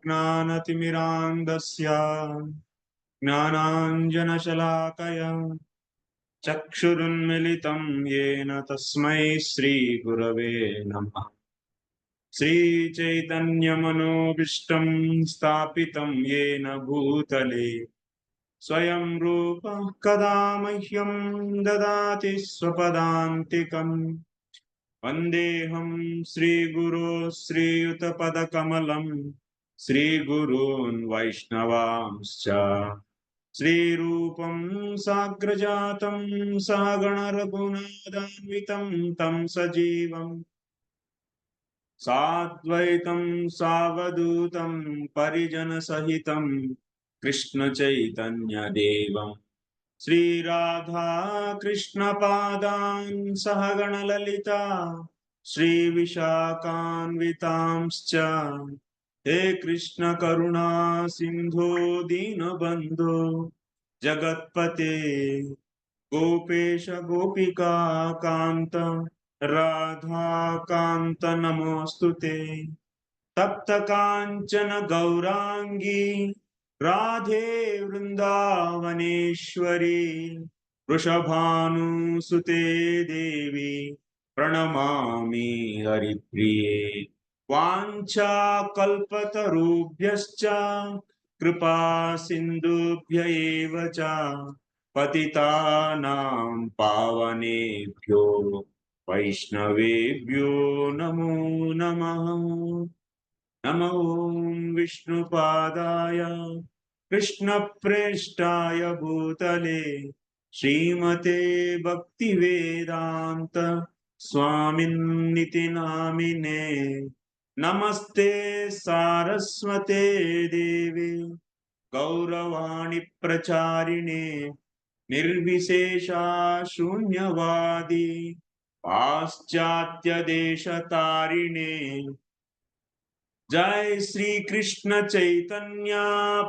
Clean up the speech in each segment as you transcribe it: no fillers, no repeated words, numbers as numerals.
ज्ञानतिमिरान्धस्य ज्ञानाञ्जनशलाकया चक्षुरुन्मिलितं येन तस्मै श्रीगुरवे नमः। श्रीचैतन्यमनोभीष्टं स्थापितं येन भूतले स्वयं रूपः कदा मह्यं ददाति स्वपदान्तिकम्। वन्देऽहं श्रीगुरो श्रीयुतपदकमलं श्रीगुरून् वैष्णवांश्च श्रीरूपं साग्रजातं सहगणरघुनाथान्वितं तं सजीवम् साद्वैतं सावधूतं परिजनसहितं कृष्णचैतन्यदेवं श्रीराधा कृष्णपादान् सहगणललिता श्रीविशाखान्वितांश्च हे कृष्ण करुणा सिन्धो दीनबन्धो जगत्पते गोपेश गोपिका कान्त राधा कान्त नमोऽस्तुते। तप्त काञ्चन गौरांगी राधे वृंदावनेश्वरी वृषभानुसुते देवी प्रणमामि हरिप्रिये। वाञ्छाकल्पतरुभ्यश्च कृपा सिन्धुभ्य एव च पतितानां पावनेभ्यो वैष्णवेभ्यो नमो नमः। नमो विष्णुपादाय कृष्णप्रेष्ठाय भूतले श्रीमते भक्तिवेदान्त स्वामिन्निति नामिने। नमस्ते सारस्वते देवे गौरवाणी प्रचारिणे निर्विशेषा शून्यवादी पाश्चात्य देशतारिणे। जय श्री कृष्ण चैतन्य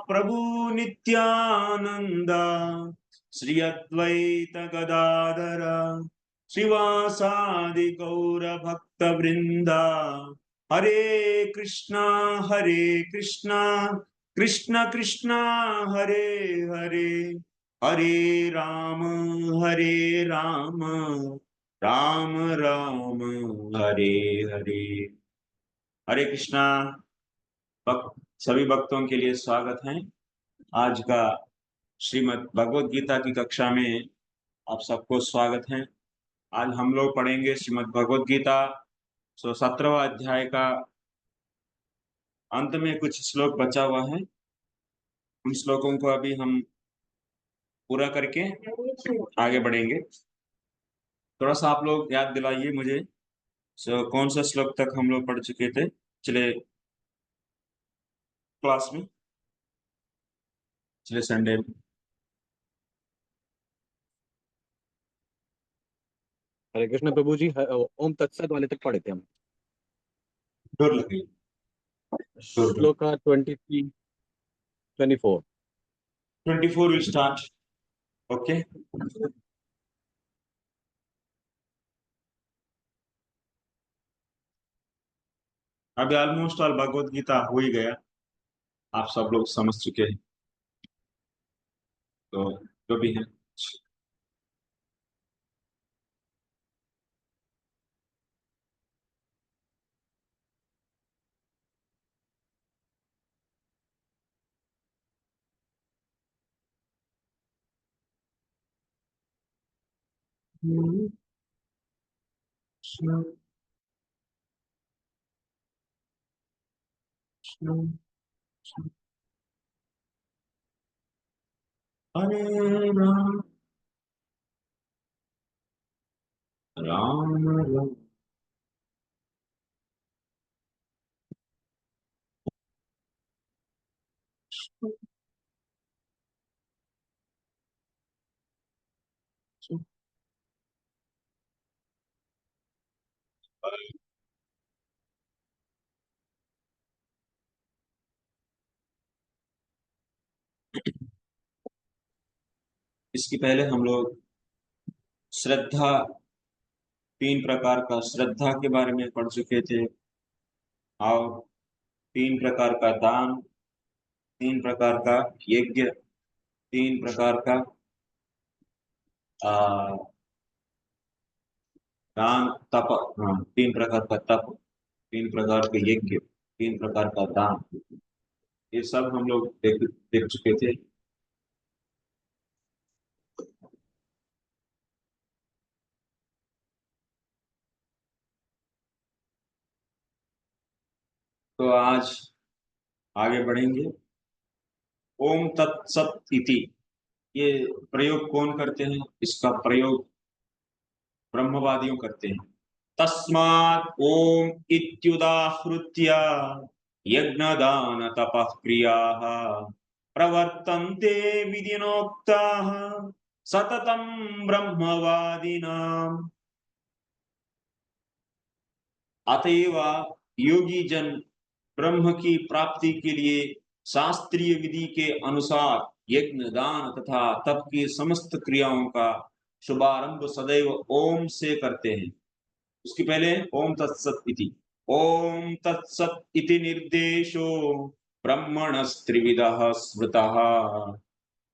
प्रभु नित्यानंद श्री अद्वैत गदाधर श्रीवासादि गौर भक्त वृंदा। हरे कृष्णा कृष्ण कृष्ण हरे हरे हरे राम राम राम हरे हरे। हरे कृष्णा। सभी भक्तों के लिए स्वागत है। आज का श्रीमद् भगवद गीता की कक्षा में आप सबको स्वागत है। आज हम लोग पढ़ेंगे श्रीमद् भगवद गीता 17वां अध्याय का अंत में कुछ श्लोक बचा हुआ है। उन श्लोकों को अभी हम पूरा करके आगे बढ़ेंगे। थोड़ा सा आप लोग याद दिलाइए मुझे, कौन सा श्लोक तक हम लोग पढ़ चुके थे पिछले क्लास में, पिछले संडे में। हरे कृष्ण प्रभु जी। ओम तत्सत वाले तक पढ़े थे हम। डोर लगी श्लोक 23 24 24 will start. Okay. अभी ऑलमोस्ट ऑल भगवत गीता हो ही गया, आप सब लोग समझ चुके हैं। तो जो भी है हरे राम राम राम इसके पहले हम लोग श्रद्धा, 3 प्रकार का श्रद्धा के बारे में पढ़ चुके थे। और तीन प्रकार का दान, तीन प्रकार का यज्ञ, तीन प्रकार का दान तप, हाँ तीन प्रकार का तप, तीन प्रकार के यज्ञ, तीन प्रकार का दान, ये सब हम लोग देख देख चुके थे। तो आज आगे बढ़ेंगे। ओम तत्सत इति, ये प्रयोग कौन करते हैं? इसका प्रयोग ब्रह्मवादियों करते हैं। तस्मात् ओम इत्युदाहृत्य यज्ञदान तपः क्रियाः प्रवर्तन्ते विधिनोक्ताः सततं ब्रह्मवादिनाम्। अतएव योगी जन ब्रह्म की प्राप्ति के लिए शास्त्रीय विधि के अनुसार यज्ञ दान तथा तप की समस्त क्रियाओं का शुभारंभ सदैव ओम से करते हैं। उसके पहले ओम तत्सत इति, ओम तत्सत इति निर्देशो ब्रह्मणस्त्रिविधः स्मृतः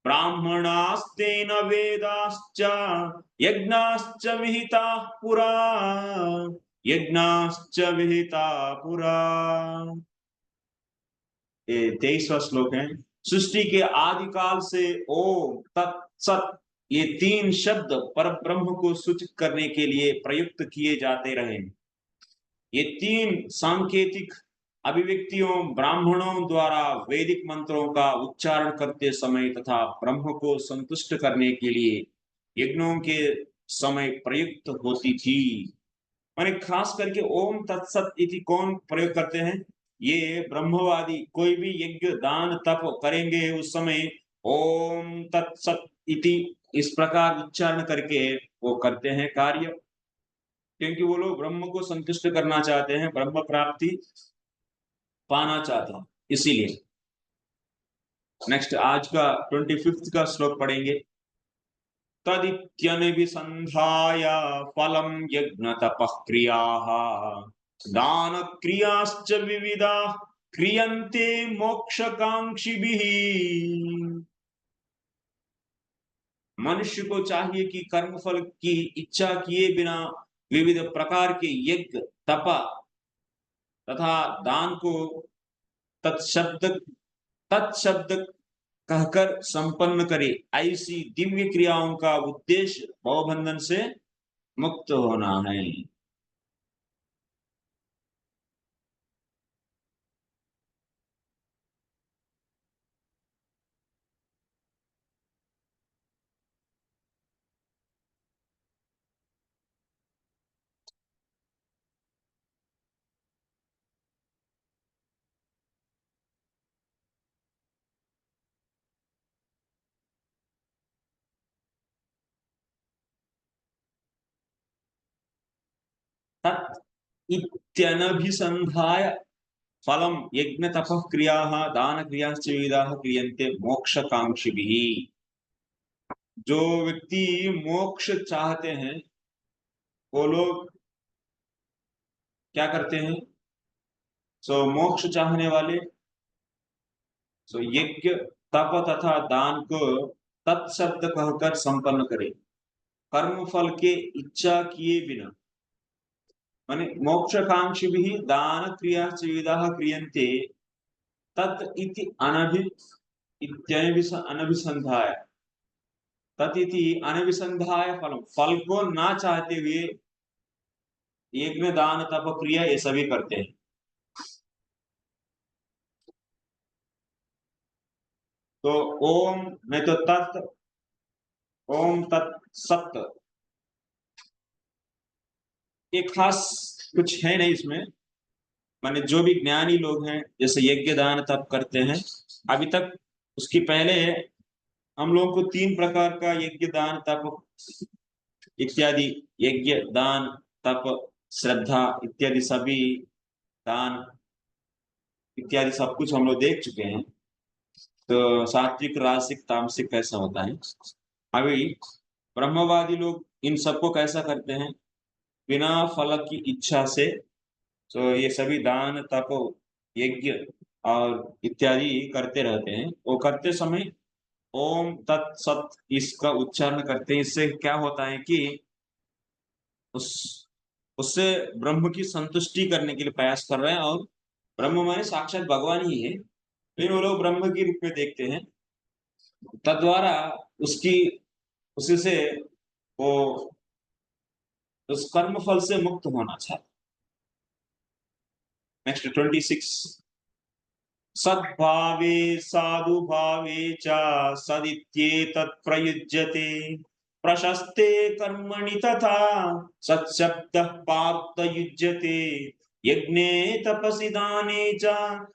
ब्राह्मणास्तेन वेदाश्च यज्ञाश्च विहिताः पुरा, यज्ञाश्च विहिताः पुरा। 23वां श्लोक है। सृष्टि के आदिकाल से ओम तत्सत ये तीन शब्द पर ब्रह्म को सूचित करने के लिए प्रयुक्त किए जाते रहे। ये तीन सांकेतिक अभिव्यक्तियों ब्राह्मणों द्वारा वैदिक मंत्रों का उच्चारण करते समय तथा ब्रह्म को संतुष्ट करने के लिए यज्ञों के समय प्रयुक्त होती थी। माने खास करके ओम तत्सत इति कौन प्रयोग करते हैं? ये ब्रह्मवादी कोई भी यज्ञ दान तप करेंगे उस समय ओम तत्सत इति इस प्रकार उच्चारण करके वो करते हैं कार्य, क्योंकि वो लोग ब्रह्म को संतुष्ट करना चाहते हैं, ब्रह्म प्राप्ति पाना चाहते हैं, इसीलिए। नेक्स्ट आज का 25वां का श्लोक पढ़ेंगे। तदित्यनभिसन्धाय फलं यज्ञ तपः क्रियाः दान क्रियाश्च विविधाः क्रियन्ते मोक्षकांक्षिभिः। मनुष्य को चाहिए कि कर्मफल की इच्छा किए बिना विविध प्रकार के यज्ञ तप तथा दान को तत्शब्द तत्शब्द कहकर संपन्न करे। ऐसी दिव्य क्रियाओं का उद्देश्य भवबंधन से मुक्त होना है। तत् इत्यनभिसंधाय फलम यज्ञ तपः क्रियाः दान क्रियाश्च विविधाः क्रियन्ते मोक्षकांक्षिभिः। जो व्यक्ति मोक्ष चाहते हैं वो लोग क्या करते हैं? मोक्ष चाहने वाले यज्ञ तप तथा दान को तत्शब्द कहकर संपन्न करें, कर्म फल के इच्छा किए बिना। माने मोक्षकांक्षी भी दान क्रिया विविधाः क्रियन्ते तत् इति अनभिसंधाय, तत् इति अनभिसंधाय फल को ना चाहते हुए यज्ञ दान तप क्रिया ये सभी करते हैं। तो ओम में तो तत्, ओम तत्सत एक खास कुछ है नहीं इसमें। माने जो भी ज्ञानी लोग हैं जैसे यज्ञ दान तप करते हैं, अभी तक उसकी पहले हम लोगों को तीन प्रकार का यज्ञ दान तप इत्यादि, यज्ञ दान तप श्रद्धा इत्यादि सभी दान इत्यादि सब कुछ हम लोग देख चुके हैं। तो सात्विक राजसिक तामसिक कैसा होता है। अभी ब्रह्मवादी लोग इन सबको कैसा करते हैं? बिना फल की इच्छा से। तो ये सभी दान तप यज्ञ और इत्यादि करते रहते हैं। वो करते समय ओम तत्सत इसका उच्चारण करते हैं। इससे क्या होता है कि उस उससे ब्रह्म की संतुष्टि करने के लिए प्रयास कर रहे हैं, और ब्रह्म माने साक्षात भगवान ही है, फिर वो लोग ब्रह्म के रूप में देखते हैं। तद्वारा उसकी उसी से वो उस कर्म फल से मुक्त होना चाहते। नेक्स्ट 26। सद्भावे साधुभावे च सदित्येतत् प्रयुज्यते प्रशस्ते कर्मणि तथा सत्शब्दः पार्थ युज्यते यज्ञे तपसि दाने च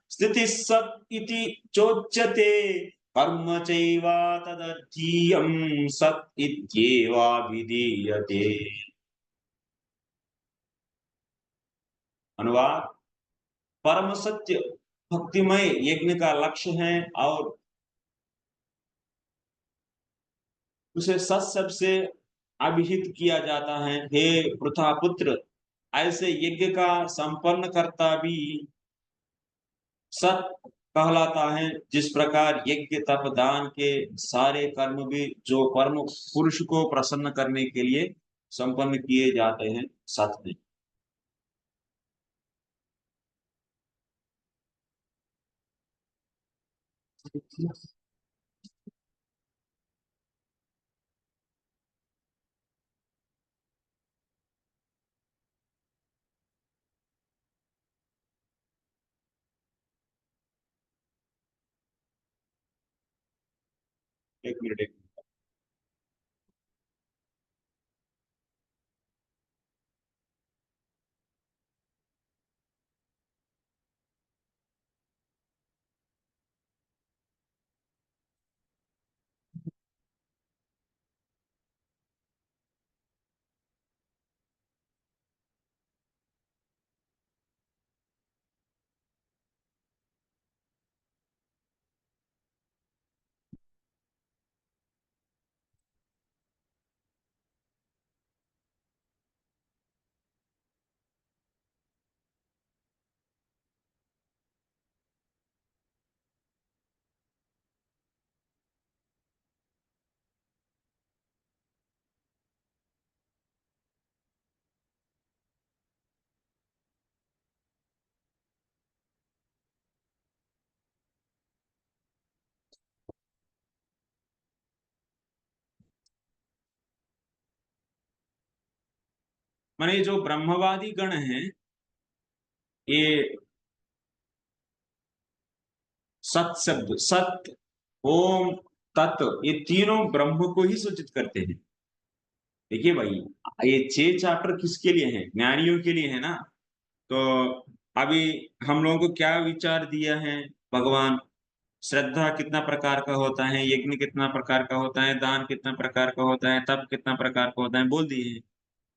स्थितिः सत् इति चोच्यते कर्म चैवा तदर्थीयं सत् इत्येवाभिधीयते। अनुवाद। परम सत्य भक्तिमय यज्ञ का लक्ष्य है, और उसे सत शब्द से अभिहित किया जाता है। हे पृथा पुत्र, ऐसे यज्ञ का संपन्न करता भी सत कहलाता है। जिस प्रकार यज्ञ तप दान के सारे कर्म भी जो परम पुरुष को प्रसन्न करने के लिए संपन्न किए जाते हैं, सत में। एक मिनट, एक माने जो ब्रह्मवादी गण हैं, ये सत शब्द, सत, ओम, तत्व, ये तीनों ब्रह्म को ही सूचित करते हैं। देखिए भाई, ये 6 चैप्टर किसके लिए है? ज्ञानियों के लिए है ना। तो अभी हम लोगों को क्या विचार दिया है भगवान? श्रद्धा कितना प्रकार का होता है, यज्ञ कितना प्रकार का होता है, दान कितना प्रकार का होता है, तप कितना प्रकार का होता है, बोल दिए हैं।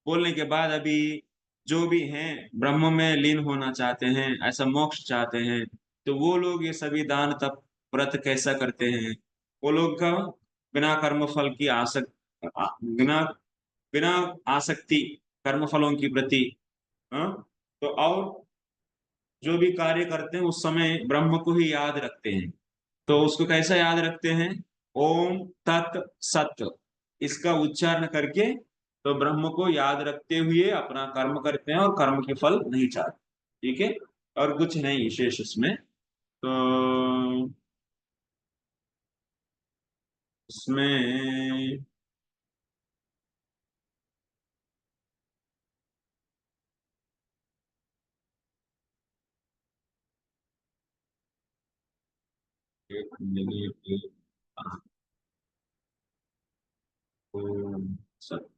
बोलने के बाद अभी जो भी हैं ब्रह्म में लीन होना चाहते हैं, ऐसा मोक्ष चाहते हैं, तो वो लोग ये सभी दान तप व्रत कैसा करते हैं? वो लोग का बिना कर्म फल की बिना बिना आसक्ति कर्म फलों की प्रति, हाँ? तो और जो भी कार्य करते हैं उस समय ब्रह्म को ही याद रखते हैं। तो उसको कैसा याद रखते हैं? ओम तत् सत, इसका उच्चारण करके तो ब्रह्म को याद रखते हुए अपना कर्म करते हैं, और कर्म के फल नहीं चाहते। ठीक है, और कुछ नहीं विशेष इसमें। तो इसमें एक मिनट। ओम सत।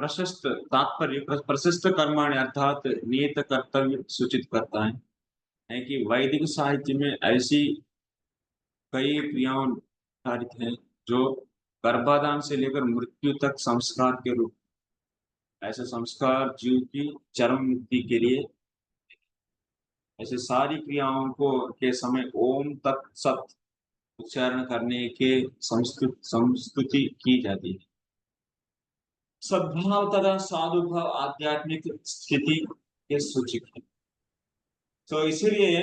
प्रशस्त तात्पर्य प्रशस्त कर्माणि अर्थात नियत कर्तव्य सूचित करता है कि वैदिक साहित्य में ऐसी कई क्रियाओं निर्धारित हैं जो गर्भाधान से लेकर मृत्यु तक संस्कार के रूप। ऐसे संस्कार जीव की चरम मुक्ति के लिए ऐसे सारी क्रियाओं को के समय ओम तत्सत उच्चारण करने के संस्तुति की जाती है। सद्भाव तथा साधुभाव आध्यात्मिक स्थिति के सूचक है। तो इसीलिए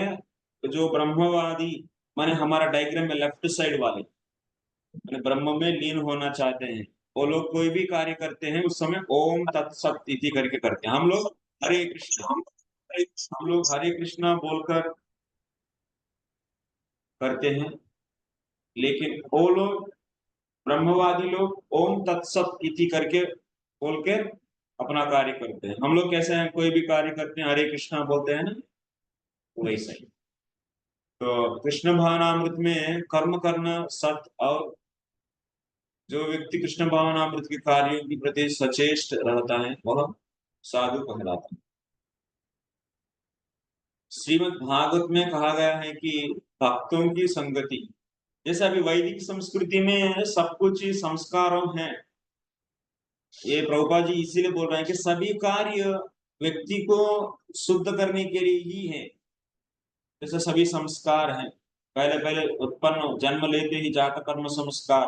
जो ब्रह्मवादी माने हमारा डायग्राम में लेफ्ट साइड वाले माने ब्रह्म में लीन होना चाहते हैं, वो लोग कोई भी कार्य करते हैं उस समय ओम तत्सत इति करके करते हैं। हम लोग हरे कृष्ण हरे कृष्णा बोलकर करते हैं, लेकिन वो लोग ब्रह्मवादी लोग ओम तत्सत इति करके बोल के अपना कार्य करते हैं। हम लोग कैसे हैं, कोई भी कार्य करते हैं हरे कृष्णा बोलते हैं ना, वैसा ही। तो कृष्ण भावनामृत में कर्म करना सत, और जो व्यक्ति कृष्ण भावनामृत के कार्यों के प्रति सचेष्ट रहता है वह साधु कहलाता है। श्रीमद् भागवत में कहा गया है कि भक्तों की संगति, जैसे अभी वैदिक संस्कृति में सब कुछ संस्कारों है, ये प्रभुपाद जी इसीलिए बोल रहे हैं कि सभी कार्य व्यक्ति को शुद्ध करने के लिए ही है। जैसे सभी संस्कार हैं, पहले पहले उत्पन्न जन्म लेते ही जात कर्म संस्कार,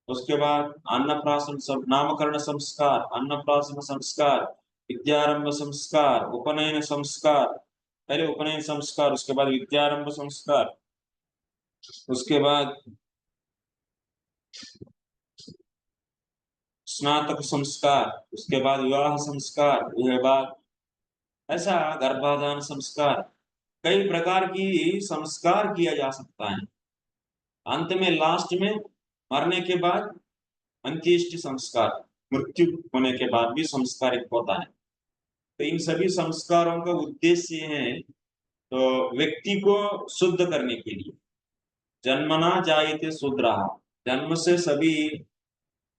उसके बाद अन्नप्राशन नामकरण संस्कार, अन्नप्राशन संस्कार, विद्यारंभ संस्कार, उपनयन संस्कार, पहले उपनयन संस्कार, उसके बाद विद्यारंभ संस्कार, उसके बाद स्नातक संस्कार, उसके बाद विवाह संस्कार, उसके बाद ऐसा गर्भाधान संस्कार, कई प्रकार की संस्कार किया जा सकता है। अंत में लास्ट में मरने के बाद अंत्येष्टि संस्कार, मृत्यु होने के बाद भी संस्कार एक होता है। तो इन सभी संस्कारों का उद्देश्य है तो व्यक्ति को शुद्ध करने के लिए। जन्मना जायते शूद्रः, जन्म से सभी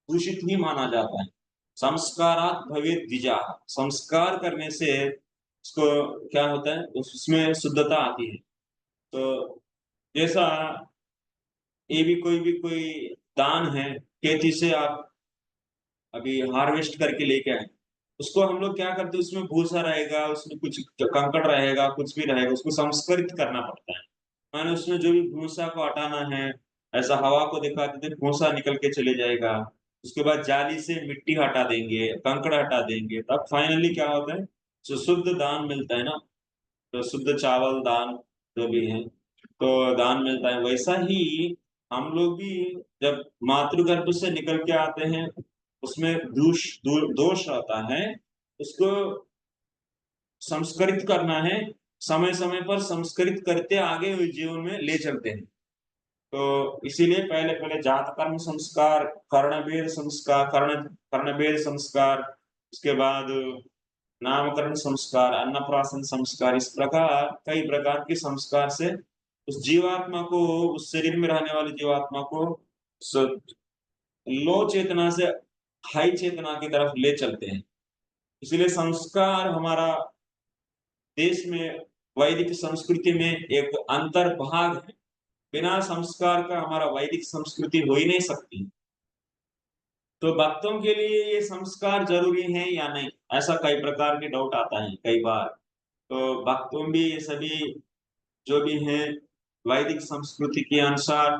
दूषित ही माना जाता है। संस्कारात् भवेत् द्विजाः, संस्कार करने से उसको क्या होता है, उसमें शुद्धता आती है। तो जैसा ये भी कोई दान है, खेती से आप अभी हार्वेस्ट करके लेके आए, उसको हम लोग क्या करते हैं, उसमें भूसा रहेगा, उसमें कुछ कंकड़ रहेगा, कुछ भी रहेगा, उसको संस्कृत करना पड़ता है। माने उसमें जो भी भूसा को हटाना है, ऐसा हवा को दिखाते थे भूसा निकल के चले जाएगा, उसके बाद जाली से मिट्टी हटा देंगे, कंकड़ हटा देंगे, तब फाइनली क्या होता है, जो शुद्ध दान मिलता है ना, तो शुद्ध चावल दान जो भी है तो दान मिलता है। वैसा ही हम लोग भी जब मातृगर्भ से निकल के आते हैं, उसमें दोष रहता है, उसको संस्कृत करना है, समय समय पर संस्कृत करते आगे हुए जीवन में ले चलते हैं। तो इसीलिए पहले पहले जात कर्म संस्कार, कर्णभेद संस्कार, कर्णभेद संस्कार, उसके बाद नामकरण संस्कार, अन्नप्राशन संस्कार, इस प्रकार कई प्रकार के संस्कार से उस जीवात्मा को, उस शरीर में रहने वाली जीवात्मा को लो चेतना से हाई चेतना की तरफ ले चलते हैं। इसलिए संस्कार हमारा देश में वैदिक संस्कृति में एक अंतर्भाग है। बिना संस्कार का हमारा वैदिक संस्कृति हो ही नहीं सकती। तो भक्तों के लिए ये संस्कार जरूरी है या नहीं, ऐसा कई प्रकार के डाउट आता है कई बार। तो भक्तों भी ये सभी जो भी हैं वैदिक संस्कृति के अनुसार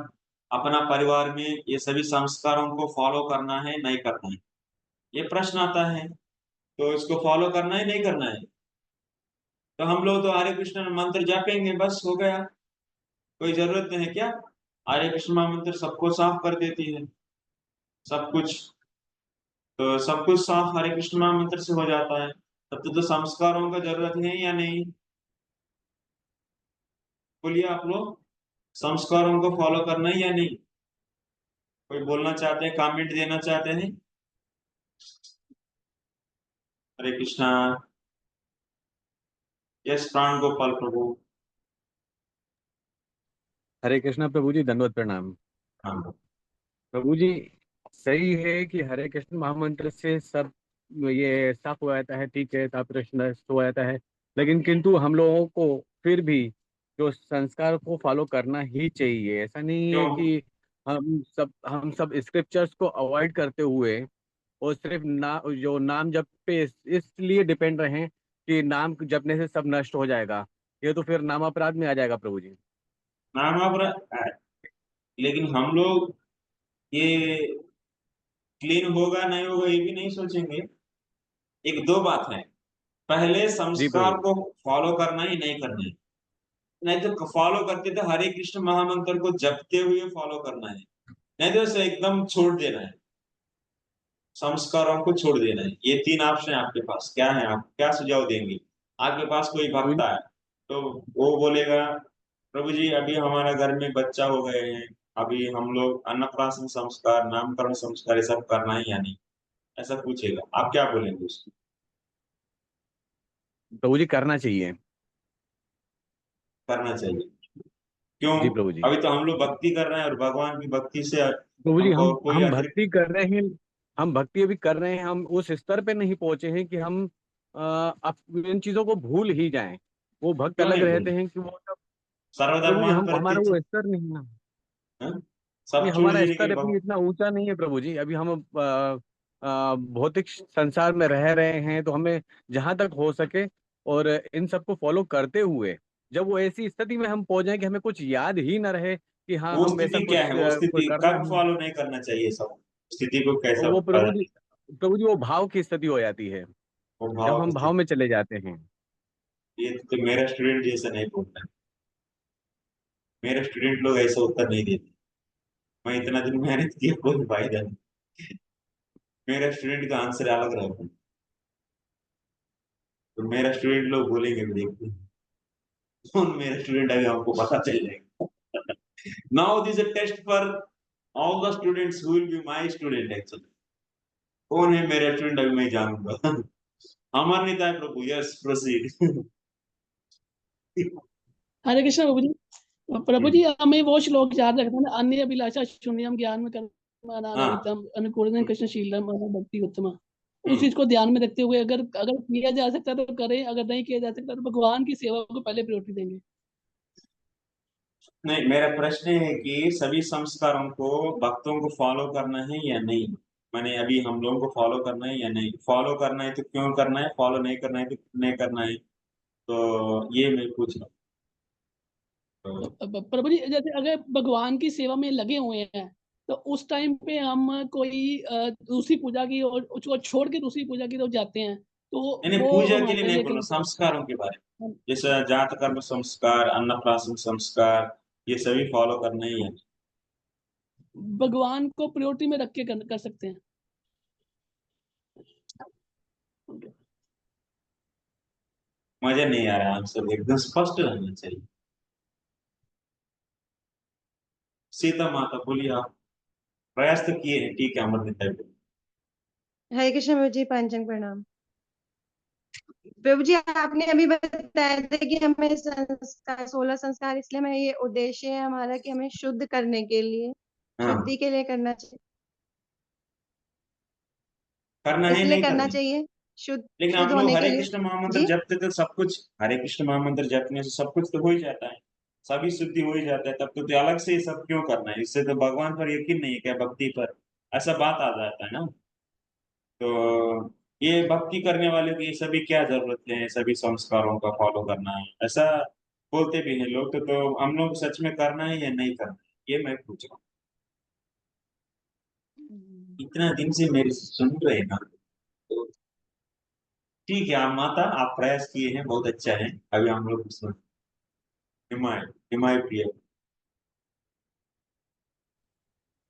अपना परिवार में ये सभी संस्कारों को फॉलो करना है नहीं करना है, ये प्रश्न आता है। तो इसको फॉलो करना है नहीं करना है, तो हम लोग तो हरे कृष्ण मंत्र जापेंगे बस हो गया, कोई जरूरत नहीं है क्या? हरे कृष्ण मंत्र सबको साफ कर देती है, सब कुछ, तो सब कुछ साफ हरे कृष्ण मंत्र से हो जाता है। तब तो संस्कारों का जरूरत है या नहीं? बोलिए आप लोग, संस्कारों को फॉलो करना है या नहीं? कोई बोलना चाहते हैं, कमेंट देना चाहते हैं? हरे कृष्णा। यस प्राण गोपाल प्रभु। हरे कृष्णा प्रभु जी, दंडवत प्रणाम। हाँ। प्रभु जी, सही है कि हरे कृष्ण महामंत्र से सब ये साफ हो जाता है, ठीक है, ताप नष्ट हो जाता है। लेकिन किंतु हम लोगों को फिर भी जो संस्कार को फॉलो करना ही चाहिए। ऐसा नहीं है क्यों? कि हम सब स्क्रिप्चर्स को अवॉइड करते हुए और सिर्फ जो नाम जप पे इसलिए डिपेंड रहे कि नाम जपने से सब नष्ट हो जाएगा। ये तो फिर नाम अपराध में आ जाएगा प्रभु जी। नाम आप, लेकिन हम लोग ये क्लीन होगा नहीं होगा ये भी नहीं सोचेंगे। एक दो बात है, पहले जी प्रभु संस्कार जी। को फॉलो करना ही नहीं करना है। नहीं तो फॉलो करते थे, हरे कृष्ण महामंत्र को जपते हुए फॉलो करना है, नहीं तो उसे एकदम छोड़ देना है, संस्कारों को छोड़ देना है। ये तीन ऑप्शन है आपके पास, क्या है, आप क्या सुझाव देंगे? आपके पास कोई प्रभु भक्त जी, है तो वो बोलेगा, प्रभु जी अभी हमारा घर में बच्चा हो गए हैं, अभी हम लोग अन्नप्राशन संस्कार, नामकरण संस्कार ये सब करना है या नहीं, ऐसा पूछेगा, आप क्या बोलेंगे उसको? प्रभु जी करना चाहिए। करना चाहिए। क्यों? जी प्रभु जी। अभी तो हम लोग भक्ति कर रहे हैं और भगवान की भक्ति से प्रभु जी, हमको हम और कोई हम अतिरिक्त। भक्ति कर रहे हैं। हम भक्ति अभी कर रहे हैं, हम उस स्तर पे नहीं पहुंचे हैं कि हम इन चीजों को भूल ही जाएं। वो भक्त क्यों अलग नहीं रहते बोले? हैं कि वो सब। प्रभु जी, सर्वधर्मान हम हमारा परित्यज्य। वो स्तर नहीं है। हाँ? ये सब छोड़ हमारा देने के स्तर अभी बाद। इतना ऊंचा नहीं है प्रभु जी। अभी हम भौतिक संसार में रह रहे हैं, तो हमें जहां तक हो सके और इन सबको फॉलो करते हुए जब वो ऐसी स्थिति में हम पहुंच जाए कि हमें कुछ याद ही ना रहे कि हाँ वो हम ऐसा स्थिति क्या कुछ है, वो कोई स्थिति करना कब है। फॉलो नहीं करना चाहिए सब? स्थिति को और कैसा वो पालन? प्रभु जी वो भाव की स्थिति हो जाती है वो जब भाव की हम भाव स्थिति। में चले जाते हैं। ये तो मेरा स्टूडेंट जैसा नहीं बोलता है। मेरे स्टूडेंट लोग ऐसा उत्तर नहीं देते। मैं इतना दिन मेहनत किया, कोई फायदा नहीं। मेरा स्टूडेंट का आंसर अलग रहता है। तो मेरा स्टूडेंट लोग बोलेंगे भी, देखते हैं कौन मेरा स्टूडेंट है, हमको पता चल जाएगा। Now this a test for all the students who will be my student actually. कौन है मेरा स्टूडेंट अभी मैं जानूंगा। Amar Nitai Prabhu, yes proceed. हरे कृष्ण प्रभु जी। प्रभु जी हमें वो श्लोक याद रखना है, अन्य अभिलाषा शून्यम ज्ञान में हाँ। कर्मणानावितम अनुकूलन कृष्णशीलम भक्ति उत्तम। उस हम्म। चीज को ध्यान में रखते हुए अगर अगर किया जा सकता है तो करें, अगर नहीं किया जा सकता तो भगवान की सेवा को पहले प्रायोरिटी देंगे। नहीं, मेरा प्रश्न है कि सभी संस्कारों को भक्तों को फॉलो करना है या नहीं? मैंने अभी हम लोगों को फॉलो करना है या नहीं, फॉलो करना है तो क्यों करना है, फॉलो नहीं करना है तो क्यों नहीं करना है, तो ये मैं पूछ रहा हूँ। तो प्रभु जी जैसे अगर भगवान की सेवा में लगे हुए हैं तो उस टाइम पे हम कोई दूसरी पूजा की और उसको छोड़ के दूसरी पूजा की तरफ जाते हैं तो मैंने वो पूजा के लिए हमारे नहीं लिए बोल रहा, गलत संस्कारों के बारे है। में, जैसे जात कर्म संस्कार, अन्नप्राशन संस्कार, ये सभी फॉलो करना ही है। भगवान को प्रायोरिटी में रख के कर सकते हैं। मजा नहीं आ रहा, आंसर एकदम स्पष्ट रहना चाहिए। सीता माता बोलिए, आप प्रयास तो किए हैं, ठीक है, अमर नेता। हरे कृष्ण प्रभु जी, पंचम प्रणाम। प्रभु जी आपने अभी बताया था कि हमें संस्कार 16 संस्कार, इसलिए हमें ये उद्देश्य है हमारा कि हमें शुद्ध करने के लिए, हाँ, शुद्धि के लिए करना चाहिए, करना है इसलिए नहीं करना करना है। चाहिए, शुद्ध लेकिन शुद्ध हम लोग होने के हरे लिए। कृष्ण महामंत्र जी जपते तो सब कुछ, हरे कृष्ण महामंत्र जपने से सब कुछ तो हो ही जाता है, सभी शुद्धि हो ही जाता है, तब तो अलग से ये सब क्यों करना है? इससे तो भगवान पर यकीन नहीं है क्या, भक्ति पर? ऐसा बात आ जाता है ना। तो ये भक्ति करने वाले की ये सभी क्या जरूरत है, सभी संस्कारों का फॉलो करना है, ऐसा बोलते भी हैं लोग। तो हम लोग सच में करना है या नहीं करना है, ये मैं पूछ रहा हूँ। इतना दिन से मेरे से सुन रहे हैं ना, तो ठीक है, आप माता, आप प्रयास किए हैं, बहुत अच्छा है। अभी हम लोग सुन, हिमाय हिमाय प्रिय।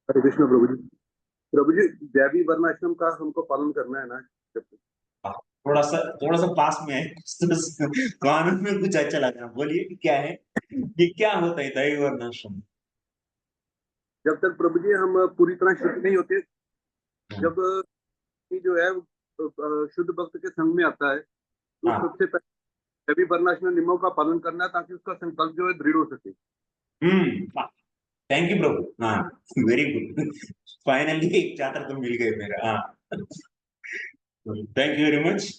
हरे कृष्ण प्रभु जी। प्रभु जी, दैवी वर्णाश्रम का हमको पालन करना है ना? थोड़ा सा पास में है। कानून में कुछ अच्छा लगा, बोलिए कि क्या है, ये क्या होता है दैवी वर्णाश्रम? जब तक प्रभु जी हम पूरी तरह शुद्ध नहीं होते, जब ये जो है शुद्ध भक्त के संग में आता है, तो हाँ। सबसे पहले दैवी वर्णाश्रम नियमों का पालन करना है ताकि उसका संकल्प जो है दृढ़ हो सके। थैंक यू प्रभु, हाँ। Very good. फाइनली एक छात्र तो मिल गए मेरा, हाँ। Thank you very much.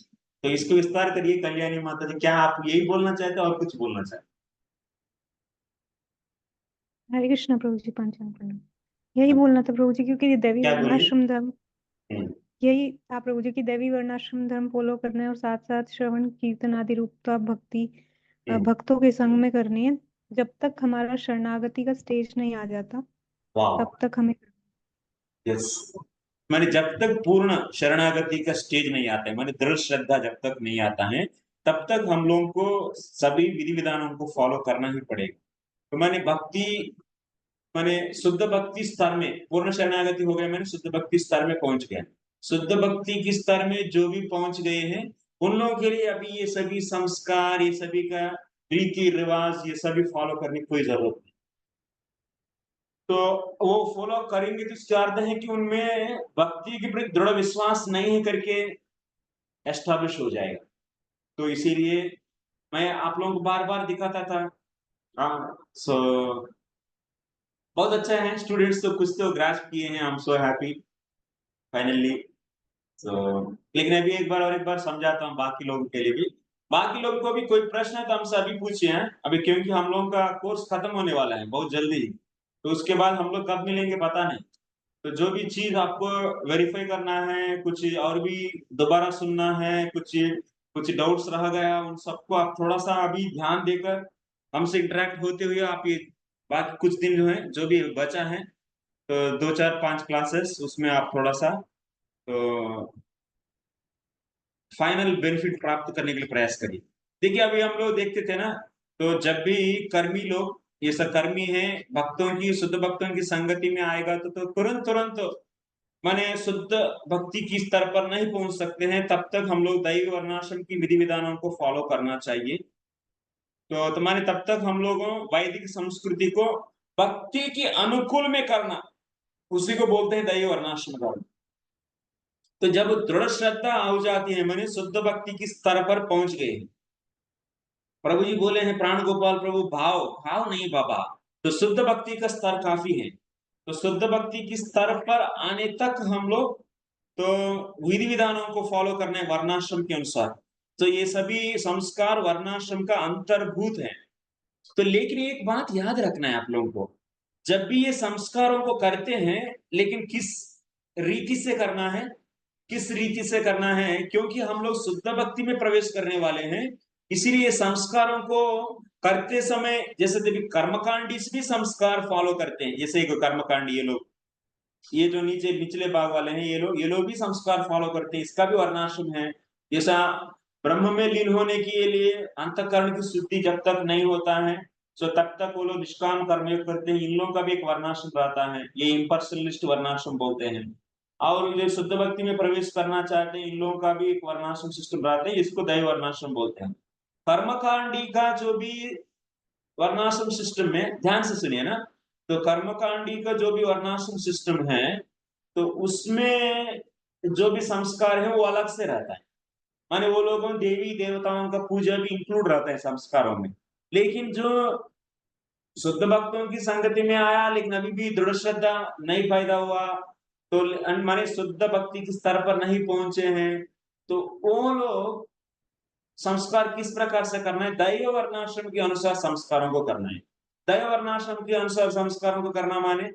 तो इसको विस्तार करिए कल्याणी माता जी, क्या आप यही बोलना चाहते हो और कुछ बोलना चाहते हरे कृष्णा प्रभु जी, पंचांग प्रणाम। यही बोलना था प्रभु जी, क्योंकि दैवी क्या बोलिए? वर्णाश्रम धर्म, हम्म, यही था प्रभु जी की दैवी वर्णाश्रम धर्म फॉलो करना है और साथ साथ श्रवण कीर्तन आदि रूपता भक्ति भक्तों के संग में करनी है। जब तक हमारा शरणागति का स्टेज नहीं आ जाता वाह, तब तक हमें यस। माने जब तक पूर्ण शरणागति का स्टेज नहीं आता है, माने दृढ़ श्रद्धा जब तक नहीं आता है, तब तक हम लोगों को सभी विधि विधानों को फॉलो करना ही पड़ेगा। तो माने भक्ति, माने शुद्ध भक्ति स्तर में पूर्ण शरणागति हो गया, मैंने शुद्ध भक्ति स्तर में पहुंच गया। शुद्ध भक्ति के स्तर में जो भी पहुंच गए हैं उन लोगों के लिए अभी ये सभी संस्कार, ये सभी का रीति रिवाज, ये सभी फॉलो करने की कोई जरूरत नहीं। तो वो फॉलो करेंगे तो इसका अर्थ है कि उनमें भक्ति के प्रति दृढ़ विश्वास नहीं है करके एस्टैब्लिश हो जाएगा। तो इसीलिए मैं आप लोगों को बार बार दिखाता था। हाँ, सो बहुत अच्छा है, स्टूडेंट्स तो कुछ तो ग्रास्प किए हैं, I am so happy finally. So लेकिन अभी एक बार और एक बार समझाता हूँ बाकी लोगों के लिए भी। बाकी लोगों को भी कोई प्रश्न है तो हमसे अभी पूछिए हैं अभी, क्योंकि हम लोगों का कोर्स खत्म होने वाला है बहुत जल्दी। तो उसके बाद हम लोग कब मिलेंगे पता नहीं। तो जो भी चीज आपको वेरीफाई करना है, कुछ और भी दोबारा सुनना है, कुछ कुछ डाउट्स रह गया, उन सबको आप थोड़ा सा अभी ध्यान देकर हमसे इंटरेक्ट होते हुए आप ये बाकी कुछ दिन जो है जो भी बचा है, तो 2 4 5 क्लासेस उसमें आप थोड़ा सा तो फाइनल बेनिफिट प्राप्त करने के लिए प्रयास करिए। देखिए अभी हम लोग देखते थे ना, तो जब भी कर्मी लोग, ये सब कर्मी है, भक्तों की शुद्ध भक्तों की संगति में आएगा तो तुरंत तुरंत माने शुद्ध भक्ति की स्तर पर नहीं पहुंच सकते हैं, तब तक हम लोग दैव वर्णाश्रम की विधि विधानों को फॉलो करना चाहिए। तो माने तब तक हम लोगों वैदिक संस्कृति को भक्ति के अनुकूल में करना, उसी को बोलते हैं दैव वर्णाश्रम धर्म। तो जब दृढ़ श्रद्धा हो जाती है, माने शुद्ध भक्ति की स्तर पर पहुंच गए, प्रभु जी बोले हैं प्राण गोपाल प्रभु, भाव भाव नहीं बाबा, तो शुद्ध भक्ति का स्तर काफी है। तो शुद्ध भक्ति की स्तर पर आने तक हम लोग तो विधि विधानों को फॉलो करना है वर्णाश्रम के अनुसार। तो ये सभी संस्कार वर्णाश्रम का अंतर्भूत है। तो लेकिन एक बात याद रखना है आप लोगों को, जब भी ये संस्कारों को करते हैं, लेकिन किस रीति से करना है, किस रीति से करना है, क्योंकि हम लोग शुद्ध भक्ति में प्रवेश करने वाले हैं। इसीलिए संस्कारों को करते समय, जैसे देवी कर्मकांडी से भी संस्कार फॉलो करते हैं, जैसे कर्मकांडी ये लोग, ये जो नीचे निचले भाग वाले हैं, ये लोग भी संस्कार फॉलो करते हैं, इसका भी वर्णाश्रम है। जैसा ब्रह्म में लीन होने के लिए अंतःकरण की शुद्धि जब तक नहीं होता है, तो तब तक वो लोग निष्काम कर्म करते हैं, इन लोगों का भी एक वर्णाश्रम रहता है, ये इम्पर्सनलिस्ट वर्णाश्रम बोलते हैं। और जो शुद्ध भक्ति में प्रवेश करना चाहते हैं, इन लोगों का भी एक वर्णाश्रम सिस्टम रहता है, इसको दैव वर्णाश्रम बोलते हैं। कर्मकांडी का जो भी वर्णाश्रम सिस्टम में, ध्यान से सुनिए ना, तो कर्मकांडी का जो भी वर्णाश्रम सिस्टम है, तो उसमें जो भी संस्कार है वो अलग से रहता है। माने वो लोगों देवी देवताओं का पूजा भी इंक्लूड रहता है संस्कारों में। लेकिन जो शुद्ध भक्तों की संगति में आया लेकिन अभी भी दृढ़ श्रद्धा नहीं पैदा हुआ, तो माने शुद्ध भक्ति के स्तर पर नहीं पहुंचे हैं, तो वो लोग संस्कार किस प्रकार से करना है, दैव वर्णाश्रम के अनुसार संस्कारों को करना है। दैव वर्णाश्रम के अनुसार संस्कारों को करना माने,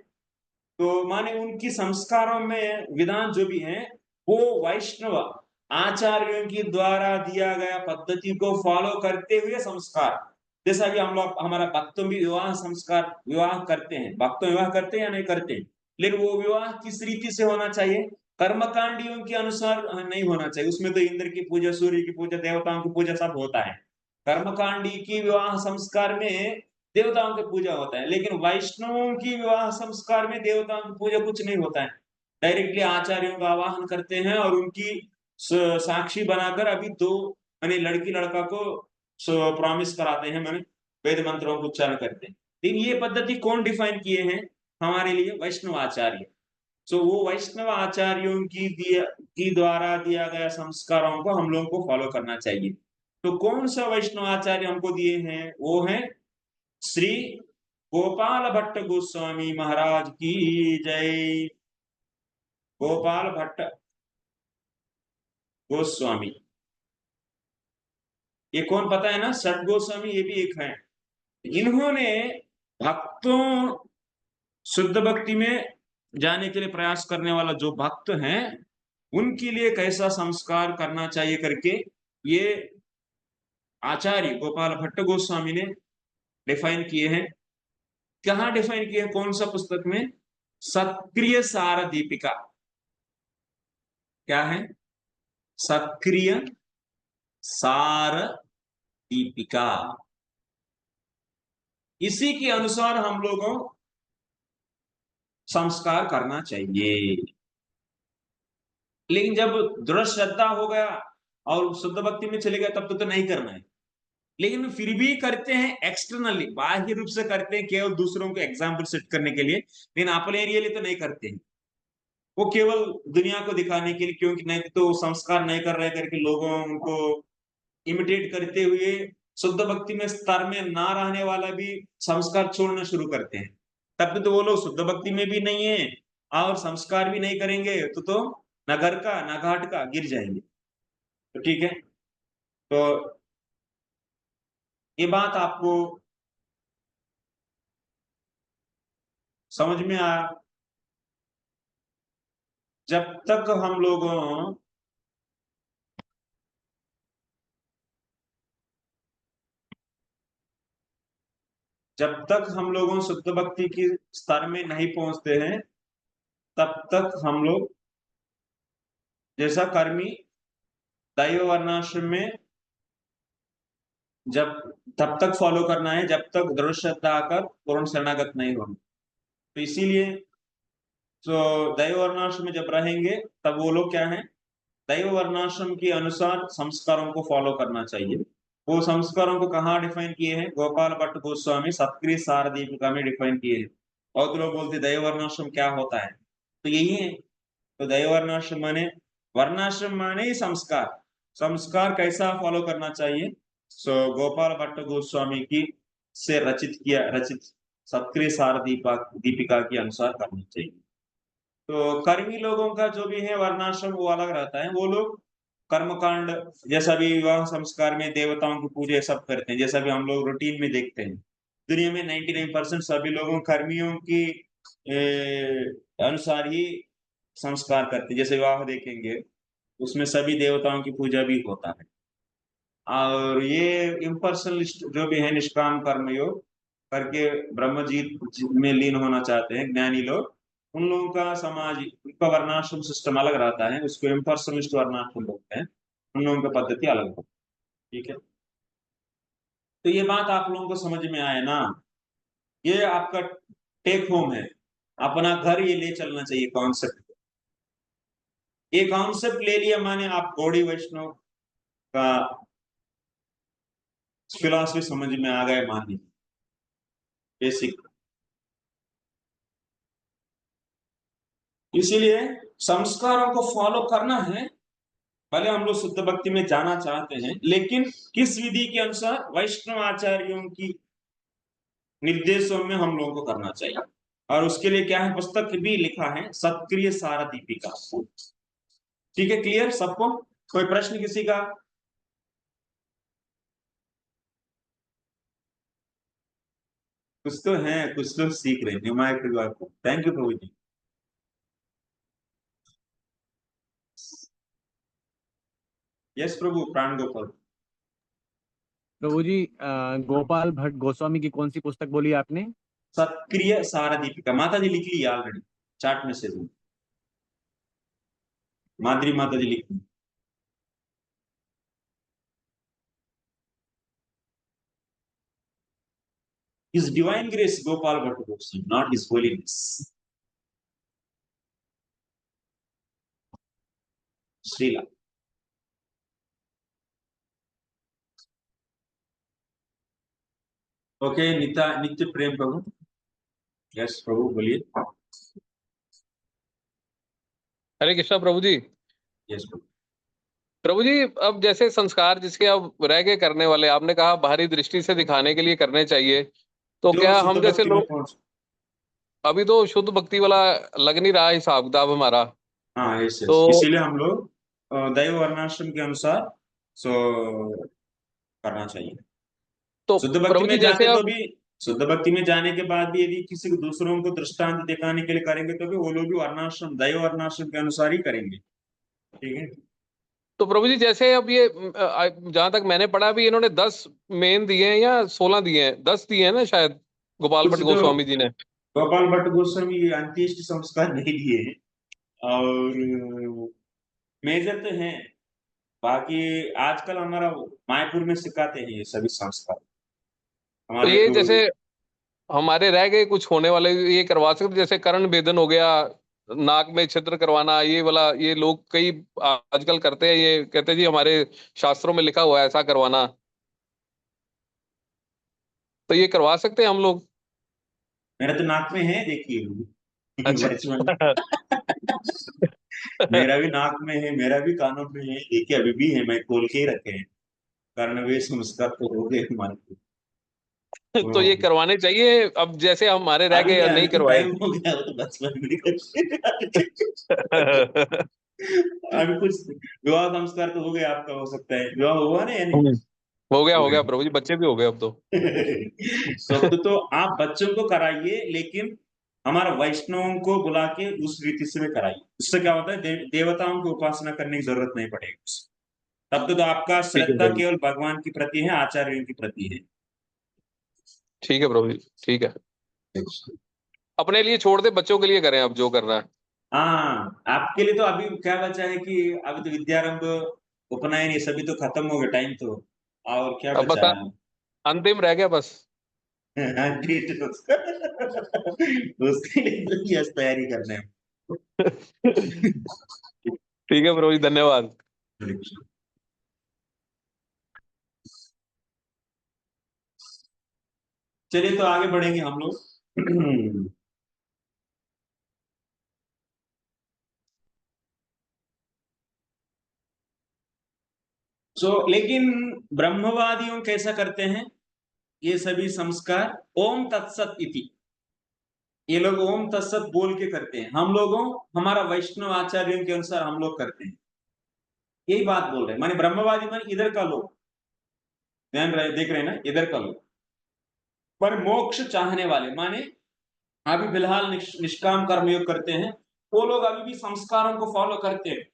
तो माने उनकी संस्कारों में विधान जो भी है वो वैष्णव आचार्यों के द्वारा दिया गया पद्धति को फॉलो करते हुए संस्कार। जैसा कि हम लोग, हमारा भक्तों भी विवाह संस्कार, विवाह करते हैं, भक्तों विवाह करते हैं या नहीं करते, लेकिन वो विवाह किस रीति से होना चाहिए, कर्मकांडियों के अनुसार नहीं होना चाहिए। उसमें तो इंद्र की पूजा, सूर्य की पूजा, देवताओं की पूजा सब होता है। कर्मकांडी की विवाह संस्कार में देवताओं की पूजा होता है, लेकिन वैष्णवों की विवाह संस्कार में देवताओं की पूजा कुछ नहीं होता है। डायरेक्टली आचार्यों का आवाहन करते हैं और उनकी साक्षी बनाकर अभी दो यानी लड़की लड़का को प्रॉमिस कराते हैं, मैंने वेद मंत्रों को उच्चारण करते हैं। लेकिन ये पद्धति कौन डिफाइन किए हैं हमारे लिए, वैष्णव आचार्य। सो वो वैष्णव आचार्यों की द्वारा दिया गया संस्कारों को हम लोगों को फॉलो करना चाहिए। तो कौन सा वैष्णव आचार्य हमको दिए हैं, वो है श्री गोपाल भट्ट गोस्वामी महाराज की जय। गोपाल भट्ट गोस्वामी। ये कौन पता है ना, षट गोस्वामी ये भी एक है। इन्होंने भक्तों, शुद्ध भक्ति में जाने के लिए प्रयास करने वाला जो भक्त हैं उनके लिए कैसा संस्कार करना चाहिए करके ये आचार्य गोपाल भट्ट गोस्वामी ने डिफाइन किए हैं। कहाँ डिफाइन किए हैं, कौन सा पुस्तक में? सक्रिय सार दीपिका। क्या है? सक्रिय सार दीपिका। इसी के अनुसार हम लोगों संस्कार करना चाहिए। लेकिन जब दृढ़ श्रद्धा हो गया और शुद्ध भक्ति में चले गए तब तो नहीं करना है। लेकिन फिर भी करते हैं एक्सटर्नली, बाह्य रूप से करते हैं केवल दूसरों को एग्जाम्पल सेट करने के लिए, लेकिन अपने लिए तो नहीं करते हैं। वो केवल दुनिया को दिखाने के लिए, क्योंकि नहीं तो संस्कार नहीं कर रहे करके लोगों को इमिटेट करते हुए शुद्ध भक्ति में स्तर में ना रहने वाला भी संस्कार छोड़ना शुरू करते हैं। तब तो वो लोग शुद्ध भक्ति में भी नहीं है और संस्कार भी नहीं करेंगे तो न घर का न घाट का गिर जाएंगे। तो ठीक है, तो ये बात आपको समझ में आया? जब तक हम लोगों शुद्ध भक्ति के स्तर में नहीं पहुंचते हैं तब तक हम लोग जैसा कर्मी दैव वर्णाश्रम में तब तक फॉलो करना है जब तक दृढ़ श्रद्धा आकर पूर्ण शरणागत नहीं होंगे। तो इसीलिए तो दैव वर्णाश्रम में जब रहेंगे तब वो लोग क्या है, दैव वर्णाश्रम के अनुसार संस्कारों को फॉलो करना चाहिए। वो संस्कारों को कहाँ डिफाइन किए हैं? गोपाल भट्ट गोस्वामी सक्रिय सार दीपिका में डिफाइन किए हैं। और तो लोग बोलते दैव वर्णाश्रम क्या होता है, तो यही है। तो दैव वर्णाश्रम माने, वर्णाश्रम माने ही संस्कार। संस्कार कैसा फॉलो करना चाहिए? सो गोपाल भट्ट गोस्वामी की से रचित सक्रिय सार दीपिका के अनुसार करना चाहिए। तो कर्मी लोगों का जो भी है वर्णाश्रम वो अलग रहता है। वो लोग कर्मकांड जैसा भी विवाह संस्कार में देवताओं की पूजा सब करते हैं, जैसा भी हम लोग रूटीन में देखते हैं। दुनिया में 99% सभी लोगों कर्मियों की अनुसार ही संस्कार करते हैं। जैसे विवाह देखेंगे उसमें सभी देवताओं की पूजा भी होता है। और ये इम्पर्सनलिस्ट जो भी है निष्काम कर्म योग करके ब्रह्मजीत में लीन होना चाहते हैं ज्ञानी लोग, उन लोगों का समाज, उनका वर्णाश्रम सिस्टम अलग रहता है, उसको इम्पर्सनलिस्ट वर्णाश्रम बोलते हैं। उन लोगों की पद्धति अलग होती है। ठीक है, तो ये बात आप लोगों को समझ में आए ना? ये आपका टेक होम है, अपना घर ये ले चलना चाहिए कॉन्सेप्ट। ये कॉन्सेप्ट ले लिया माने आप गौड़ी वैष्णव का फिलॉसफी समझ में आ गए, मान लीजिए बेसिक। इसीलिए संस्कारों को फॉलो करना है, भले हम लोग शुद्ध भक्ति में जाना चाहते हैं, लेकिन किस विधि के अनुसार? वैष्णव आचार्यों की निर्देशों में हम लोगों को करना चाहिए। और उसके लिए क्या है, पुस्तक भी लिखा है सक्रिय सार दीपिका। ठीक है, क्लियर सबको? कोई प्रश्न किसी का? कुछ तो है, कुछ लोग सीख रहे हैं। थैंक यू प्रभु जी। यस प्रभु, प्राण गोपाल। प्रभु जी गोपाल भट्ट गोस्वामी की कौन सी पुस्तक बोली आपने? सक्रिय सार दीपिका। माता जी लिख ली ऑलरेडी चार्ट मैसेज में, माधुरी माता जी लिख ली। His divine grace Gopal Bhatta Goswami, not his holiness. Srila. Okay, नित्य प्रेम प्रभु। यस प्रभु, बोलिए। हरे कृष्णा प्रभु जी। यस प्रभु। प्रभु जी, अब जैसे संस्कार जिसके अब रह गए करने वाले, आपने कहा बाहरी दृष्टि से दिखाने के लिए करने चाहिए, तो क्या हम जैसे लोग अभी तो शुद्ध भक्ति वाला लग नहीं रहा हिसाब किताब हमारा? हाँ, तो इसीलिए हम लोग दैव वर्णाश्रम के अनुसार सो करना चाहिए। तो शुद्ध भक्ति प्रभु में जी जैसे जाते तो अब भी, शुद्ध भक्ति में जाने के बाद भी यदि किसी को दूसरों को दृष्टांत दिखाने के लिए करेंगे तो भी वो लोग भी वर्णाश्रम, दैव वर्णाश्रम के अनुसार ही करेंगे। ठीक है। तो प्रभु जी जैसे अब ये जहां तक मैंने पढ़ा भी इन्होंने 10 मेन दिए हैं या 16 दिए हैं, 10 दिए हैं ना शायद गोपाल कुछ भट्ट तो गोस्वामी जी ने। गोपाल भट्ट गोस्वामी ये अंत्येष्टि संस्कार नहीं दिए हैं, और मेजर तो हैं। बाकी आजकल हमारा मायापुर में सिखाते हैं ये सभी संस्कार तो हमारे ये गुरु। जैसे हमारे रह गए कुछ होने वाले ये करवा सकते, जैसे कर्ण भेदन हो गया, नाक में छिद्र करवाना, ये वाला ये लोग कई आजकल करते हैं, ये कहते हैं जी हमारे शास्त्रों में लिखा हुआ है ऐसा करवाना, तो ये करवा सकते हैं हम लोग? मेरा तो नाक में है, देखिए अच्छा। बचपन मेरा भी नाक में है, मेरा भी कानों में है, देखिए अभी भी है, मैं खोल के ही रखे हैं। कारण वे संस्कार तो हो गए हमारे को। तो ये तो करवाने चाहिए अब, जैसे हमारे रह अभी गए क्या, अभी नहीं तो करवाए। टाइम हो गया, वो तो बचपन में करते। अभी कुछ विवाह संस्कार तो हो गया आपका, हो सकता है विवाह हुआ ना या नहीं? हो हो गया गया। प्रभु जी, बच्चे भी हो गए अब तो। तो आप बच्चों को कराइए, लेकिन हमारा वैष्णवों को बुला के उस रीति से भी कराइए। उससे क्या होता है, देवताओं की उपासना करने की जरूरत नहीं पड़ेगी उससे। तब तो आपका ठीक है श्रद्धा प्रभु, केवल भगवान की प्रति है, आचार्यों की प्रति है। ठीक है प्रभु जी, ठीक है। अपने लिए छोड़ दे, बच्चों के लिए करें अब जो करना है। हाँ, आपके लिए तो अभी क्या बचा है कि अभी तो विद्यारंभ, उपनयन, ये सभी तो खत्म हो गए टाइम तो, और क्या अब बचा बस है? अंतिम रह गया बस। हाँ, ठीक है, उसके लिए तो यस तैयारी करने हैं। ठीक है प्रभु जी, धन्यवाद। चलिए तो आगे बढ़ेंगे हम लोग। लेकिन ब्रह्मवादियों कैसा करते हैं ये सभी संस्कार? ओम तत्सत इति, ये लोग ओम तत्सत बोल के करते हैं। हम लोगों, हमारा वैष्णव आचार्यों के अनुसार हम लोग करते हैं, यही बात बोल रहे हैं। माने ब्रह्मवादी माने इधर का लोग, ध्यान रहे, देख रहे हैं ना, इधर का लोग। पर मोक्ष चाहने वाले माने अभी फिलहाल निष्काम कर्मयोग करते हैं, वो लोग अभी भी संस्कारों को फॉलो करते हैं।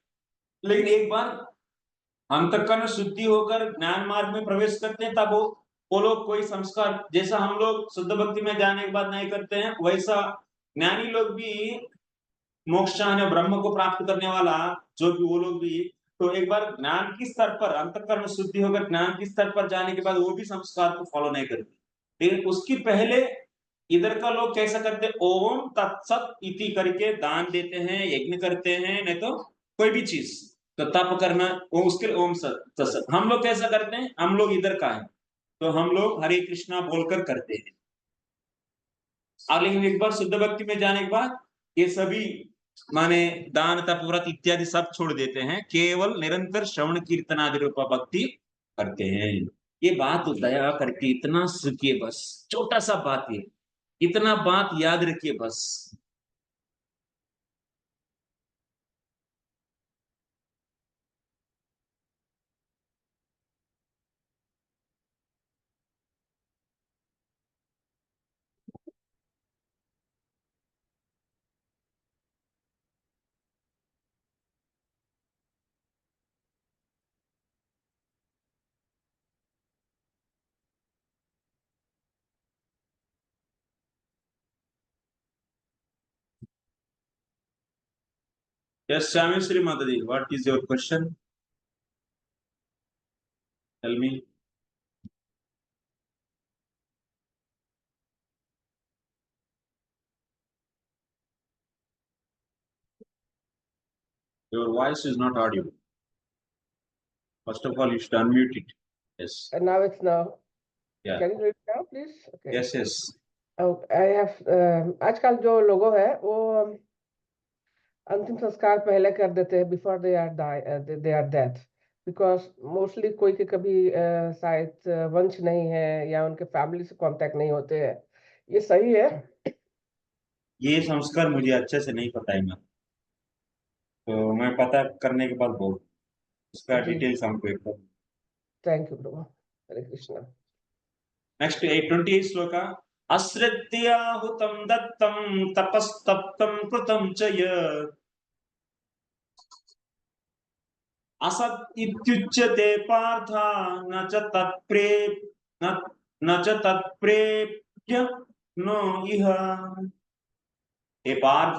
लेकिन एक बार अंतःकरण शुद्धि होकर ज्ञान मार्ग में प्रवेश करते हैं, तब वो लोग कोई संस्कार, जैसा हम लोग शुद्ध भक्ति में जाने के बाद नहीं करते हैं, वैसा ज्ञानी लोग भी, मोक्ष चाहने ब्रह्म को प्राप्त करने वाला जो भी वो लोग भी, तो एक बार ज्ञान की स्तर पर, अंतःकरण शुद्धि होकर ज्ञान की स्तर पर जाने के बाद वो भी संस्कार को फॉलो नहीं करते। लेकिन उसकी पहले इधर का लोग कैसा करते, ओम तत्सत इति करके दान देते हैं, यज्ञ करते हैं, नहीं तो कोई भी चीज, तो तप करना वो उसके ओम तत्सत। हम लोग कैसा करते हैं, हम लोग इधर का है तो हम लोग हरे कृष्णा बोलकर करते हैं। और लेकिन एक बार शुद्ध भक्ति में जाने के बाद ये सभी माने दान तप व्रत इत्यादि सब छोड़ देते हैं, केवल निरंतर श्रवण कीर्तन आदि रूपा भक्ति करते हैं। ये बात तो दया करके इतना सीखिए, बस छोटा सा बात, ये इतना बात याद रखिए बस। Yes, Shami Shri Madadi, what is your question? Tell me. Your voice is not audible. First of all, you should unmute it. Yes. And now it's now. Yeah. Can you hear it now, please? Okay. Yes, yes. Oh, I have आजकल जो लोगों है वो अंतिम संस्कार पहले कर देते हैं before they are they are dead, because mostly कोई के कभी शायद वंश नहीं है या उनके फैमिली से कांटेक्ट नहीं होते हैं। ये सही है? ये संस्कार मुझे अच्छे से नहीं पता है, मैं तो मैं पता करने के बाद बोल। उसका जी डिटेल्स हमको एकदम। Thank you Prabhu. Hare Krishna. Next 820 श्लोक। अश्रद्धयाहुतं दत्तं तपस्तप्तं कृतं च यत् असत् इत्युच्यते पार्थ न च तत्प्रेप्य नो इह। हे पार्थ,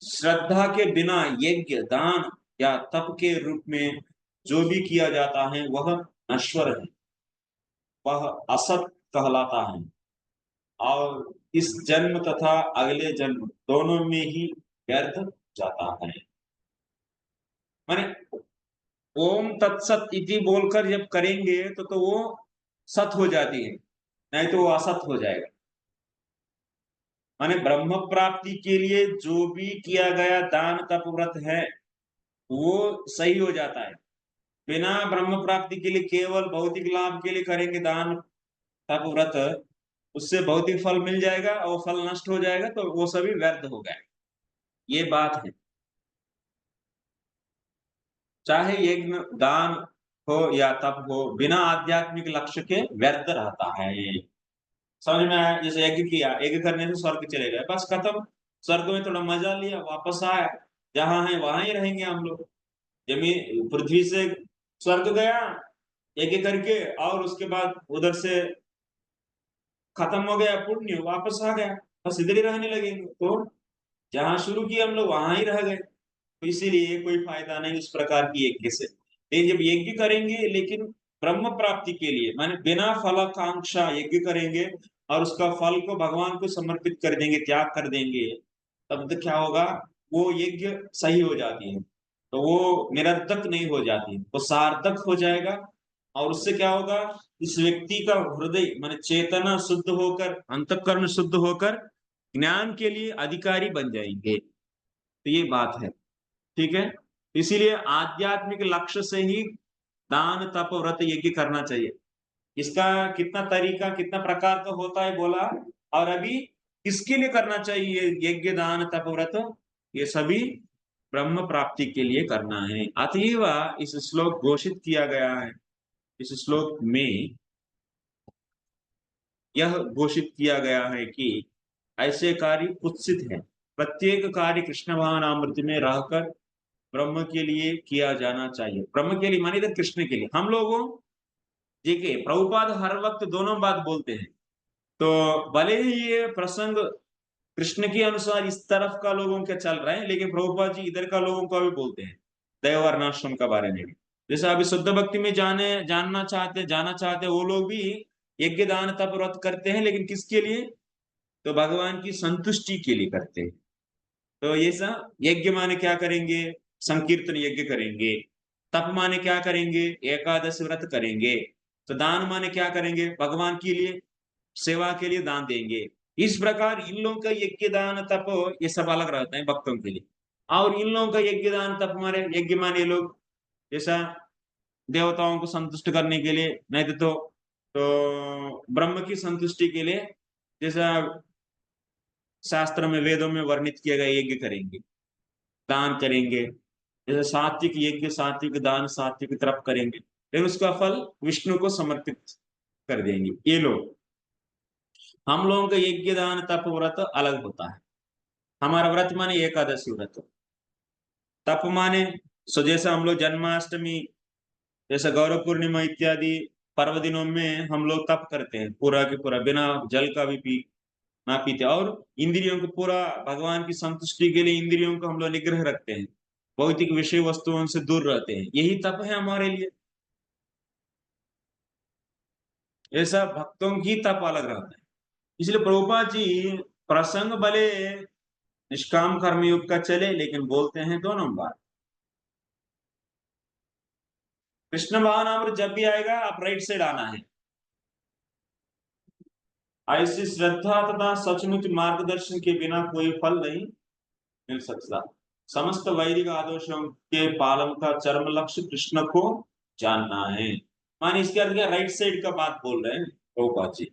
श्रद्धा के बिना यज्ञ, दान या तप के रूप में जो भी किया जाता है वह नश्वर है, वह असत कहलाता है और इस जन्म तथा अगले जन्म दोनों में ही व्यर्थ जाता है। माने ओम तत्सत इति बोलकर जब करेंगे तो वो सत हो जाती है, नहीं तो वो असत हो जाएगा। माने ब्रह्म प्राप्ति के लिए जो भी किया गया दान तप व्रत है वो सही हो जाता है। बिना ब्रह्म प्राप्ति के लिए केवल भौतिक लाभ के लिए करेंगे दान तप व्रत, उससे भौतिक फल मिल जाएगा और फल नष्ट हो जाएगा, तो वो सभी व्यर्थ हो गए। ये बात है। चाहे यज्ञ दान हो या तप हो, बिना आध्यात्मिक लक्ष्य के व्यर्थ रहता है। समझ में आया? जैसे यज्ञ किया, यज्ञ करने से स्वर्ग चले गए, बस खत्म। स्वर्ग में थोड़ा मजा लिया, वापस आया, जहां है वहां ही रहेंगे हम लोग। जमीन पृथ्वी से स्वर्ग गया यज्ञ करके, और उसके बाद उधर से खत्म हो गया पुण्य, वापस आ गया, बस इधर ही रहने लगेंगे। तो जहां शुरू किया हम लोग वहां ही रह गए, तो इसीलिए कोई फायदा नहीं इस प्रकार की यज्ञ से। लेकिन जब यज्ञ करेंगे लेकिन ब्रह्म प्राप्ति के लिए, माने बिना फलाकांक्षा यज्ञ करेंगे और उसका फल को भगवान को समर्पित कर देंगे, त्याग कर देंगे, तब तो क्या होगा, वो यज्ञ सही हो जाती है, तो वो निरर्थक नहीं हो जाती, वो सार्थक हो जाएगा। और उससे क्या होगा, इस व्यक्ति का हृदय माने चेतना शुद्ध होकर, अंतःकरण शुद्ध होकर ज्ञान के लिए अधिकारी बन जाएंगे। तो ये बात है, ठीक है। इसीलिए आध्यात्मिक लक्ष्य से ही दान तप व्रत यज्ञ करना चाहिए। इसका कितना तरीका कितना प्रकार का होता है बोला, और अभी किसके लिए करना चाहिए यज्ञ दान तप व्रत, ये सभी ब्रह्म प्राप्ति के लिए करना है। अतएव इस श्लोक घोषित किया गया है, इस श्लोक में यह घोषित किया गया है कि ऐसे कार्य कुत्सित है। प्रत्येक कार्य कृष्ण भावनामृत में रहकर ब्रह्म के लिए किया जाना चाहिए। ब्रह्म के लिए माने इधर कृष्ण के लिए। हम लोगों देखिए प्रभुपाद हर वक्त दोनों बात बोलते हैं, तो भले ही ये प्रसंग कृष्ण के अनुसार इस तरफ का लोगों के चल रहे हैं, लेकिन प्रभुपाद जी इधर का लोगों को भी बोलते हैं दैवर्णाश्रम का बारे में भी। जैसे अभी शुद्ध भक्ति में जाना चाहते वो लोग भी यज्ञ दान तप व्रत करते हैं, लेकिन किसके लिए, तो भगवान की संतुष्टि के लिए करते हैं। तो ये सब यज्ञ माने क्या करेंगे, संकीर्तन यज्ञ करेंगे। तप माने क्या करेंगे, एकादश व्रत करेंगे। तो दान माने क्या करेंगे, भगवान के लिए सेवा के लिए दान देंगे। इस प्रकार इन लोगों का यज्ञ दान तप ये सब अलग रहते हैं भक्तों के लिए। और इन लोगों का यज्ञ दान तप माने, यज्ञ माने लोग जैसा देवताओं को संतुष्ट करने के लिए, नहीं तो ब्रह्म की संतुष्टि के लिए, जैसा शास्त्र में वेदों में वर्णित किया गया यज्ञ करेंगे, दान करेंगे। जैसे सात्विक यज्ञ सात्विक दान सात्विक तप करेंगे, फिर उसका फल विष्णु को समर्पित कर देंगे ये लोग। हम लोगों का यज्ञ दान तप व्रत अलग होता है। हमारा व्रत माने एकादशी व्रत, तप माने सो जैसा हम लोग जन्माष्टमी, जैसा गौरव पूर्णिमा इत्यादि पर्व दिनों में हम लोग तप करते हैं, पूरा के पूरा बिना जल का भी ना पीते, और इंद्रियों को पूरा भगवान की संतुष्टि के लिए इंद्रियों को हम लोग निग्रह रखते हैं, भौतिक विषय वस्तुओं से दूर रहते हैं। यही तप है हमारे लिए। ऐसा भक्तों की तप अलग रहता है। इसलिए प्रभुपाद जी प्रसंग भले निष्काम कर्म युग का चले, लेकिन बोलते हैं दोनों बात। कृष्ण भावनामृत जब भी आएगा आप राइट साइड आना है। ऐसी श्रद्धा तथा सचमुच मार्गदर्शन के बिना कोई फल नहीं मिल सकता। समस्त वैदिक आदर्शों के पालन का चरम लक्ष्य कृष्ण को जानना है। माने इसके अर्थ क्या, राइट साइड का बात बोल रहे हैं प्रभुपाद जी।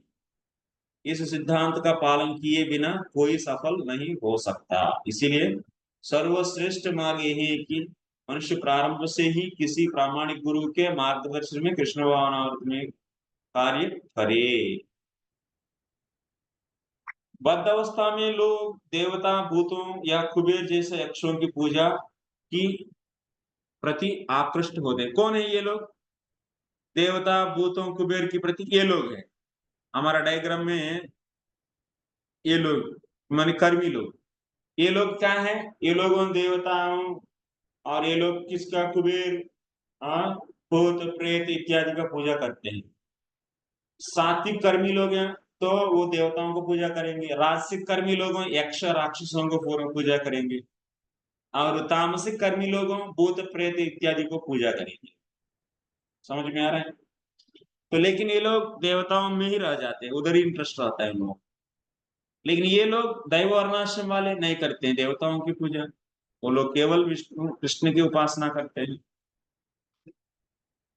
इस सिद्धांत का पालन किए बिना कोई सफल नहीं हो सकता। इसीलिए सर्वश्रेष्ठ मार्ग यही है कि मनुष्य प्रारंभ से ही किसी प्रामाणिक गुरु के मार्गदर्शन में कृष्ण भावनामृत में कार्य करे। बद्ध अवस्था में लोग देवता, भूतों या कुबेर जैसे यक्षों की पूजा की प्रति आकृष्ट होते हैं। कौन है ये लोग? देवता, भूतों, कुबेर की प्रति ये लोग हैं। हमारा डायग्राम में ये लोग माने कर्मी लोग, ये लोग क्या है? ये लोग उन देवताओं और ये लोग किसका? कुबेर, भूत, प्रेत इत्यादि का पूजा करते हैं। सात्विक कर्मी लोग हैं तो वो देवताओं को पूजा करेंगे। राजसिक कर्मी लोग यक्ष राक्षसों को पूजा करेंगे, और तामसिक कर्मी लोग भूत, प्रेत इत्यादि को पूजा करेंगे। समझ में आ रहा है? तो लेकिन ये लोग देवताओं में ही रह जाते हैं, उधर ही इंटरेस्ट रहता है लोग। लेकिन ये लोग दैव वर्णाश्रम वाले नहीं करते हैं देवताओं की पूजा, वो लोग केवल विष्णु कृष्ण की उपासना करते हैं।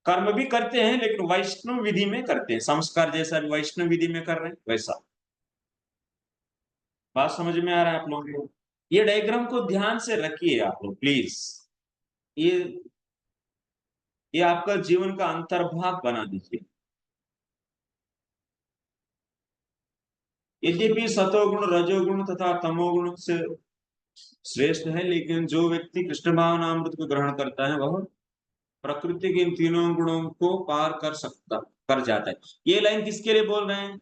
कर्म भी करते हैं लेकिन वैष्णव विधि में करते हैं, संस्कार जैसा भी वैष्णव विधि में कर रहे हैं वैसा। बात समझ में आ रहा है आप लोगों को? ये डायग्राम को ध्यान से रखिए आप लोग प्लीज। ये आपका जीवन का अंतर्भाग बना दीजिए। यद्यपि सतोगुण, रजोगुण तथा तमोगुण से श्रेष्ठ है, लेकिन जो व्यक्ति कृष्ण भावनामृत को ग्रहण करता है वह प्रकृति के इन तीनों गुणों को पार कर जाता है। ये लाइन किसके लिए बोल रहे हैं?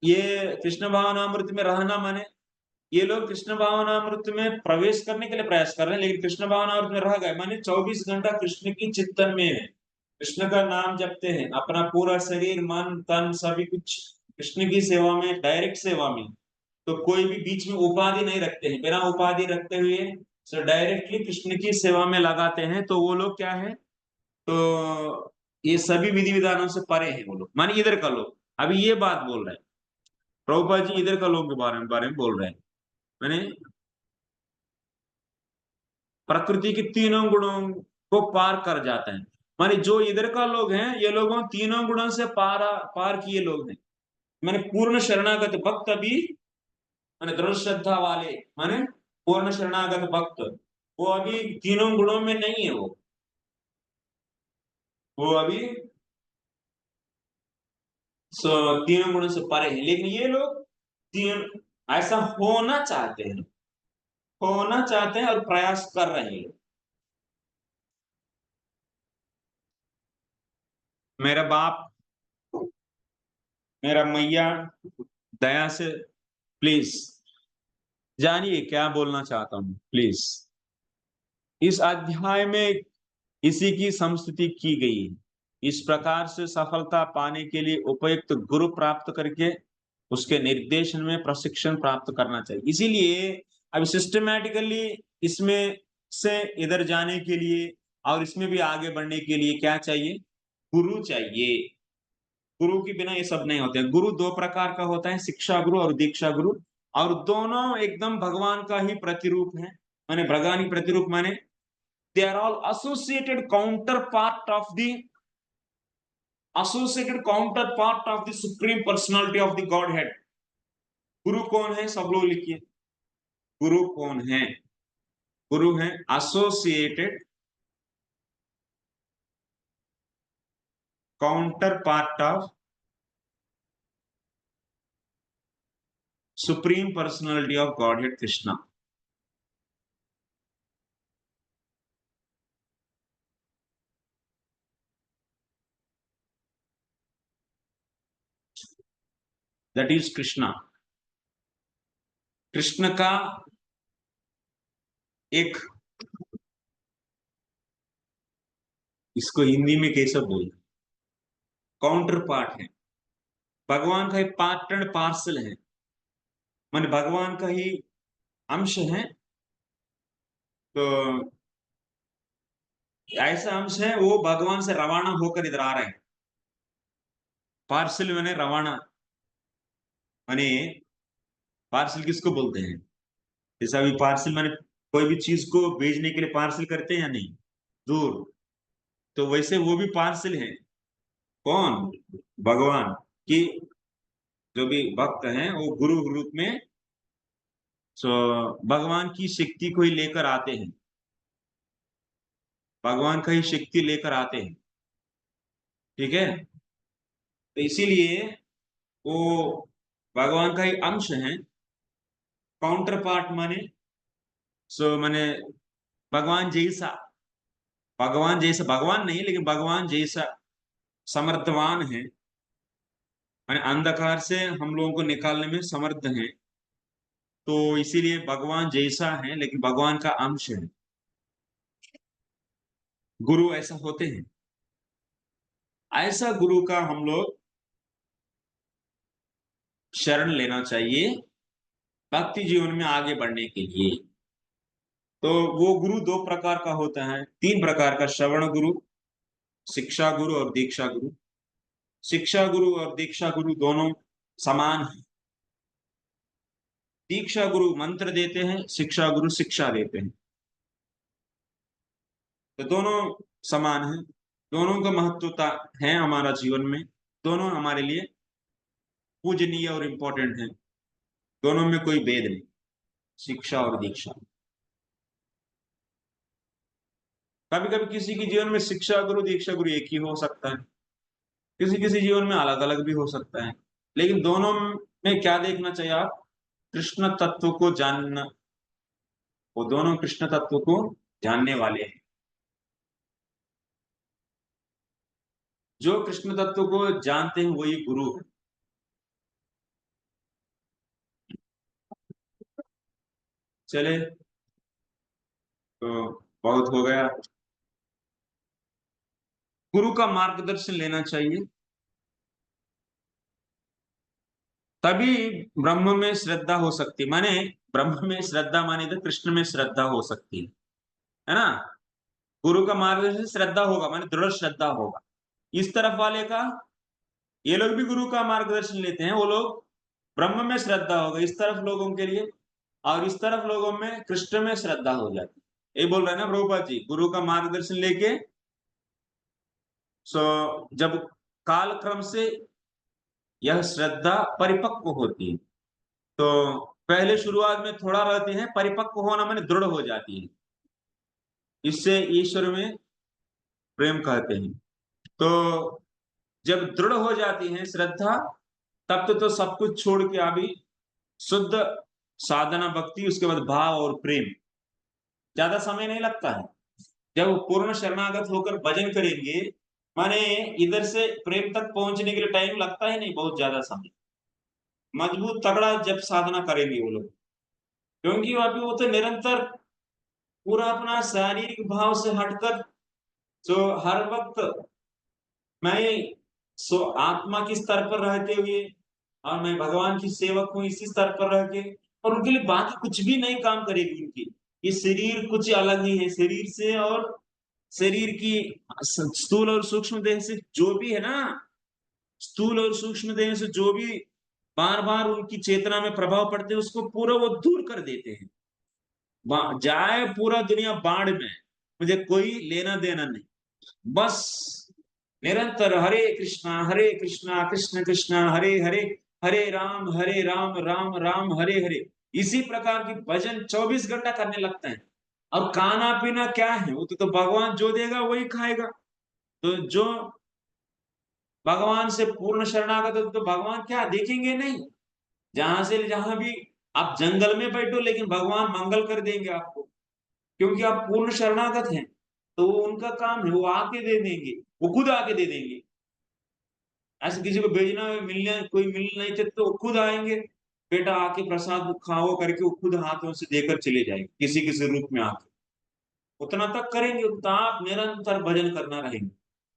ये कृष्ण भावनामृत में रहना माने ये लोग कृष्ण भावनामृत में प्रवेश करने के लिए प्रयास कर रहे हैं, लेकिन कृष्ण भावनामृत में रह गए माने 24 घंटा कृष्ण की चिंतन में है, कृष्ण का नाम जपते हैं, अपना पूरा शरीर, मन, तन सभी कुछ कृष्ण की सेवा में, डायरेक्ट सेवा में। तो कोई भी बीच में उपाधि नहीं रखते हैं, बिना उपाधि रखते हुए डायरेक्टली कृष्ण की सेवा में लगाते हैं। तो वो लोग क्या है? तो ये सभी विधि विधानों से परे हैं वो लोग, माने इधर का लोग। अभी ये बात बोल रहे हैं प्रभुपाद जी, इधर का लोग के बारे में बोल रहे हैं, माने प्रकृति के तीनों गुणों को पार कर जाता है। माने जो इधर का लोग हैं ये लोगों तीनों गुणों से पार किए लोग हैं। माने पूर्ण शरणागत भक्त अभी, माने दृढ़ श्रद्धा वाले, माने पूर्ण शरणागत भक्त, वो अभी तीनों गुणों में नहीं है। वो अभी तीनों गुणों से परे हैं। लेकिन ये लोग तीन ऐसा होना चाहते हैं और प्रयास कर रहे हैं। मेरा बाप, मेरा मैया, दया से प्लीज जानिए क्या बोलना चाहता हूं प्लीज। इस अध्याय में इसी की संस्तुति की गई है। इस प्रकार से सफलता पाने के लिए उपयुक्त गुरु प्राप्त करके उसके निर्देशन में प्रशिक्षण प्राप्त करना चाहिए। इसीलिए अब सिस्टमैटिकली इसमें से इधर जाने के लिए और इसमें भी आगे बढ़ने के लिए क्या चाहिए? गुरु चाहिए। गुरु के बिना ये सब नहीं होते। गुरु दो प्रकार का होता है, शिक्षा गुरु और दीक्षा गुरु, और दोनों एकदम भगवान का ही प्रतिरूप है। माने भगवान ही प्रतिरूप माने they are all associated counterpart of the supreme personality of the Godhead. गुरु कौन है? सब लोग लिखिए, गुरु कौन है? गुरु है associated counterpart of supreme personality of godhead Krishna. That is Krishna. Krishna का एक, इसको हिंदी में कैसे बोलते, काउंटर पार्ट है, भगवान का एक पार्ट एंड पार्सल है, माने भगवान का ही अंश है। तो ऐसा अंश है वो भगवान से रवाना होकर इधर आ रहे हैं। पार्सल माने रवाना, माने पार्सल किसको बोलते हैं? जैसा अभी पार्सल माने कोई भी चीज को भेजने के लिए पार्सल करते हैं या नहीं, दूर, तो वैसे वो भी पार्सल है। कौन? भगवान की जो भी भक्त हैं वो गुरु रूप में भगवान की शक्ति को ही लेकर आते हैं। भगवान का ही शक्ति लेकर आते हैं, ठीक है। तो इसीलिए वो भगवान का ही अंश है। काउंटर पार्ट माने माने भगवान जैसा, भगवान नहीं लेकिन भगवान जैसा समर्थवान है, माने अंधकार से हम लोगों को निकालने में समर्थ है। तो इसीलिए भगवान जैसा है लेकिन भगवान का अंश है। गुरु ऐसा होते हैं, ऐसा गुरु का हम लोग शरण लेना चाहिए भक्ति जीवन में आगे बढ़ने के लिए। तो वो गुरु दो प्रकार का होता है, तीन प्रकार का, श्रवण गुरु, शिक्षा गुरु और दीक्षा गुरु। शिक्षा गुरु और दीक्षा गुरु दोनों समान हैं। दीक्षा गुरु मंत्र देते हैं, शिक्षा गुरु शिक्षा देते हैं, तो दोनों समान हैं। दोनों का महत्वता है हमारा जीवन में, दोनों हमारे लिए पूजनीय और इम्पोर्टेंट है। दोनों में कोई भेद नहीं, शिक्षा और दीक्षा। कभी कभी किसी के जीवन में शिक्षा गुरु दीक्षा गुरु एक ही हो सकता है, किसी किसी जीवन में अलग अलग भी हो सकता है, लेकिन दोनों में क्या देखना चाहिए आप, कृष्ण तत्व को जानना। वो दोनों कृष्ण तत्व को जानने वाले हैं। जो कृष्ण तत्व को जानते हैं वही गुरु है। चले, तो बहुत हो गया। गुरु का मार्गदर्शन लेना चाहिए, तभी ब्रह्म में श्रद्धा हो सकती है। माने ब्रह्म में श्रद्धा माने तो कृष्ण में श्रद्धा हो सकती है ना। गुरु का मार्गदर्शन श्रद्धा होगा, माने दृढ़ श्रद्धा होगा। इस तरफ वाले का, ये लोग भी गुरु का मार्गदर्शन लेते हैं, वो लोग ब्रह्म में श्रद्धा होगा इस तरफ लोगों के लिए, और इस तरफ लोगों में कृष्ण में श्रद्धा हो जाती है। ये बोल रहे हैं ना प्रभुपाद जी, गुरु का मार्गदर्शन लेके जब काल क्रम से यह श्रद्धा परिपक्व होती है, तो पहले शुरुआत में थोड़ा रहती है, परिपक्व होना माने दृढ़ हो जाती है। इससे ईश्वर में प्रेम कहते हैं। तो जब दृढ़ हो जाती है श्रद्धा, तब तो सब कुछ छोड़ के अभी शुद्ध साधना भक्ति, उसके बाद भाव और प्रेम, ज्यादा समय नहीं लगता है। जब पूर्ण शरणागत होकर भजन करेंगे, माने इधर से प्रेम तक पहुंचने के लिए टाइम लगता ही नहीं, बहुत ज्यादा समय। मजबूत तगड़ा जब साधना करेंगे वो लोग, क्योंकि अभी वो तो निरंतर पूरा अपना शारीरिक भाव से हटकर जो हर वक्त मैं आत्मा के स्तर पर रहते हुए और मैं भगवान की सेवक हूँ इसी स्तर पर रह के, और उनके लिए बाकी कुछ भी नहीं काम करेगी उनकी। ये शरीर कुछ अलग ही है, शरीर से और शरीर की स्थूल और सूक्ष्म देह से जो भी है ना, स्थूल और सूक्ष्म देह से जो भी बार बार उनकी चेतना में प्रभाव पड़ते हैं, उसको पूरा वो दूर कर देते हैं। जाए पूरा दुनिया बाढ़ में, मुझे कोई लेना देना नहीं। बस निरंतर हरे कृष्णा कृष्ण कृष्ण हरे हरे, हरे राम राम राम हरे हरे, इसी प्रकार की भजन 24 घंटा करने लगता है। और खाना पीना क्या है, वो तो भगवान जो देगा वही खाएगा। तो जो भगवान से पूर्ण शरणागत हो तो भगवान क्या देखेंगे नहीं, जहां से जहां भी आप जंगल में बैठो लेकिन भगवान मंगल कर देंगे आपको, क्योंकि आप पूर्ण शरणागत हैं। तो वो उनका काम है, वो आके दे देंगे, वो खुद आके दे देंगे। ऐसे किसी को भेजना मिलने कोई मिल नहीं थे तो खुद आएंगे, बेटा आके प्रसाद खाओ करके वो खुद हाथों से देकर चले जाएंगे, किसी किसी रूप में आके। उतना तक करेंगे तो आप निरंतर भजन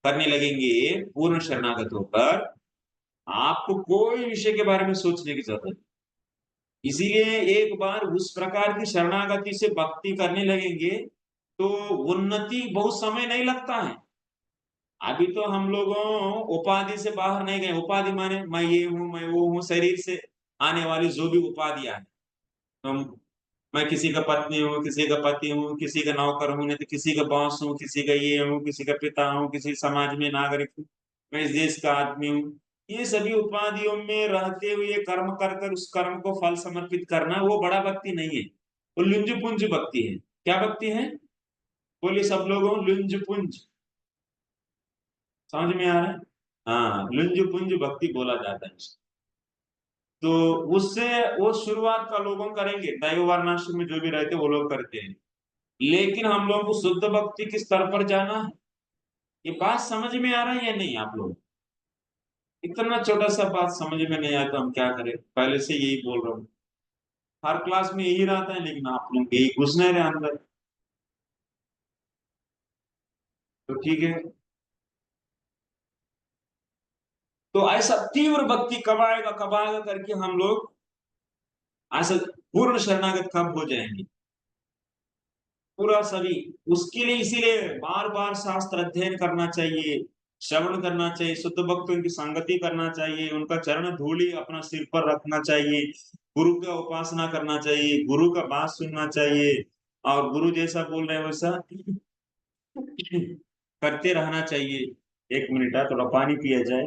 करने लगेंगे पूर्ण शरणागत होकर, आपको कोई विषय के बारे में सोचने की जरूरत नहीं। इसीलिए एक बार उस प्रकार की शरणागति से भक्ति करने लगेंगे तो उन्नति बहुत समय नहीं लगता है। अभी तो हम लोगों उपाधि से बाहर नहीं गए। उपाधि माने मैं ये हूं मैं वो हूं, शरीर से आने वाली जो भी उपाधियां है, तो मैं किसी का पत्नी हूँ, किसी का पति हूँ, किसी का नौकर हूँ, नहीं तो किसी का बॉस हूँ, किसी का ये हूँ, किसी का पिता हूँ, किसी समाज में नागरिक हूँ, मैं इस देश का आदमी हूँ। ये सभी उपाधियों में रहते हुए कर्म कर कर उस कर्म को फल समर्पित करना, वो बड़ा भक्ति नहीं है, वो लुंज पुंज भक्ति है। क्या भक्ति है? बोलिए सब लोगों, लुंज पुंज, समझ में आ रहा है? हाँ, लुंज पुंज भक्ति बोला जाता है। तो उससे वो शुरुआत का लोगों करेंगे, दैव वर्णाश्रम में जो भी रहते वो लोग करते हैं, लेकिन हम लोगों को शुद्ध भक्ति के स्तर पर जाना है। ये बात समझ में आ रहा है या नहीं आप लोग? इतना छोटा सा बात समझ में नहीं आया तो हम क्या करें? पहले से यही बोल रहा हूँ, हर क्लास में यही रहता है, लेकिन आप लोग यही घुस नहीं रहे अंदर। तो ठीक है, तो ऐसा तीव्र भक्ति कब आएगा करके हम लोग ऐसा पूर्ण शरणागत कब हो जाएंगे पूरा सभी। उसके लिए इसीलिए बार बार शास्त्र अध्ययन करना चाहिए, श्रवण करना चाहिए, शुद्ध भक्तों की संगति करना चाहिए, उनका चरण धूलि अपना सिर पर रखना चाहिए, गुरु का उपासना करना चाहिए, गुरु का बात सुनना चाहिए, और गुरु जैसा बोल रहे हैं वैसा करते रहना चाहिए। 1 मिनट है, थोड़ा पानी पिया जाए।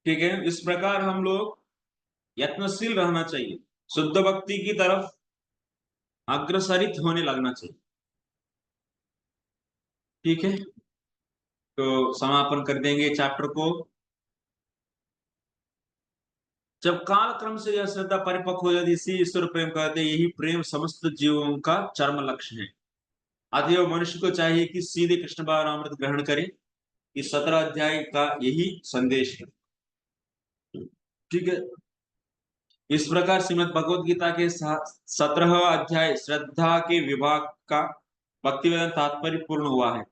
ठीक है, इस प्रकार हम लोग यत्नशील रहना चाहिए, शुद्ध भक्ति की तरफ अग्रसरित होने लगना चाहिए। ठीक है, तो समापन कर देंगे चैप्टर को। जब काल क्रम से यह श्रद्धा परिपक्व हो जाती, इसी ईश्वर प्रेम कहते हैं, यही प्रेम समस्त जीवों का चरम लक्ष्य है। अतएव मनुष्य को चाहिए कि सीधे कृष्ण भावनामृत ग्रहण करे। इस 17 अध्याय का यही संदेश है। ठीक है, इस प्रकार श्रीमद् भगवद गीता के 17वां अध्याय श्रद्धा के विभाग का भक्तिवेदांत तात्पर्य पूर्ण हुआ है।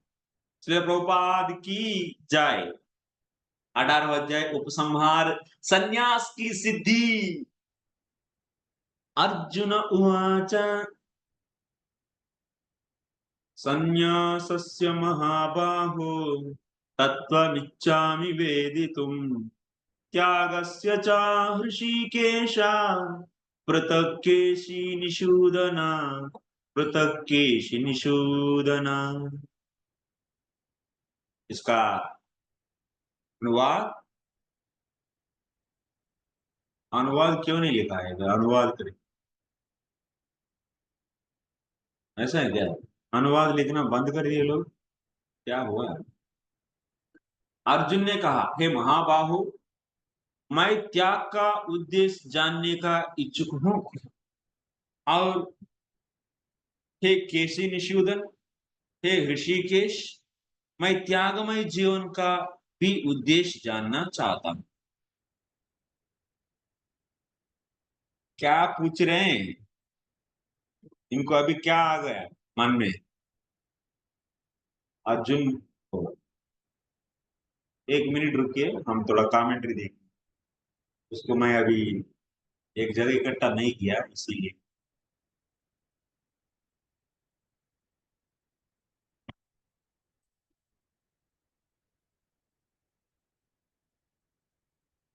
श्री प्रभुपाद की जय। 18वां अध्याय उपसंहार, संन्यास की सिद्धि। अर्जुन उवाच संन्यासस्य महाबाहो तत्त्वमिच्छामि वेदितुम् त्यागस्य च हृषीकेश पृथक्केशी निषूदन। इसका अनुवाद क्यों नहीं लिखा है? अनुवाद करें, ऐसा है क्या? अनुवाद लिखना बंद कर दिए लोग, क्या हुआ? अर्जुन ने कहा, हे महाबाहो, मैं त्याग का उद्देश्य जानने का इच्छुक हूं, और हे केशी निषूदन, हे ऋषिकेश, मैं त्यागमय जीवन का भी उद्देश्य जानना चाहता हूं। क्या पूछ रहे हैं? इनको अभी क्या आ गया मन में? अर्जुन को 1 मिनट रुकिए, हम थोड़ा कमेंट्री देखें। उसको मैं अभी एक जगह इकट्ठा नहीं किया, इसीलिए।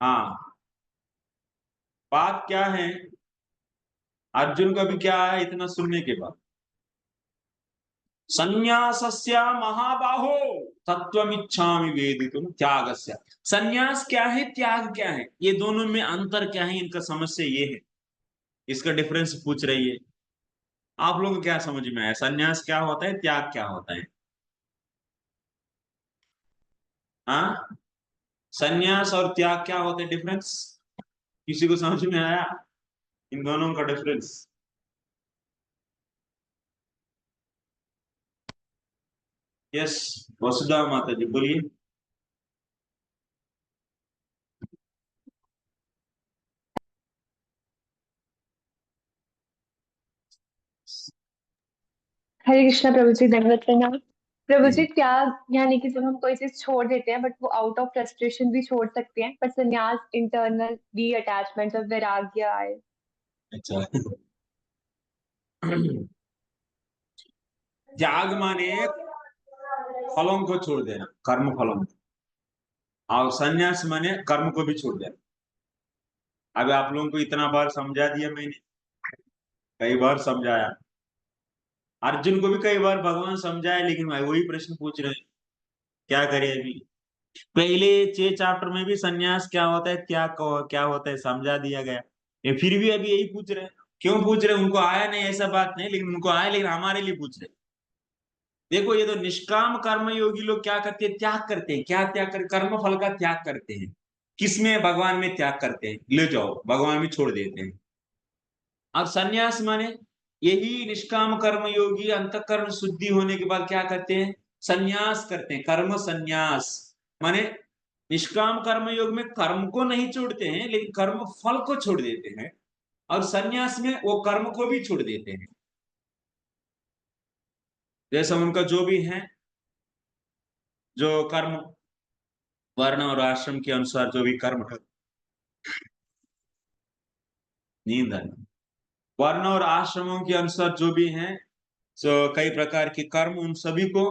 हाँ, बात क्या है? अर्जुन का भी क्या है इतना सुनने के बाद? संन्यासस्य महाबाहो तत्त्वमिच्छामि वेदितुम् त्यागस्य। संन्यास क्या है, त्याग क्या है, ये दोनों में अंतर क्या है? इनका समस्या ये है, इसका डिफरेंस पूछ रही है। आप लोगों को क्या समझ में आया? संन्यास क्या होता है, त्याग क्या होता है? हाँ, संन्यास और त्याग क्या होता है, डिफरेंस किसी को समझ में आया इन दोनों का डिफरेंस? यस, वसुधा माता जी बोलिए। हरे कृष्णा प्रभु जी, दंडवत प्रणाम। प्रभु जी, हम्म। त्याग यानी कि जब हम कोई चीज छोड़ देते हैं, बट वो आउट ऑफ फ्रस्ट्रेशन भी छोड़ सकते हैं, पर संन्यास इंटरनल डी अटैचमेंट और वैराग्य आए। अच्छा, त्याग माने फलों को छोड़ देना, कर्म फलों को, और संन्यास माने कर्म को भी छोड़ देना। अब आप लोगों को इतना बार समझा दिया मैंने, कई बार समझाया, अर्जुन को भी कई बार भगवान समझाया, लेकिन भाई वही प्रश्न पूछ रहे हैं, क्या करें अभी। पहले 6 चैप्टर में भी सन्यास क्या होता है, क्या होता है समझा दिया गया, ये फिर भी अभी यही पूछ रहे हैं। क्यों पूछ रहे हैं? उनको आया नहीं ऐसा बात नहीं, लेकिन उनको आया, लेकिन हमारे लिए पूछ रहे हैं। देखो ये तो निष्काम कर्म योगी लोग क्या करते हैं, त्याग करते हैं। क्या त्याग करते? कर्म फल का त्याग करते हैं। किसमें? भगवान में त्याग करते हैं, ले जाओ भगवान में छोड़ देते हैं। अब सन्यास माने यही निष्काम कर्म योगी अंतःकरण शुद्धि होने के बाद क्या करते हैं? सन्यास करते हैं, कर्म सन्यास। माने निष्काम कर्म योग में कर्म को नहीं छोड़ते हैं, लेकिन कर्म फल को छोड़ देते हैं, और सन्यास में वो कर्म को भी छोड़ देते हैं। जैसा उनका जो भी है, जो कर्म वर्ण और आश्रम के अनुसार जो भी कर्म है, नींद है, वर्ण और आश्रमों के अनुसार जो भी हैं, तो कई प्रकार के कर्म, उन सभी को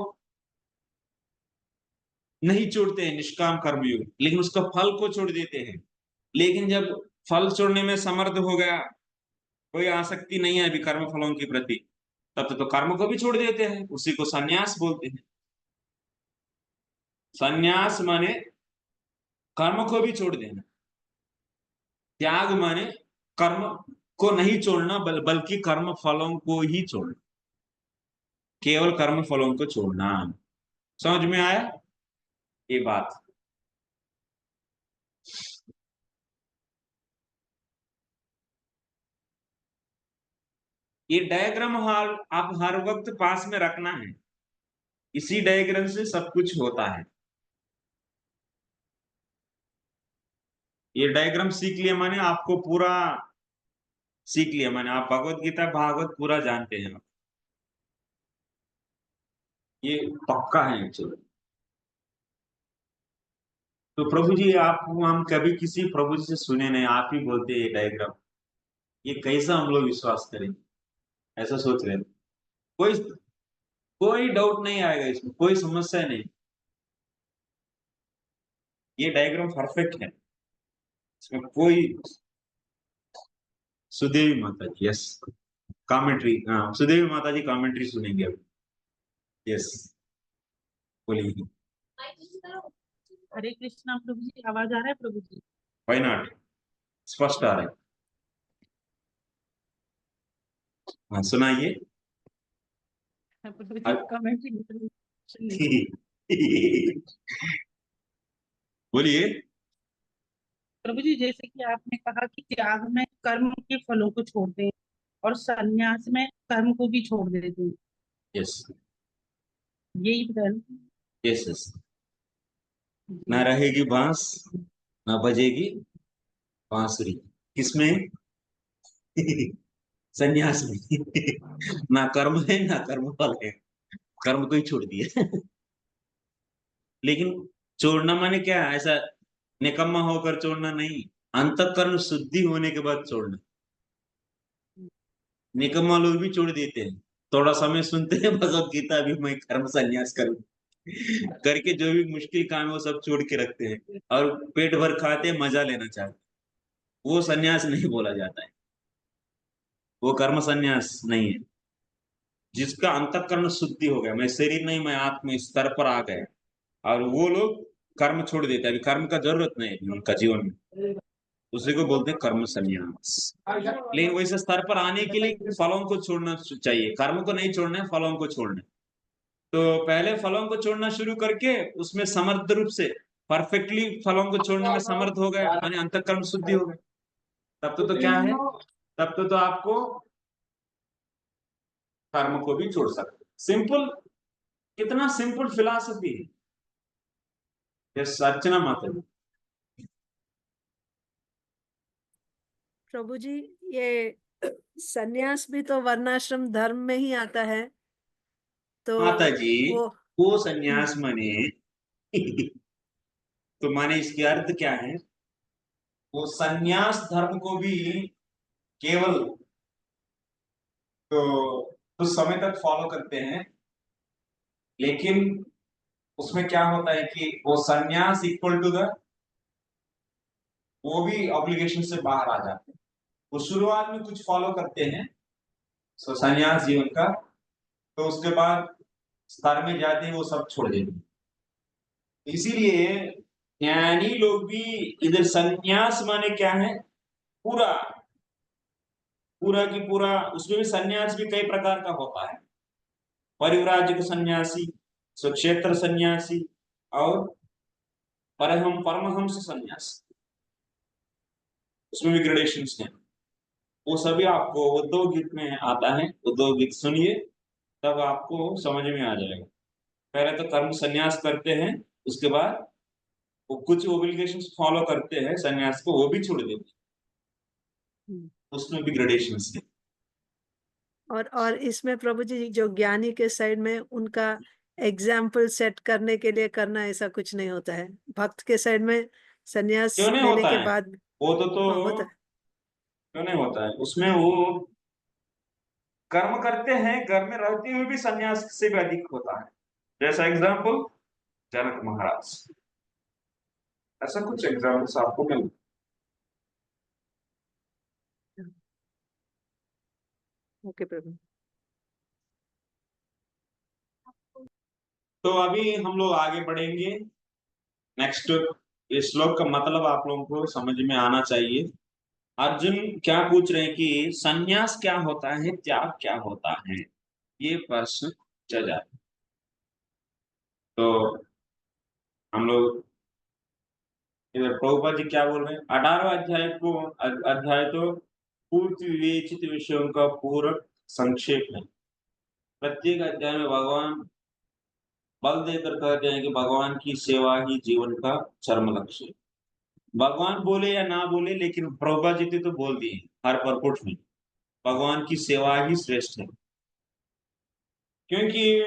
नहीं छोड़ते हैं निष्काम कर्मयोग, लेकिन उसका फल को छोड़ देते हैं। लेकिन जब फल छोड़ने में समर्थ हो गया, कोई आसक्ति नहीं है अभी कर्म फलों के प्रति, तब तो कर्म को भी छोड़ देते हैं, उसी को सन्यास बोलते हैं। सन्यास माने कर्म को भी छोड़ देना, त्याग माने कर्म को नहीं छोड़ना, बल्कि कर्म फलों को ही छोड़ना, केवल कर्म फलों को छोड़ना। समझ में आया ये बात? ये डायग्राम आप हर वक्त पास में रखना है, इसी डायग्राम से सब कुछ होता है। ये डायग्राम सीख लिया माने आपको पूरा सीख लिया, माने आप भगवत गीता भागवत पूरा जानते हैं। ये पक्का है एक्चुअली। तो प्रभु जी आप, हम कभी किसी प्रभु जी से सुने नहीं, आप ही बोलते हैं ये डायग्राम, ये कैसा हम लोग विश्वास करें? ऐसा सोच रहे हैं। कोई कोई डाउट नहीं आएगा इसमें, कोई समस्या नहीं। ये डायग्राम परफेक्ट है, इसमें कोई। सुदेवी माता जी, यस, कमेंट्री, सुदेवी माता जी कमेंट्री सुनेंगे अभी। यस, बोलिए। हरे कृष्णा प्रभु जी, आवाज आ रहा है प्रभु जी? व्हाई नॉट, स्पष्ट आ रहा है। हाँ सुनाइए। प्रभु जी कमेंट बोलिए। प्रभु जी, जैसे कि आपने कहा कि त्याग में कर्म के फलों को छोड़ते हैं और संन्यास में कर्म को भी छोड़ देते हैं, यस यही बता। Yes yes. ना रहेगी बांस, ना बजेगी बांसुरी, किसमें? सन्यास में। ना कर्म है ना कर्म फल है, कर्म को ही छोड़ दिया। लेकिन छोड़ना माने क्या है? ऐसा निकम्मा होकर छोड़ना नहीं, अंतःकरण शुद्धि होने के बाद छोड़ना। निकम्मा लोग भी छोड़ देते हैं, थोड़ा समय सुनते हैं भगवत गीता, अभी मैं कर्म संन्यास करूं करके जो भी मुश्किल काम है वो सब छोड़ के रखते हैं, और पेट भर खाते हैं, मजा लेना चाहते हैं। वो संन्यास नहीं बोला जाता है, वो कर्म संन्यास नहीं है। जिसका अंतःकरण शुद्धि हो गया, मैं शरीर नहीं मैं आत्मा स्तर पर आ गया, और वो लोग कर्म छोड़ देते हैं, अभी कर्म का जरूरत नहीं है उनका जीवन में, उसी को बोलते हैं कर्म संन्यास। लेकिन वैसे स्तर पर आने के लिए फलों को छोड़ना चाहिए, कर्म को नहीं छोड़ना है, फलों को छोड़ना है। तो पहले फलों को छोड़ना शुरू करके उसमें समर्थ रूप से परफेक्टली फलों को छोड़ने में समर्थ हो गए, माने अंतःकरण शुद्धि हो गए, तब तो क्या है, तब तो आपको कर्म को भी छोड़ सकते। सिंपल, कितना सिंपल फिलॉसफी है। यस अर्चना माता जी। प्रभु जी, ये सन्यास भी तो वर्णाश्रम धर्म में ही आता है, तो माता जी वो सन्यास हम्म, माने तो माने इसके अर्थ क्या है? वो सन्यास धर्म को भी केवल तो कुछ समय तक फॉलो करते हैं, लेकिन उसमें क्या होता है कि वो संन्यास इक्वल टू द, वो भी ऑब्लिगेशन से बाहर आ जाते हैं। वो शुरुआत में कुछ फॉलो करते हैं संन्यास जीवन का, तो उसके बाद स्तर में जाते हैं वो सब छोड़ देते हैं। इसीलिए ज्ञानी लोग भी इधर संन्यास माने क्या है, पूरा पूरा की पूरा, उसमें भी संन्यास भी कई प्रकार का होता है। परिव्राजक सन्यासी, स्वक्षेत्र सन्यासी और परमहंस सन्यासी, उसमें भी ग्रेडेशंस हैं। वो सभी आपको उद्योग गीत में आता है, उद्योग गीत सुनिए तब आपको समझ में आ जाएगा। पहले तो कर्म सन्यास करते हैं, उसके बाद वो कुछ ओब्लिगेशंस फॉलो करते हैं सन्यास को, वो भी छोड़ देते हैं, उसमें भी ग्रेडेशंस हैं। और इसमें प्रभु जी जो ज्ञानी के साइड में उनका एग्जाम्पल सेट करने के लिए करना, ऐसा कुछ नहीं होता है। भक्त के साइड में संन्यास क्यों नहीं लेने होता के है? बाद वो तो हाँ, होता है। क्यों नहीं होता है? उसमें वो कर्म करते हैं, घर में रहते हुए भी सन्यास से भी अधिक होता है। जैसा एग्जाम्पल जनक महाराज, ऐसा कुछ एग्जाम्पल्स आपको मिल। ओके प्रभु। तो अभी हम लोग आगे बढ़ेंगे। नेक्स्ट, इस श्लोक का मतलब आप लोगों को समझ में आना चाहिए। अर्जुन क्या पूछ रहे हैं कि संन्यास क्या होता है, त्याग क्या होता है, ये प्रश्न चल जाए। तो हम लोग इधर प्रभुपाद जी क्या बोल रहे हैं, 18वां अध्याय तो पूर्ति विवेचित विषयों का पूरक संक्षेप है। प्रत्येक अध्याय में भगवान बल देकर कहते हैं कि भगवान की सेवा ही जीवन का चरम लक्ष्य है। भगवान बोले या ना बोले, लेकिन प्रभुपाद जी तो बोल दिए हर परपुट में, भगवान की सेवा ही श्रेष्ठ है। क्योंकि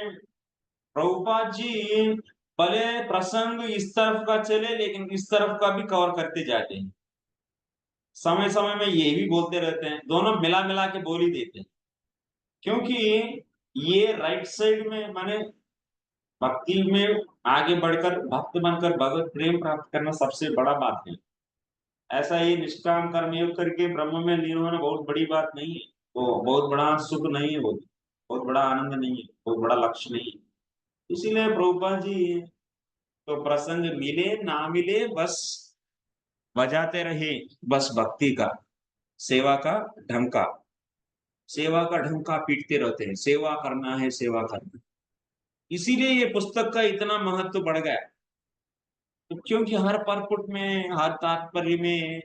प्रभुपाद जी भले प्रसंग इस तरफ का चले, लेकिन इस तरफ का भी कवर करते जाते हैं। समय समय में ये भी बोलते रहते हैं, दोनों मिला मिला के बोल ही देते हैं। क्योंकि ये राइट साइड में माने भक्ति में आगे बढ़कर भक्त बनकर भगवत प्रेम प्राप्त करना सबसे बड़ा बात है। ऐसा ही निष्काम कर्मयोग करके ब्रह्म में लीन होना बहुत बड़ी बात नहीं है, वो बहुत बड़ा सुख नहीं है, वो बहुत बड़ा आनंद नहीं है, बहुत बड़ा लक्ष्य नहीं है। इसीलिए प्रभुपाद जी तो प्रसंग मिले ना मिले बस बजाते रहे, बस भक्ति का, सेवा का ढंका, सेवा का ढंका पीटते रहते हैं, सेवा करना है, सेवा करना। इसीलिए ये पुस्तक का इतना महत्व बढ़ गया, तो क्योंकि हर परपुट में, हर तात्पर्य में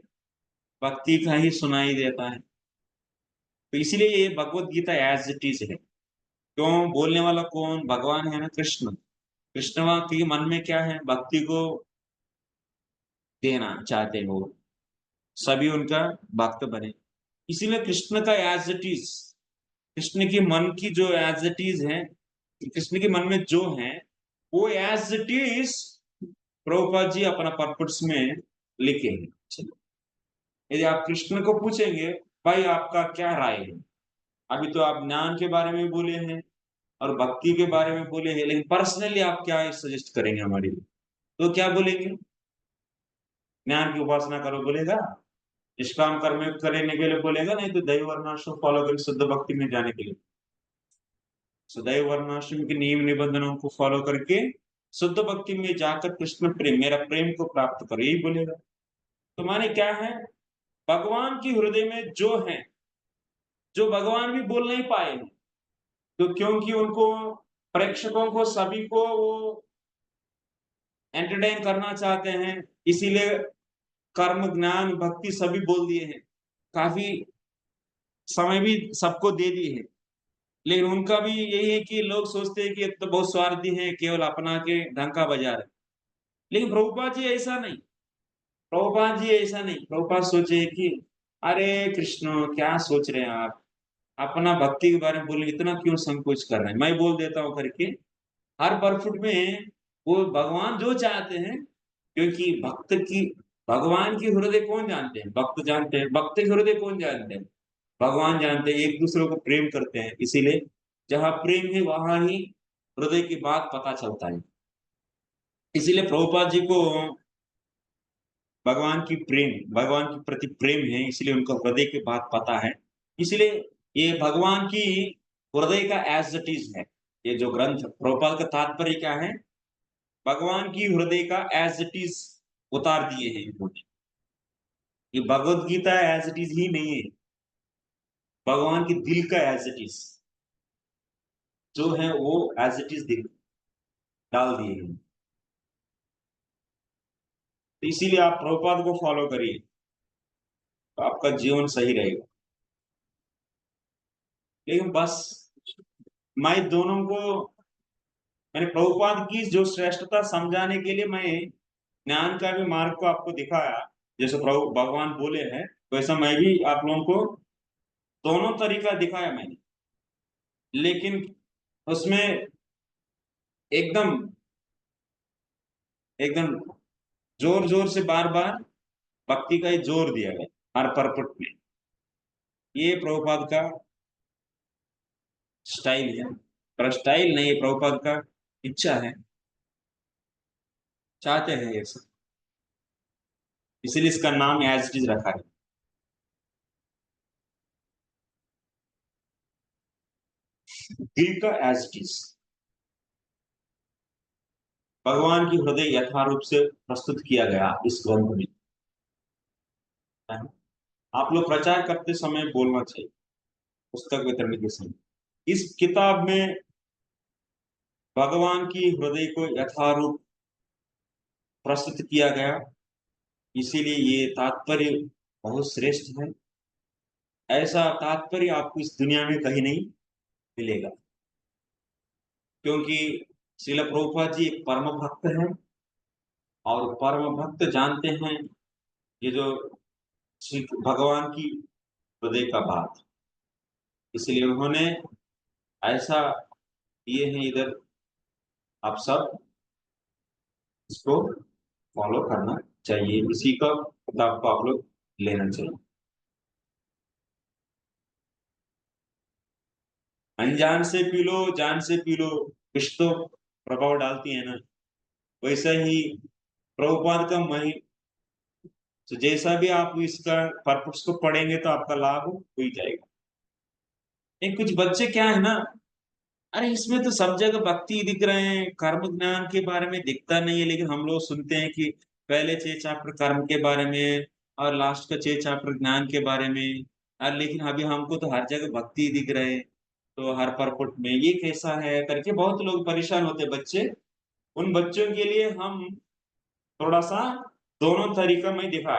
भक्ति का ही सुनाई देता है। तो इसीलिए ये Bhagavad Gita as it is है। क्यों? बोलने वाला कौन? भगवान है ना, कृष्ण। कृष्ण के मन में क्या है? भक्ति को देना चाहते हैं, वो सभी उनका भक्त बने। इसीलिए कृष्ण का एज इट इज, कृष्ण के मन की जो एज इट इज है, कृष्ण के मन में जो है वो as it is Prabhupada ji अपना परपुट्स में लिखे हैं। यदि आप कृष्ण को पूछेंगे भाई आपका क्या राय है, अभी तो आप ज्ञान के बारे में बोले हैं और भक्ति के बारे में बोले हैं, लेकिन पर्सनली आप क्या सजेस्ट करेंगे हमारे लिए? तो क्या बोलेंगे? ज्ञान की उपासना करो बोलेगा, निष्काम कर्म करने के लिए बोलेगा, नहीं तो दैव वर्णाश्रम फॉलो कर शुद्ध भक्ति में जाने के लिए, सदैव वर्णाश्रम के नियम निबंधनों को फॉलो करके शुद्ध भक्ति में जाकर कृष्ण प्रेम, मेरा प्रेम को प्राप्त करो, यही बोलेगा। तो माने क्या है, भगवान की हृदय में जो है, जो भगवान भी बोल नहीं पाए, तो क्योंकि उनको प्रेक्षकों को सभी को वो एंटरटेन करना चाहते हैं, इसीलिए कर्म ज्ञान भक्ति सभी बोल दिए हैं, काफी समय भी सबको दे दिए हैं। लेकिन उनका भी यही है कि लोग सोचते हैं कि तो बहुत स्वार्थी है, केवल अपना के ढंका बजा रहे। लेकिन प्रभुपाद जी ऐसा नहीं, प्रभुपाद जी ऐसा नहीं। प्रभुपाद सोचे कि अरे कृष्ण क्या सोच रहे हैं आप, अपना भक्ति के बारे में बोले, इतना क्यों संकोच कर रहे हैं, मैं बोल देता हूँ करके। हर परफुट में वो भगवान जो चाहते हैं, क्योंकि भक्त की, भगवान की हृदय कौन जानते हैं? भक्त जानते हैं। भक्त की हृदय कौन जानते हैं? भगवान जानते हैं, एक दूसरे को प्रेम करते हैं, इसीलिए जहां प्रेम है वहां ही हृदय की बात पता चलता है। इसीलिए प्रभुपाद जी को भगवान के प्रति प्रेम है, इसलिए उनको हृदय की बात पता है। इसलिए ये भगवान की हृदय का एज इट इज है। ये जो ग्रंथ प्रभुपाद का तात्पर्य क्या है, भगवान की हृदय का एज इट इज उतार दिए हैं इन्होंने। ये Bhagavad Gita as it is ही नहीं है, भगवान की दिल का एज इट इज जो है वो एज इट इज दिल डाल दिए हैं। तो इसीलिए आप प्रभुपाद को फॉलो करिए तो आपका जीवन सही रहेगा। लेकिन बस मैं दोनों को, मैंने प्रभुपाद की जो श्रेष्ठता समझाने के लिए मैं ज्ञान का भी मार्ग को आपको दिखाया, जैसे प्रभु भगवान बोले हैं वैसा मैं भी आप लोगों को दोनों तरीका दिखाया मैंने। लेकिन उसमें एकदम एकदम जोर जोर से बार बार भक्ति का ही जोर दिया गया हर परपट में। ये प्रभुपाद का स्टाइल है, पर स्टाइल नहीं है, प्रभुपाद का इच्छा है, चाहते हैं ये सब, इसलिए इसका नाम एज इट इज रखा है। दिल का एज इट इज भगवान की हृदय यथारूप से प्रस्तुत किया गया इस ग्रंथ में। आप लोग प्रचार करते समय बोलना चाहिए, पुस्तक वितरण के समय इस किताब में भगवान की हृदय को यथारूप प्रस्तुत किया गया, इसीलिए ये तात्पर्य बहुत श्रेष्ठ है। ऐसा तात्पर्य आपको इस दुनिया में कहीं नहीं मिलेगा, क्योंकि श्रील प्रभुपाद जी एक परम भक्त है और परम भक्त जानते हैं ये जो श्री भगवान की हृदय का बात, इसलिए उन्होंने ऐसा ये है। इधर आप सब इसको फॉलो करना चाहिए, इसी का किताब को आप लोग लेना चाहिए। अनजान से पी लो, जान से पी लो, कुछ तो प्रभाव डालती है ना। वैसा ही प्रभुपाद का मही, तो जैसा भी आप इसका पर्पस को पढ़ेंगे तो आपका लाभ हो ही जाएगा। एक कुछ बच्चे क्या है ना, अरे इसमें तो सब जगह भक्ति दिख रहे हैं, कर्म ज्ञान के बारे में दिखता नहीं है। लेकिन हम लोग सुनते हैं कि पहले 6 चैप्टर कर्म के बारे में और लास्ट का 6 चैप्टर ज्ञान के बारे में, और लेकिन अभी हमको तो हर जगह भक्ति दिख रहे हैं, तो हर परपट में ये कैसा है करके बहुत लोग परेशान होते हैं बच्चे। उन बच्चों के लिए हम थोड़ा सा दोनों तरीका में दिखा,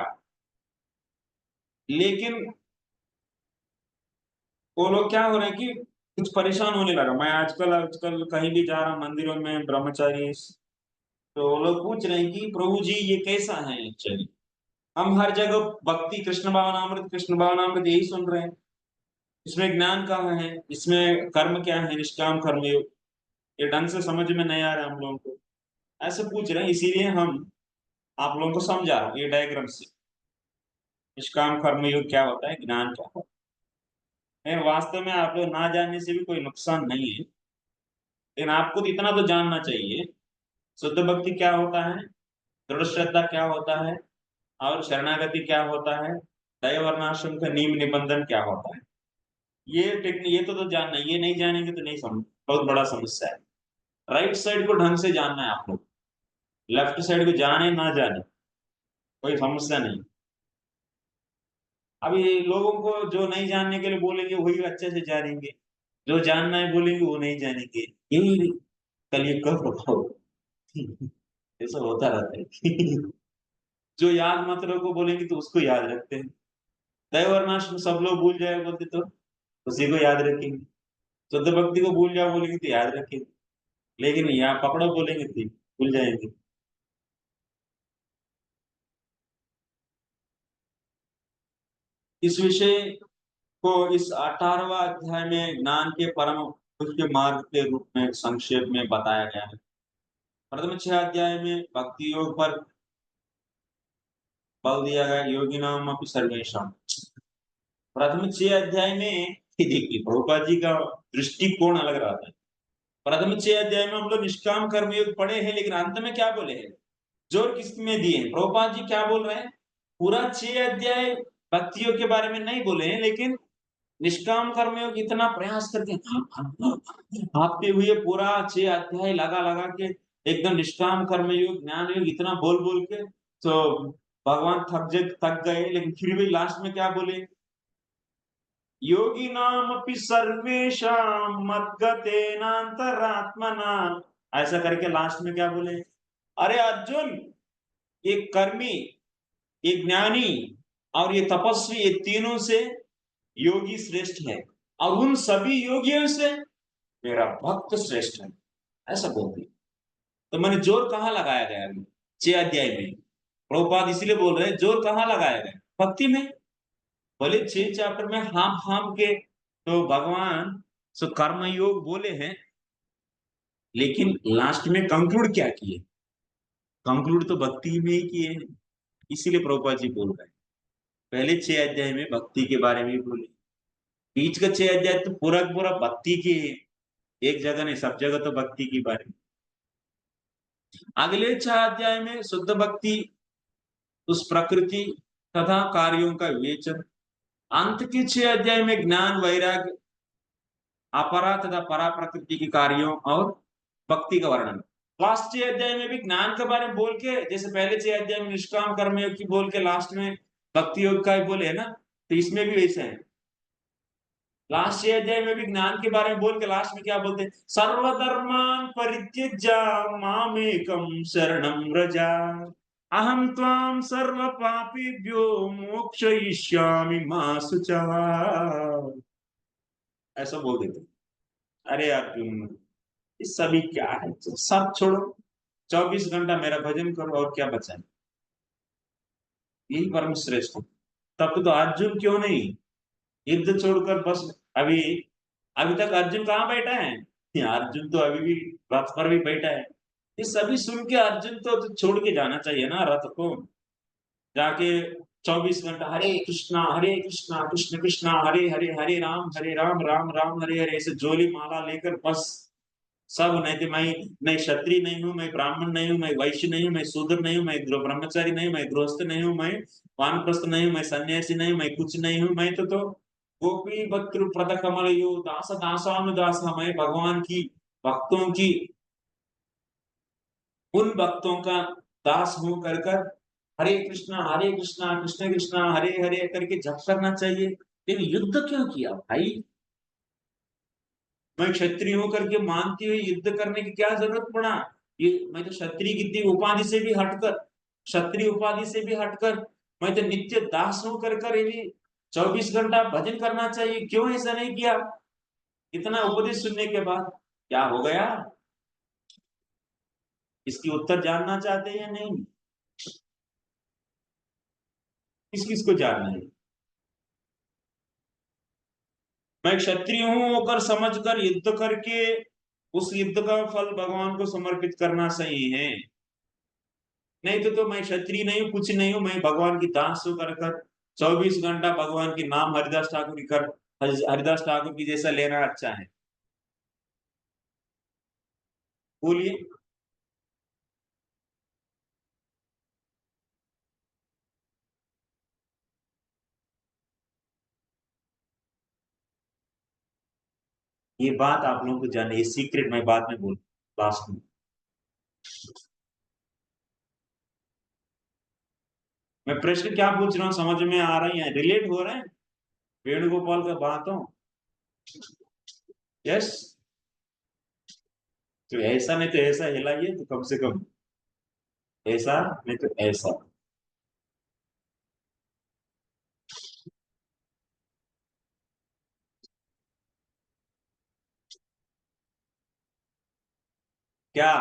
लेकिन वो लोग क्या हो रहे हैं कि कुछ परेशान होने लगा। मैं आजकल कहीं भी जा रहा मंदिरों में ब्रह्मचारी, तो वो लोग पूछ रहे हैं कि प्रभु जी ये कैसा है एक्चुअली। हम हर जगह भक्ति कृष्ण भावनामृत यही सुन रहे हैं, इसमें ज्ञान कहाँ है, इसमें कर्म क्या है, निष्काम कर्म योग, ये ढंग से समझ में नहीं आ रहा है हम लोगों को, ऐसे पूछ रहे हैं। इसीलिए हम आप लोगों को समझा रहा हूँ ये डायग्राम से, निष्काम कर्म योग क्या होता है, ज्ञान क्या होता है। वास्तव में आप लोग ना जानने से भी कोई नुकसान नहीं है, लेकिन आपको तो इतना तो जानना चाहिए शुद्ध भक्ति क्या होता है, दृढ़ श्रद्धा क्या होता है, और शरणागति क्या होता है, दया वर्णाश्रम का नियम निबंधन क्या होता है। ये टेक्निक ये तो जानना है, ये नहीं जानेंगे तो नहीं समझ, बहुत बड़ा समस्या है। राइट साइड को ढंग से जानना है आप लोग, लेफ्ट साइड को जाने ना जाने कोई समस्या नहीं। अभी लोगों को जो नहीं जानने के लिए बोलेंगे वही अच्छे से जानेंगे, जो जानना है बोलेंगे वो नहीं जानेंगे। यही कलयुग का प्रभाव ऐसा होता रहता है जो याद मत रखो बोलेंगे तो उसको याद रखते हैं, दैवर्णाश्रम सब लोग भूल जाए बोलते तो उसी को याद रखेंगे, शुद्ध भक्ति को भूल जाओ बोलेंगे तो याद रखेंगे, लेकिन यहाँ पकड़ो बोलेंगे तो भूल जाएंगे। इस विषय को इस 18वां अध्याय में ज्ञान के परम पुरुष के मार्ग के रूप में संक्षेप में बताया गया है। प्रथम 6 अध्याय में भक्ति योग पर बल दिया गया, योगी नाम अपनी सर्वेशम। प्रथम 6 अध्याय में ये देखिए प्रभुपाद जी का दृष्टिकोण अलग रहा था। प्रथम 6 अध्याय में हम लोग निष्काम कर्मयोग पढ़े हैं, लेकिन अंत में क्या बोले हैं, जोर किस में दिए हैं, प्रभुपाद जी क्या बोल रहे हैं, पूरा 6 अध्याय भक्ति योग के बारे में नहीं बोले हैं, लेकिन निष्काम कर्मयोग इतना प्रयास करके भागते हुए पूरा 6 अध्याय लगा लगा के एकदम निष्काम कर्मयोग ज्ञान योग इतना बोल बोल के तो भगवान थक गए, लेकिन फिर भी लास्ट में क्या बोले, योगी नाम अपि सर्वेषां मद्गतेनांतरात्मना, ऐसा करके लास्ट में क्या बोले, अरे अर्जुन, ये कर्मी, ये ज्ञानी और ये तपस्वी, ये तीनों से योगी श्रेष्ठ है, और उन सभी योगियों से मेरा भक्त श्रेष्ठ है, ऐसा बोलते। तो मैंने जोर कहाँ लगाया गया अभी 6 अध्याय में, प्रभुपाद इसलिए बोल रहे हैं जोर कहाँ लगाया गया, भक्ति में। बोले 6 चैप्टर में हाम हाम के तो भगवान सो कर्म योग बोले हैं, लेकिन लास्ट में कंक्लूड क्या किए, कंक्लूड तो भक्ति में ही किए हैं। इसीलिए प्रभुपाद जी बोल रहे हैं पहले 6 अध्याय में भक्ति के बारे में बोले, बीच का 6 अध्याय तो पूरा पूरा भक्ति के, एक जगह नहीं सब जगह तो भक्ति के बारे में। अगले 6 अध्याय में शुद्ध भक्ति, उस प्रकृति तथा कार्यों का विवेचन, अंत के 6 अध्याय में ज्ञान वैराग्य अपरा तथा परा प्रकृति के कार्यों और भक्ति का वर्णन। लास्ट 6 अध्याय में भी ज्ञान के बारे में बोल के, जैसे पहले 6 अध्याय में निष्काम कर्मयोग की बोल के लास्ट में भक्ति योग का बोले है ना, तो इसमें भी वैसे है। लास्ट 6 अध्याय में भी ज्ञान के बारे में बोल के लास्ट में क्या बोलते हैं, सर्वधर्मान परित्यज्य मामेकं शरणं व्रज अहम त्वां सर्व पापेभ्यो मोक्षयिष्यामि मा शुचः, ऐसा बोल देते। अरे अर्जुन, ये सभी क्या है, सब छोड़ो, 24 घंटा मेरा भजन करो, और क्या बचा है, यही परम श्रेष्ठ है। तब तो अर्जुन क्यों नहीं युद्ध छोड़कर बस अभी अभी तक अर्जुन कहाँ बैठा है, अर्जुन तो अभी भी रथ पर भी बैठा है। ये सभी सुन के अर्जुन तो छोड़ के जाना चाहिए ना रथ को, जाके 24 घंटा हरे कृष्णा कृष्ण कृष्णा हरे हरे, हरे राम राम राम हरे हरे, ऐसे जोली माला लेकर बस सब, नहीं तो मैं क्षत्रिय नहीं हूँ, मैं ब्राह्मण नहीं हूँ, मैं वैश्य नहीं हूँ, मैं शूद्र नहीं हूँ, मैं ब्रह्मचारी नहीं हूँ, मैं गृहस्थ नहीं हूँ, मैं वानप्रस्थ नहीं हूँ, मैं सन्यासी नहीं हूँ, मैं कुछ नहीं हूँ, मैं तो गोपी भक्तृ प्रद कमल यो दास दासानुदास, मैं भगवान की भक्तों की उन भक्तों का दास हूं कर कर हरे कृष्णा कृष्ण कृष्णा हरे हरे करके जप करना चाहिए। लेकिन युद्ध क्यों किया भाई, मैं क्षत्रिय हूं करके मानते हुए युद्ध करने की क्या जरूरत पड़ा, ये मैं तो क्षत्रिय की उपाधि से भी हटकर, क्षत्रिय उपाधि से भी हटकर मैं तो नित्य दास हूं कर कर 24 घंटा भजन करना चाहिए, क्यों ऐसा नहीं किया। इतना उपदेश सुनने के बाद क्या हो गया, इसकी उत्तर जानना चाहते हैं या नहीं, किस किस को जानना है। मैं क्षत्रिय हूं होकर समझकर युद्ध करके उस युद्ध का फल भगवान को समर्पित करना सही है, नहीं तो मैं क्षत्रिय नहीं हूं, कुछ नहीं हूं, मैं भगवान की दास होकर कर 24 घंटा भगवान के नाम हरिदास ठाकुर की कर, हरिदास ठाकुर की जैसा लेना अच्छा है, बोलिए। ये बात आप लोगों को जानना, ये सीक्रेट मैं बाद में बोल लास्ट में। मैं प्रश्न क्या पूछ रहा हूँ समझ में आ रही है, रिलेट हो रहे हैं वेणुगोपाल का बातों, यस। तो ऐसा नहीं तो ऐसा हिलाइए, तो कम से कम ऐसा नहीं तो ऐसा। क्या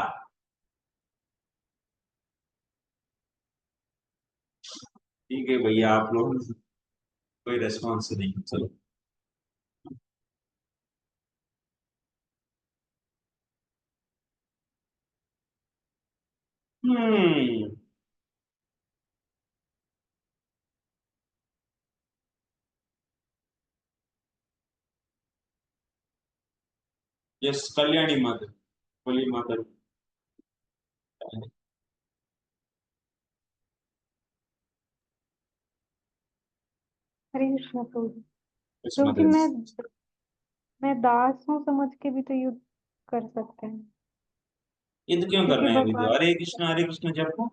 ठीक है भैया, आप लोग कोई रेस्पॉन्स नहीं, चलो। Hmm yes, Kalyani mother, holy mother. हरे कृष्णा प्रभु जी। यस प्रभु जी, मदर। मैं दास हूँ समझ के भी तो युद्ध कर सकते हैं, युद्ध क्यों क्योंकि करना है? विद्या, भगवान हरे कृष्ण जप को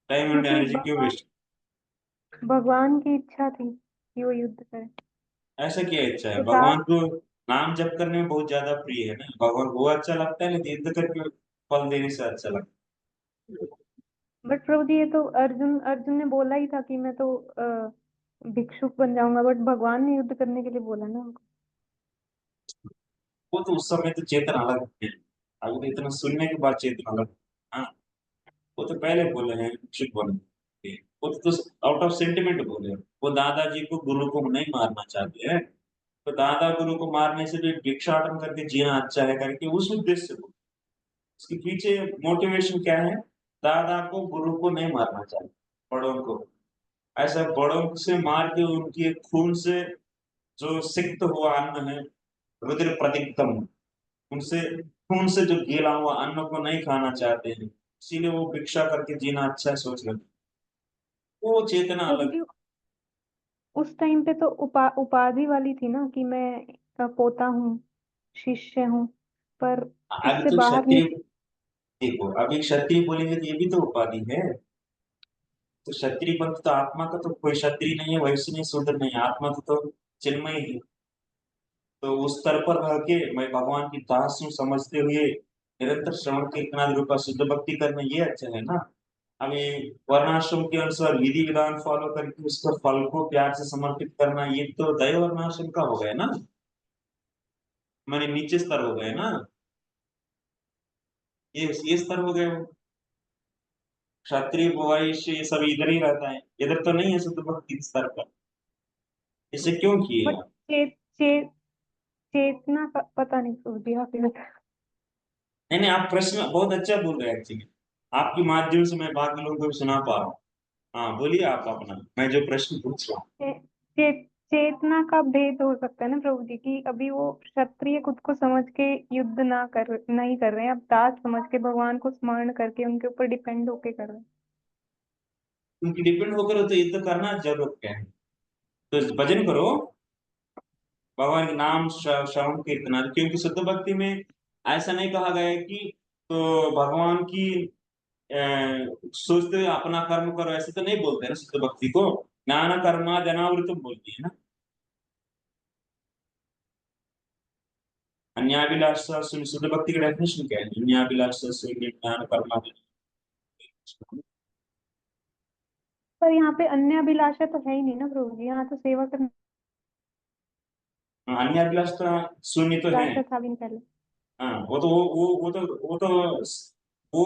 टाइम एंड क्योंकि एनर्जी क्यों वेस्ट? भगवान की इच्छा थी कि वो युद्ध करे। ऐसा क्या इच्छा है? तो भगवान को नाम जप करने में बहुत ज्यादा प्रिय है ना, भगवान को अच्छा लगता है, लेकिन युद्ध करके फल देने से अच्छा लगता है। बट प्रभु जी, ये तो अर्जुन अर्जुन ने बोला ही था कि मैं तो भिक्षुक बन जाऊंगा, बट भगवान ने युद्ध करने के लिए बोला ना उनको। वो तो उस समय तो चेतन अलग है, अभी तो इतना सुनने के बाद चेतन अलग। हाँ, वो तो पहले बोले हैं भिक्षुक बन, वो तो आउट ऑफ सेंटिमेंट बोले। वो दादाजी को गुरु को नहीं मारना चाहते हैं, तो दादा गुरु को मारने से भी भिक्षाटन करके जीना अच्छा है करके उस उद्देश्य से बोले। उसके पीछे मोटिवेशन क्या है? दादा को गुरु को नहीं मारना चाहिए, बड़ों को। ऐसा बड़ों से मार के उनकी खून से जो सिक्त हुआ अन्न है, रुधिर प्रतिक्तम, उनसे खून से जो गीला हुआ अन्न को नहीं खाना चाहते हैं, इसीलिए वो भिक्षा करके जीना अच्छा है सोच रहे। वो चेतना प्रभु अलग। जी, उस टाइम पे तो उपाधि वाली थी ना कि मैं का पोता हूँ, शिष्य हूँ, पर अभी उससे तो बाहर क्षत्रिय, नहीं। देखो अभी क्षत्रिय बोलेंगे तो ये भी तो उपाधि है। तो क्षत्रिय पंथ तो आत्मा का तो कोई क्षत्रिय नहीं है, वैश्य नहीं, शूद्र नहीं है, आत्मा तो चिन्मय ही। तो उस स्तर पर रह के मैं भगवान की दास हूँ समझते हुए निरंतर श्रवण कीर्तन आदि रूपा शुद्ध भक्ति करना, ये अच्छा है ना। अभी वर्णाश्रम के अनुसार विधि विधान फॉलो करके उसका फल को प्यार से समर्पित करना, ये तो दैव वर्णाश्रम का हो गया ना, मैंने नीचे स्तर हो गए ना, ये स्तर हो गए। वो क्षत्रिय वैश्य ये सब इधर ही रहता है, इधर तो नहीं है शुद्ध भक्ति स्तर पर। इसे क्यों किए बट आप? चेतना का पता नहीं प्रभु जी, आप ही बताओ। नहीं नहीं, आप प्रश्न बहुत अच्छा बोल रहे हैं एक्चुअली, आपके माध्यम से मैं बाकी लोगों को भी सुना पा रहा हूँ। हाँ बोलिए आप अपना, मैं जो प्रश्न पूछ रहा हूँ। चे, चेतना का भेद हो सकता है ना प्रभु जी, की अभी वो क्षत्रिय खुद को समझ के युद्ध नहीं कर रहे हैं, अब दास समझ के भगवान को स्मरण करके उनके ऊपर डिपेंड होके कर रहे हैं। उनकी डिपेंड होकर तो ये तो करना जरूरत क्या है? तो भजन करो, भगवान के नाम श्रवण कीर्तन, क्योंकि शुद्ध भक्ति में ऐसा नहीं कहा गया है कि तो भगवान की सोचते हुए अपना कर्म करो, ऐसे तो नहीं बोलते हैं ना शुद्ध भक्ति को। ज्ञान कर्मा जनावृतम बोलती है ना। अन्याभिलाष शुद्ध भक्ति का डेफिनेशन क्या है? अन्याभिलाष शून्य ज्ञान कर्मा। पर यहाँ पे अन्य अभिलाषा तो है ही नहीं ना प्रभु जी, यहाँ तो सेवा करने अन्याभिलाष तो शून्य तो की है। अभिलाषा था भी नहीं पहले। हाँ, वो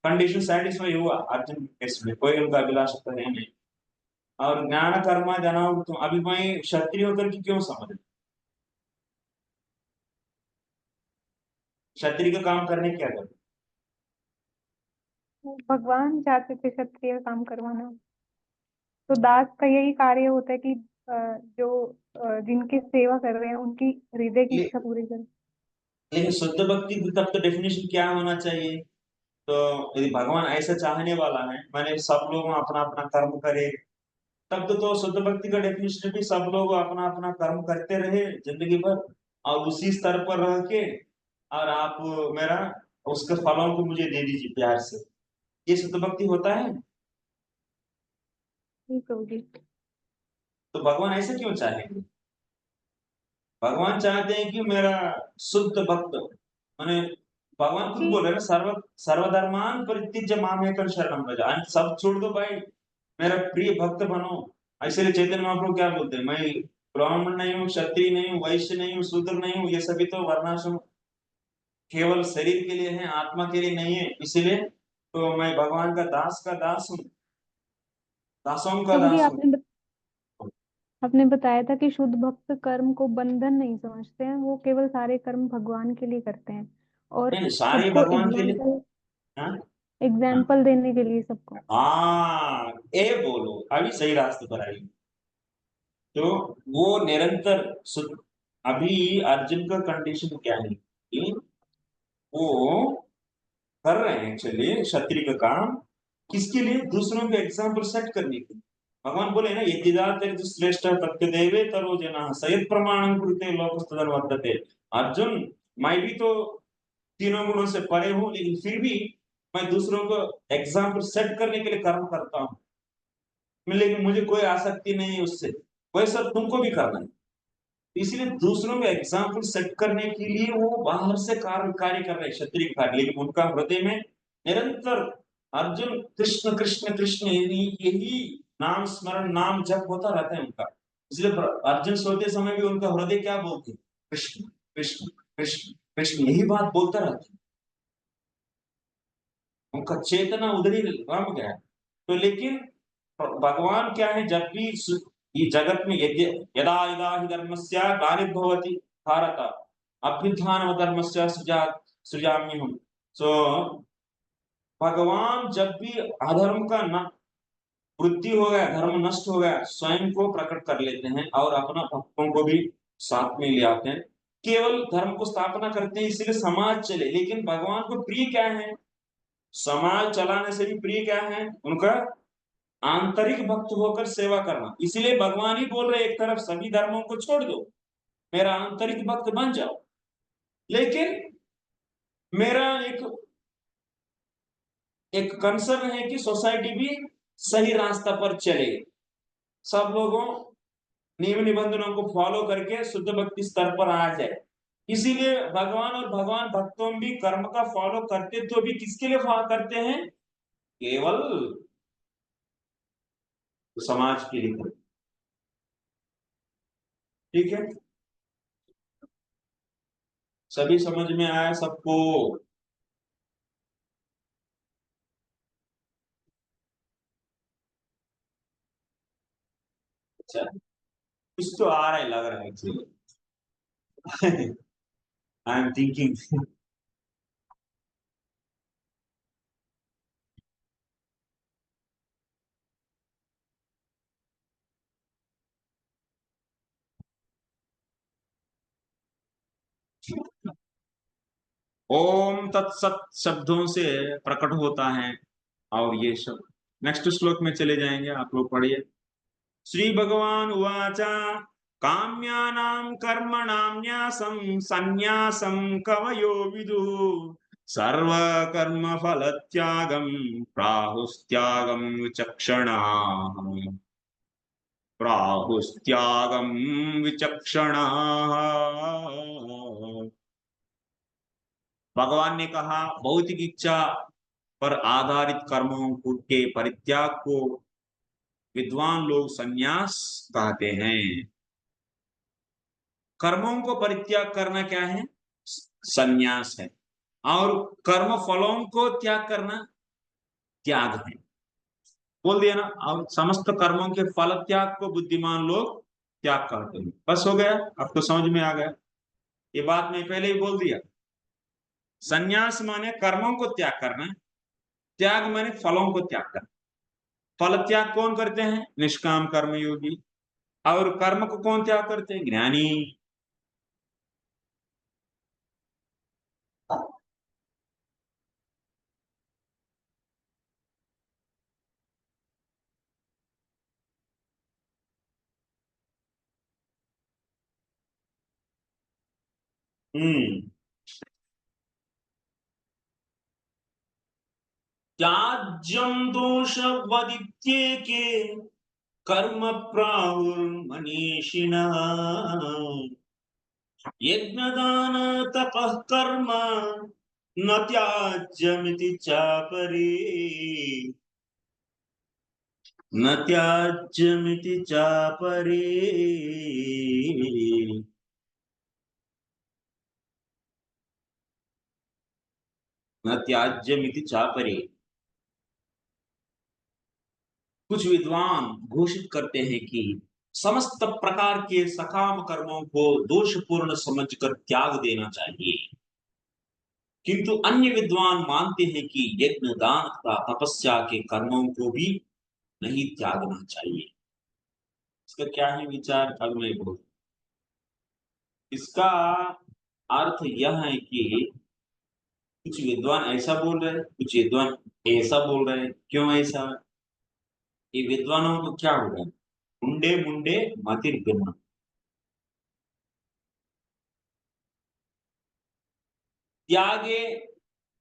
कंडीशन सेटिस्फाई हुआ अर्जुन के केस में, कोई उनका अभिलाषा तो है नहीं। और ज्ञान कर्मा जनाव, तुम अभी मैं क्षत्रिय होकर के क्यों समझ रहे? क्षत्रिय का काम करने क्या कर? भगवान चाहते थे क्षत्रिय काम करवाना, तो दास का यही कार्य होता है कि जो जिनकी सेवा कर रहे हैं उनकी हृदय की इच्छा पूरी करें। लेकिन शुद्ध भक्ति तब तो डेफिनेशन क्या होना चाहिए? तो यदि भगवान ऐसा चाहने वाला है, मैंने सब लोग अपना अपना कर्म करे, तब तो शुद्ध भक्ति का डेफिनेशन भी सब लोग अपना अपना कर्म करते रहे जिंदगी भर, और उसी स्तर पर रह के, और आप मेरा उसके फलों को मुझे दे दीजिए प्यार से, ये शुद्ध भक्ति होता है? ठीक है जी। तो भगवान ऐसा क्यों चाहेंगे? भगवान चाहते हैं कि मेरा शुद्ध भक्त, माने भगवान खुद बोल रहे हैं ना, सर्वधर्मान परित्यज्य मामेकं शरणं व्रज, सब छोड़ दो भाई, मेरा प्रिय भक्त बनो। ऐसे चैतन्य महाप्रभु क्या बोलते हैं, मैं ब्राह्मण नहीं हूँ, क्षत्रिय नहीं हूँ, वैश्य नहीं हूँ, शूद्र नहीं हूँ, ये सभी तो वर्णाश्रम केवल शरीर के लिए है, आत्मा के लिए नहीं है, इसीलिए तो मैं भगवान का दास हूँ, दासों का प्रभु जी, दास हूँ। आपने बताया था कि शुद्ध भक्त कर्म को बंधन नहीं समझते हैं, वो केवल सारे कर्म भगवान के लिए करते हैं और नहीं, खुद सारे को भगवान के लिए। हाँ हाँ एग्जाम्पल देने के लिए सबको। हाँ, ये बोलो, अभी सही रास्ते पर आई। तो वो निरंतर शुद्ध अभी अर्जुन का कंडीशन क्या है कि वो कर रहे हैं एक्चुअली क्षत्रिय का काम, किसके लिए? दूसरों के एग्जाम्पल सेट करने के लिए। भगवान बोले ना, यज्ञदाते श्रेष्ठ प्रत्यदेवे तरो जना सयत् प्रमाणं कुरुते लोकस्तदन वर्तते। अर्जुन, मैं भी तो तीनों गुणों से परे हूं, लेकिन फिर भी मैं दूसरों को एग्जाम्पल सेट करने के लिए कर्म करता हूँ, लेकिन मुझे कोई आसक्ति नहीं है उससे। वैसा तुमको भी करना है। इसलिए दूसरों को एग्जाम्पल सेट करने के लिए वो बाहर से कार्य कर रहे क्षत्रिय कार्य, लेकिन उनका हृदय में निरंतर अर्जुन कृष्ण कृष्ण कृष्ण यही नाम स्मरण, नाम जप होता रहता है उनका। इसलिए अर्जुन सोते समय भी उनका हृदय क्या बोलते? कृष्ण कृष्ण कृष्ण कृष्ण, यही बात बोलता रहता है। उनका चेतना उधर ही रम गया। तो लेकिन भगवान क्या है, जब भी ये जगत में यदा यदा हि धर्मस्य ग्लानिर्भवति भारत अभ्युत्थानं धर्मस्य सृजाम्यहम्। सो भगवान जब भी अधर्म का न वृद्धि हो गया, धर्म नष्ट हो गया, स्वयं को प्रकट कर लेते हैं और अपना भक्तों को भी साथ में ले आते हैं। केवल धर्म को स्थापना करते हैं इसलिए समाज चले, लेकिन भगवान को प्रिय क्या है? समाज चलाने से भी प्रिय क्या है उनका? आंतरिक भक्त होकर सेवा करना। इसलिए भगवान ही बोल रहे एक तरफ सभी धर्मों को छोड़ दो, मेरा आंतरिक भक्त बन जाओ। लेकिन मेरा एक कंसर्न है कि सोसाइटी भी सही रास्ता पर चले, सब लोगों नियम निबंधनों को फॉलो करके शुद्ध भक्ति स्तर पर आ जाए। इसीलिए भगवान और भगवान भक्तों भी कर्म का फॉलो करते तो भी किसके लिए फॉलो करते हैं? केवल समाज के लिए। ठीक है, सभी समझ में आया सबको? अच्छा, कुछ तो आ रहा है, लग रहा है एक्चुअली। I am thinking. ओम तत्सत शब्दों से प्रकट होता है और ये शब्द। नेक्स्ट श्लोक में चले जाएंगे, आप लोग पढ़िए। श्री भगवान उवाच काम्यानां कर्मणां न्यासं सन्न्यासं कवयो विदुः सर्वकर्म फलत्यागं प्राहुस्त्यागं विचक्षणाः प्राहुस्त्यागं विचक्षणाः। भगवान ने कहा, भौतिक इच्छा पर आधारित कर्मों के परित्याग को विद्वान लोग संन्यास कहते हैं। कर्मों को परित्याग करना क्या है? संन्यास है। और कर्म फलों को त्याग करना त्याग है, बोल दिया ना। और समस्त कर्मों के फल त्याग को बुद्धिमान लोग त्याग करते हैं। बस हो गया, अब तो समझ में आ गया। ये बात मैं पहले ही बोल दिया। संन्यास माने कर्मों को त्याग करना, त्याग माने फलों को त्याग करना। फल त्याग कौन करते हैं? निष्काम कर्मयोगी। और कर्म को कौन त्याग करते हैं? ज्ञानी। त्याज्यं दोषवदित्येके कर्म प्राहुर्मनीषिणः यज्ञदान तपः कर्म न त्याज्यमिति चापरे न त्याज्यमिति चापरे। न त्याज्यमिति चापरे। कुछ विद्वान घोषित करते हैं कि समस्त प्रकार के सकाम कर्मों को दोषपूर्ण समझकर त्याग देना चाहिए, किंतु अन्य विद्वान मानते हैं कि यज्ञ दान तथा तपस्या के कर्मों को भी नहीं त्यागना चाहिए। इसका क्या है विचार? अब मैं बोल, इसका अर्थ यह है कि कुछ विद्वान ऐसा बोल रहे हैं, कुछ विद्वान ऐसा बोल रहे हैं। क्यों ऐसा? ये विद्वानों को क्या हो गया? मुंडे मुंडे मतिर्गम। त्यागे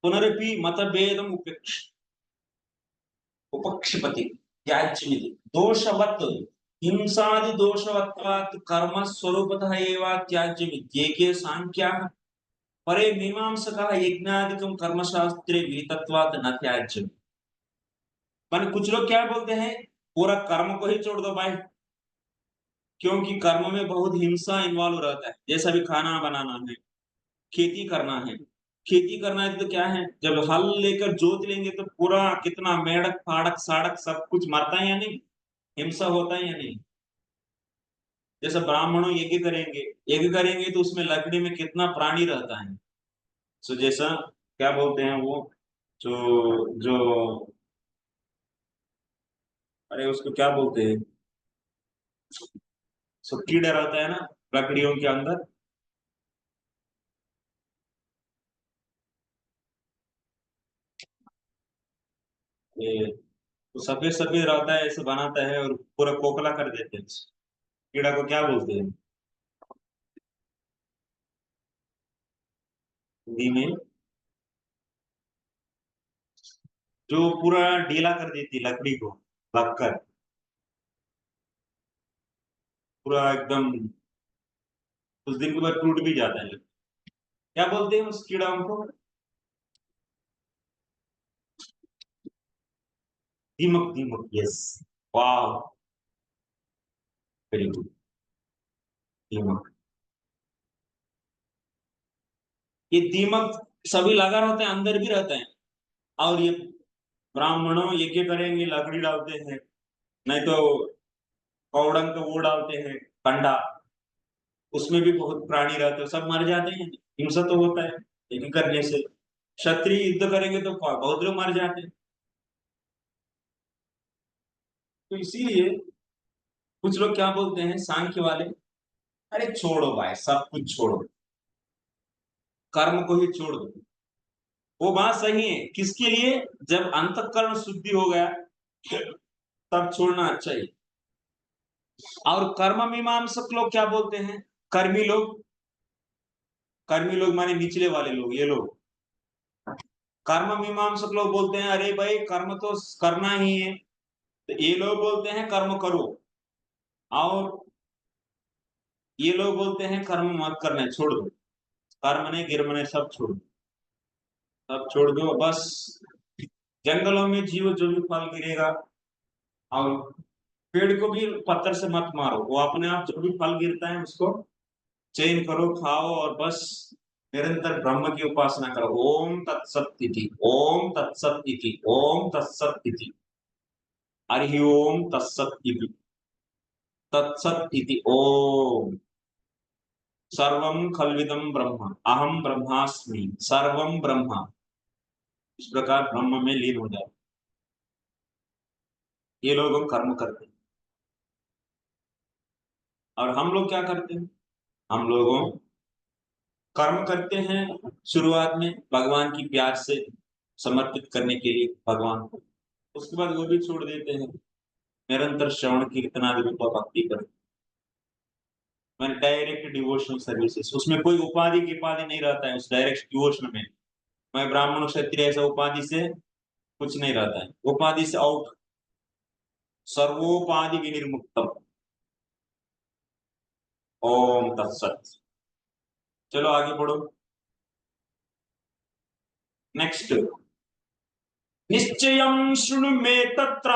पुनरपि मतभेदम उपक्षिपति त्याज्यमिति दोषवत् हिंसादि दोषवत्वात् कर्म स्वरूपतः एव त्याज्यमित्येके सांख्याः परे मीमांसकाः यज्ञादिकं कर्मशास्त्रे विहितत्वात् न त्याज्यम्। माने कुछ लोग क्या बोलते हैं, पूरा कर्म को ही छोड़ दो भाई, क्योंकि कर्म में बहुत हिंसा इन्वॉल्व रहता है। जैसा भी खाना बनाना है, खेती करना है, खेती करना है तो क्या है, जब हल लेकर जोत लेंगे तो पूरा कितना मेढक फाड़क साड़क सब कुछ मरता है या नहीं, हिंसा होता है या नहीं। जैसे ब्राह्मणों यज्ञ करेंगे तो उसमें लकड़ी में कितना प्राणी रहता है। सो जैसा क्या बोलते हैं वो, जो जो अरे उसको क्या बोलते हैं, सो कीड़ा रहता है ना लकड़ियों के अंदर। ये तो सफेद सफेद रहता है, ऐसे बनाता है और पूरा खोखला कर देते हैं। कीड़ा को क्या बोलते हैं हिंदी में? जो पूरा ढीला कर देती है लकड़ी को, रखकर पूरा एकदम कुछ दिन के बाद टूट भी जाता है। क्या बोलते हैं उस कीड़ा को? दीमक। दीमक, यस। वाह, वेरी गुड। दीमक। ये दीमक सभी लगा रहते हैं, अंदर भी रहते हैं। और ये ब्राह्मणों यज्ञ करेंगे लकड़ी डालते हैं, नहीं तो कौड़ंग का वो डालते हैं कंडा, उसमें भी बहुत प्राणी रहते हैं, सब मर जाते हैं। हिंसा तो होता है यज्ञ करने से। क्षत्रिय युद्ध करेंगे तो बहुत लोग मर जाते हैं। तो इसीलिए कुछ लोग क्या बोलते हैं सांख्य वाले, अरे छोड़ो भाई, सब कुछ छोड़ो, कर्म को ही छोड़ दो। वो बात सही है, किसके लिए? जब अंतःकरण शुद्धि हो गया तब छोड़ना अच्छा ही। और कर्म मीमांसक लोग क्या बोलते हैं? कर्मी लोग। कर्मी लोग माने निचले वाले लोग, ये लोग। कर्म मीमांसक लोग बोलते हैं अरे भाई कर्म तो करना ही है, तो ये लोग बोलते हैं कर्म करो। और ये लोग बोलते हैं कर्म मत करना, छोड़ दो, कर्म ने गिरम ने सब छोड़ दो, सब छोड़ दो बस। जंगलों में जीव जो भी फल गिरेगा, और पेड़ को भी पत्थर से मत मारो, वो अपने आप जो भी फल गिरता है उसको चयन करो, खाओ, और बस निरंतर ब्रह्म की उपासना करो। ओम तत्सत इति, ओम तत्सत इति, ओम तत्सत इति, हरि ओम तत्सत इति, तत्सत इति। ओम सर्वं खल्विदं ब्रह्म अहम ब्रह्मास्मि सर्वं ब्रह्म। इस प्रकार ब्रह्म में लीन हो जाए। ये लोग कर्म करते हैं और हम लोग क्या करते हैं? हम लोगों कर्म करते हैं शुरुआत में भगवान की प्यार से समर्पित करने के लिए भगवान को, उसके बाद वो भी छोड़ देते हैं। निरंतर श्रवण कीर्तन आदि में भक्ति करते, मैंने डायरेक्ट डिवोशनल सर्विसेज, उसमें कोई उपाधि की उपाधि नहीं रहता है। उस डायरेक्ट डिवोशन में मैं ब्राह्मण क्षत्रिय ऐसा उपाधि से कुछ नहीं रहता है, उपाधि से आउट, सर्वोपाधि विनिर्मुक्तम। ओम तत्सत। चलो आगे बढ़ो। नेक्स्ट, निश्चयं शृणु मे तत्र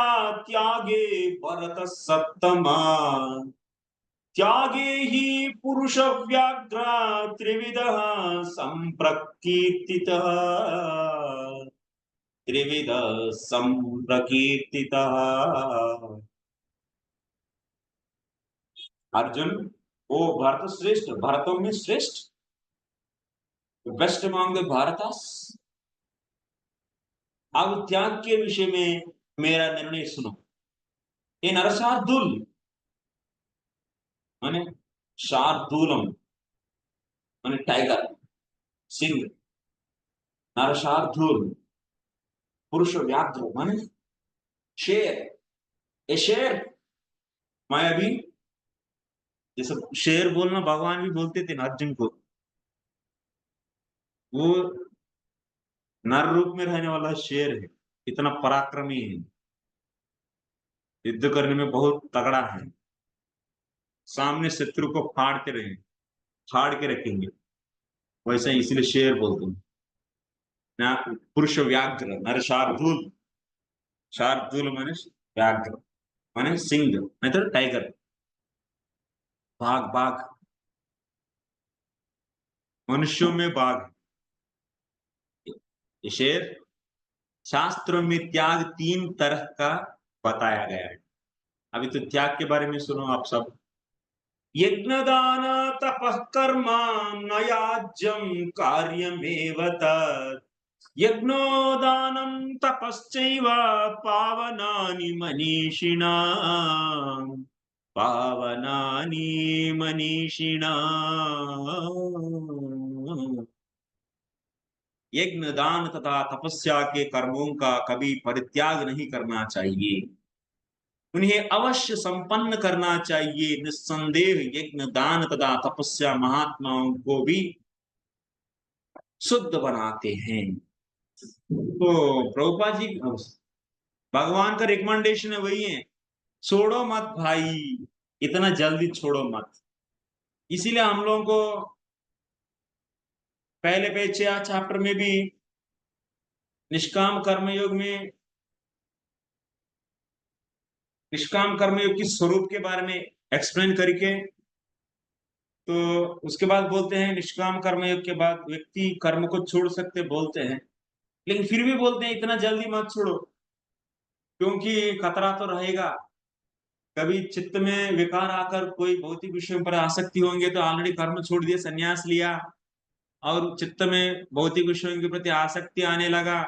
त्यागे भरत सत्तमा, त्यागे हि पुरुष व्याघ्र त्रिविधः संप्रकीर्तितः, त्रिविध संप्रकीर्तितः। अर्जुन, ओ भरत श्रेष्ठ, भरतों में श्रेष्ठ, बेस्ट अमंग द भारतास। अब त्याग के विषय में मेरा निर्णय सुनो। ये नरशार्दूल माने शार्दूलम, माने टाइगर, सिंह, नरशार्दूल, पुरुष व्याघ्र माने शेर। ए शेर, मैं अभी जैसे शेर बोलना भगवान भी बोलते थे ना अर्जुन को, वो नर रूप में रहने वाला शेर है, इतना पराक्रमी है, युद्ध करने में बहुत तगड़ा है, सामने शत्रु को फाड़ते रहे, फाड़ के रखेंगे, वैसे ही इसलिए शेर बोलते हैं ना। पुरुष व्याघ्र, नर शार्दूल, शार्दूल माने व्याघ्र माने सिंह, नहीं तो टाइगर, बाघ, बाघ, मनुष्यों में बाघ, ये शेर। शास्त्रों में त्याग 3 तरह का बताया गया है। अभी तो त्याग के बारे में सुनो आप सब। यज्ञदान तपः कर्म न याज्यं कार्यमेव तत्, यज्ञोदानं तपश्चैव पावनानि मनीषिणाम्, पावनानि मनीषिणाम्। यज्ञ, दान तथा तपस्या के कर्मों का कभी परित्याग नहीं करना चाहिए, उन्हें अवश्य संपन्न करना चाहिए। निस्संदेह यज्ञ, दान तथा तपस्या महात्माओं को भी शुद्ध बनाते हैं। तो प्रभुपाद जी, भगवान का रिकमेंडेशन है वही है, छोड़ो मत भाई, इतना जल्दी छोड़ो मत। इसीलिए हम लोगों को पहले पेज चैप्टर में भी निष्काम कर्मयोग में, निष्काम कर्मयोग की स्वरूप के बारे में एक्सप्लेन करके, तो उसके बाद बोलते हैं निष्काम कर्मयोग के बाद व्यक्ति कर्म को छोड़ सकते बोलते हैं, लेकिन फिर भी बोलते हैं इतना जल्दी मत छोड़ो, क्योंकि खतरा तो रहेगा। कभी चित्त में विकार आकर कोई भौतिक विषयों पर आसक्ति होंगे तो ऑलरेडी कर्म छोड़ दिया, संन्यास लिया, और चित्त में भौतिक विषयों के प्रति आसक्ति आने लगा,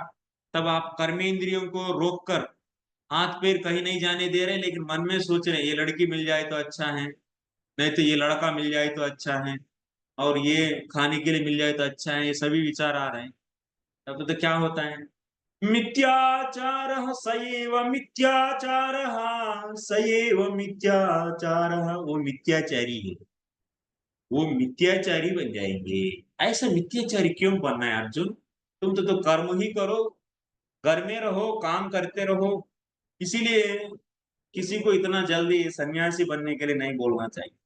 तब आप कर्मेंद्रियों को रोककर हाथ पैर कहीं नहीं जाने दे रहे, लेकिन मन में सोच रहे ये लड़की मिल जाए तो अच्छा है, नहीं तो ये लड़का मिल जाए तो अच्छा है, और ये खाने के लिए मिल जाए तो अच्छा है, ये सभी विचार आ रहे हैं। तब तो क्या होता है, मिथ्याचार सएव मिथ्याचार, सएव मिथ्याचार, वो मिथ्याचारी है, वो मिथ्याचारी बन जाएंगे। ऐसा मिथ्याचारी क्यों बनना है अर्जुन? तुम तो कर्म ही करो, घर में रहो, काम करते रहो। इसीलिए किसी को इतना जल्दी सन्यासी बनने के लिए नहीं बोलना चाहिए।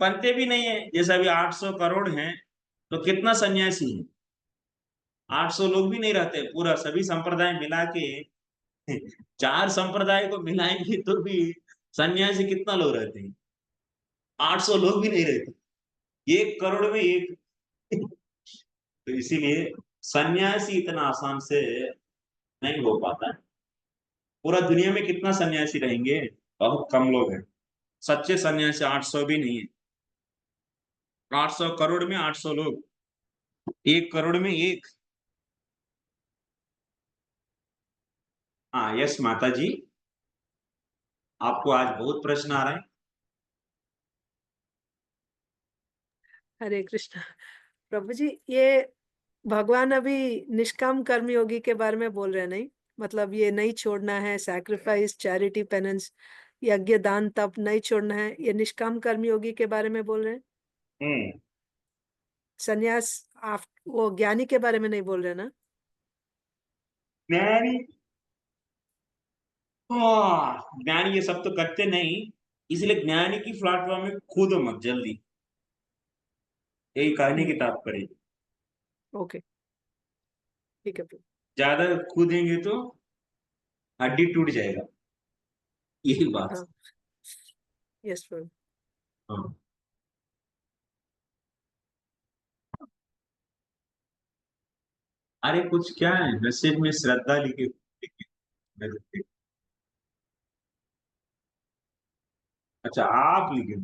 बनते भी नहीं है, जैसे अभी 800 करोड़ हैं तो कितना सन्यासी है? 800 लोग भी नहीं रहते, पूरा सभी संप्रदाय मिला के 4 संप्रदाय को मिलाएंगे तो भी सन्यासी कितना लोग रहते हैं? 800 लोग भी नहीं रहते, 1 करोड़ में एक। तो इसीलिए सन्यासी इतना आसान से नहीं हो पाता है। पूरा दुनिया में कितना सन्यासी रहेंगे? बहुत कम लोग हैं सच्चे सन्यासी, 800 भी नहीं है। 800 करोड़ में 800 लोग, 1 करोड़ में एक। हाँ, यस माता जी, आपको आज बहुत प्रश्न आ रहे हैं। हरे कृष्णा। प्रभु जी, ये भगवान अभी निष्काम कर्मयोगी के बारे में बोल रहे हैं, नहीं? मतलब ये नहीं छोड़ना है, सैक्रिफाइस, चैरिटी, पेनेंस, यज्ञ, दान, तप नहीं छोड़ना है, ये निष्काम कर्मयोगी के बारे में बोल रहे हैं। सन्यास आप वो ज्ञानी के बारे में नहीं बोल रहे ना? ज्ञानी, ज्ञानी ये सब तो करते नहीं, इसलिए ज्ञानी की प्लेटफॉर्म में कूदो मत जल्दी, यही कहने की तात्पर्य। ओके, ठीक है प्रभु। ज्यादा कूदेंगे तो हड्डी टूट जाएगा, यही बात। हाँ, यस प्रभु। हाँ। अरे कुछ क्या है, मैसेज में श्रद्धा लिखे, अच्छा आप लिखे।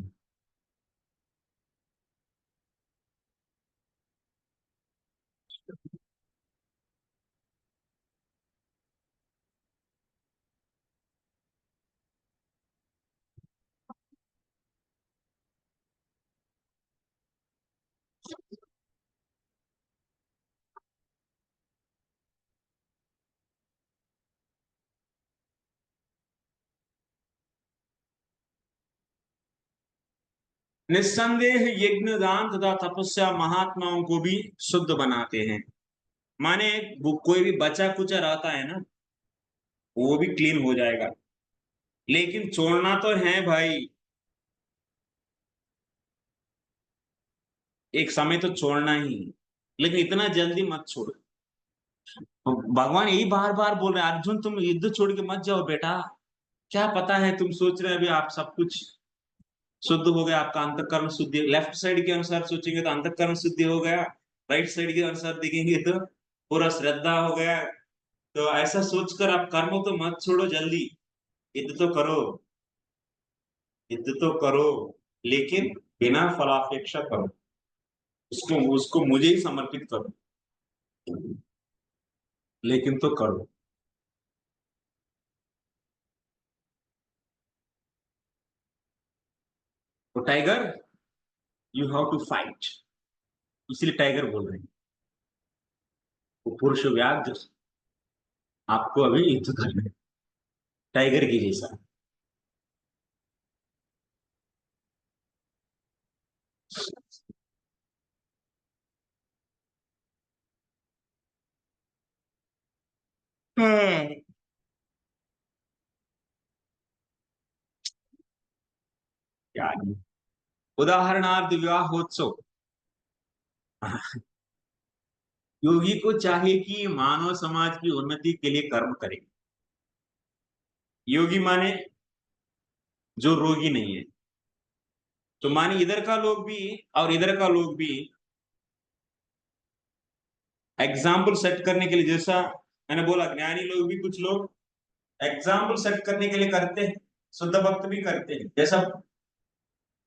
निस्संदेह यज्ञ, दान तथा तपस्या महात्माओं को भी शुद्ध बनाते हैं। माने कोई भी बचा कुचा रहता है ना, वो भी क्लीन हो जाएगा, लेकिन छोड़ना तो है भाई, एक समय तो छोड़ना ही, लेकिन इतना जल्दी मत छोड़ो। भगवान यही बार बार बोल रहे हैं, अर्जुन तुम युद्ध छोड़ के मत जाओ बेटा। क्या पता है तुम सोच रहे हैं अभी आप सब कुछ शुद्ध हो गया, आपका अंतःकरण शुद्धि, लेफ्ट साइड के अनुसार सोचेंगे तो अंतःकरण शुद्धि हो गया, राइट साइड के अनुसार देखेंगे तो पूरा श्रद्धा हो गया। तो ऐसा सोचकर आप कर्म तो मत छोड़ो जल्दी, युद्ध तो करो, युद्ध तो करो, लेकिन बिना फलापेक्षा करो, उसको उसको मुझे ही समर्पित करो, लेकिन तो करो। तो tiger, you have to fight, इसलिए टाइगर बोल रहे हैं। वो पुरुष व्याघ्र, आपको अभी युद्ध करना है टाइगर की जैसा। क्या उदाहरणार्थ विवाहोत्सव। योगी को चाहिए कि मानव समाज की उन्नति के लिए कर्म करे। योगी माने जो रोगी नहीं है, तो माने इधर का लोग भी और इधर का लोग भी एग्जाम्पल सेट करने के लिए, जैसा मैंने बोला ज्ञानी लोग भी कुछ लोग एग्जाम्पल सेट करने के लिए करते हैं, शुद्ध भक्त भी करते हैं। जैसा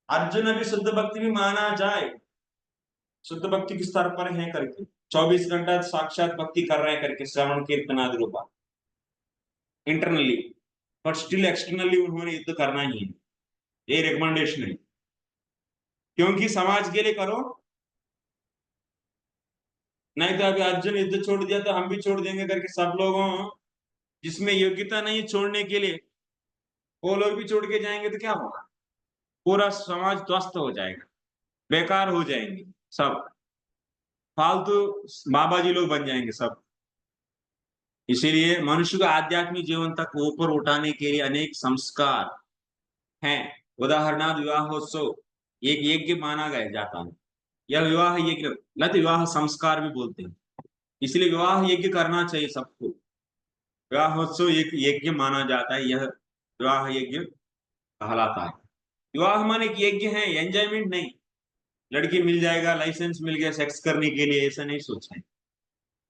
अर्जुन अभी शुद्ध भक्ति भी माना जाए, शुद्ध भक्ति किस स्तर पर है करके 24 घंटा साक्षात भक्ति कर रहे हैं करके, श्रवण कीर्तन आदि रूपा इंटरनली, बट स्टिल एक्सटर्नली उन्होंने युद्ध करना ही है, ये रिकमेंडेशन है। क्योंकि समाज के लिए करो, नहीं तो अभी अर्जुन युद्ध छोड़ दिया तो हम भी छोड़ देंगे करके सब लोगों जिसमें योग्यता नहीं छोड़ने के लिए, वो लोग भी छोड़ के जाएंगे तो क्या होगा? पूरा समाज ध्वस्त हो जाएगा, बेकार हो जाएंगे, सब फालतू बाबा जी लोग बन जाएंगे सब। इसीलिए मनुष्य को आध्यात्मिक जीवन तक ऊपर उठाने के लिए अनेक संस्कार हैं। उदाहरणार्थ विवाहोत्सव एक यज्ञ माना गया जाता है, यह विवाह यज्ञ, न तो विवाह संस्कार भी बोलते हैं, इसलिए विवाह यज्ञ करना चाहिए सबको। विवाहोत्सव एक यज्ञ माना जाता है, यह विवाह यज्ञ कहलाता है। विवाह माने एक यज्ञ है, एंजॉयमेंट नहीं, लड़की मिल जाएगा, लाइसेंस मिल गया सेक्स करने के लिए, ऐसा नहीं सोचना है,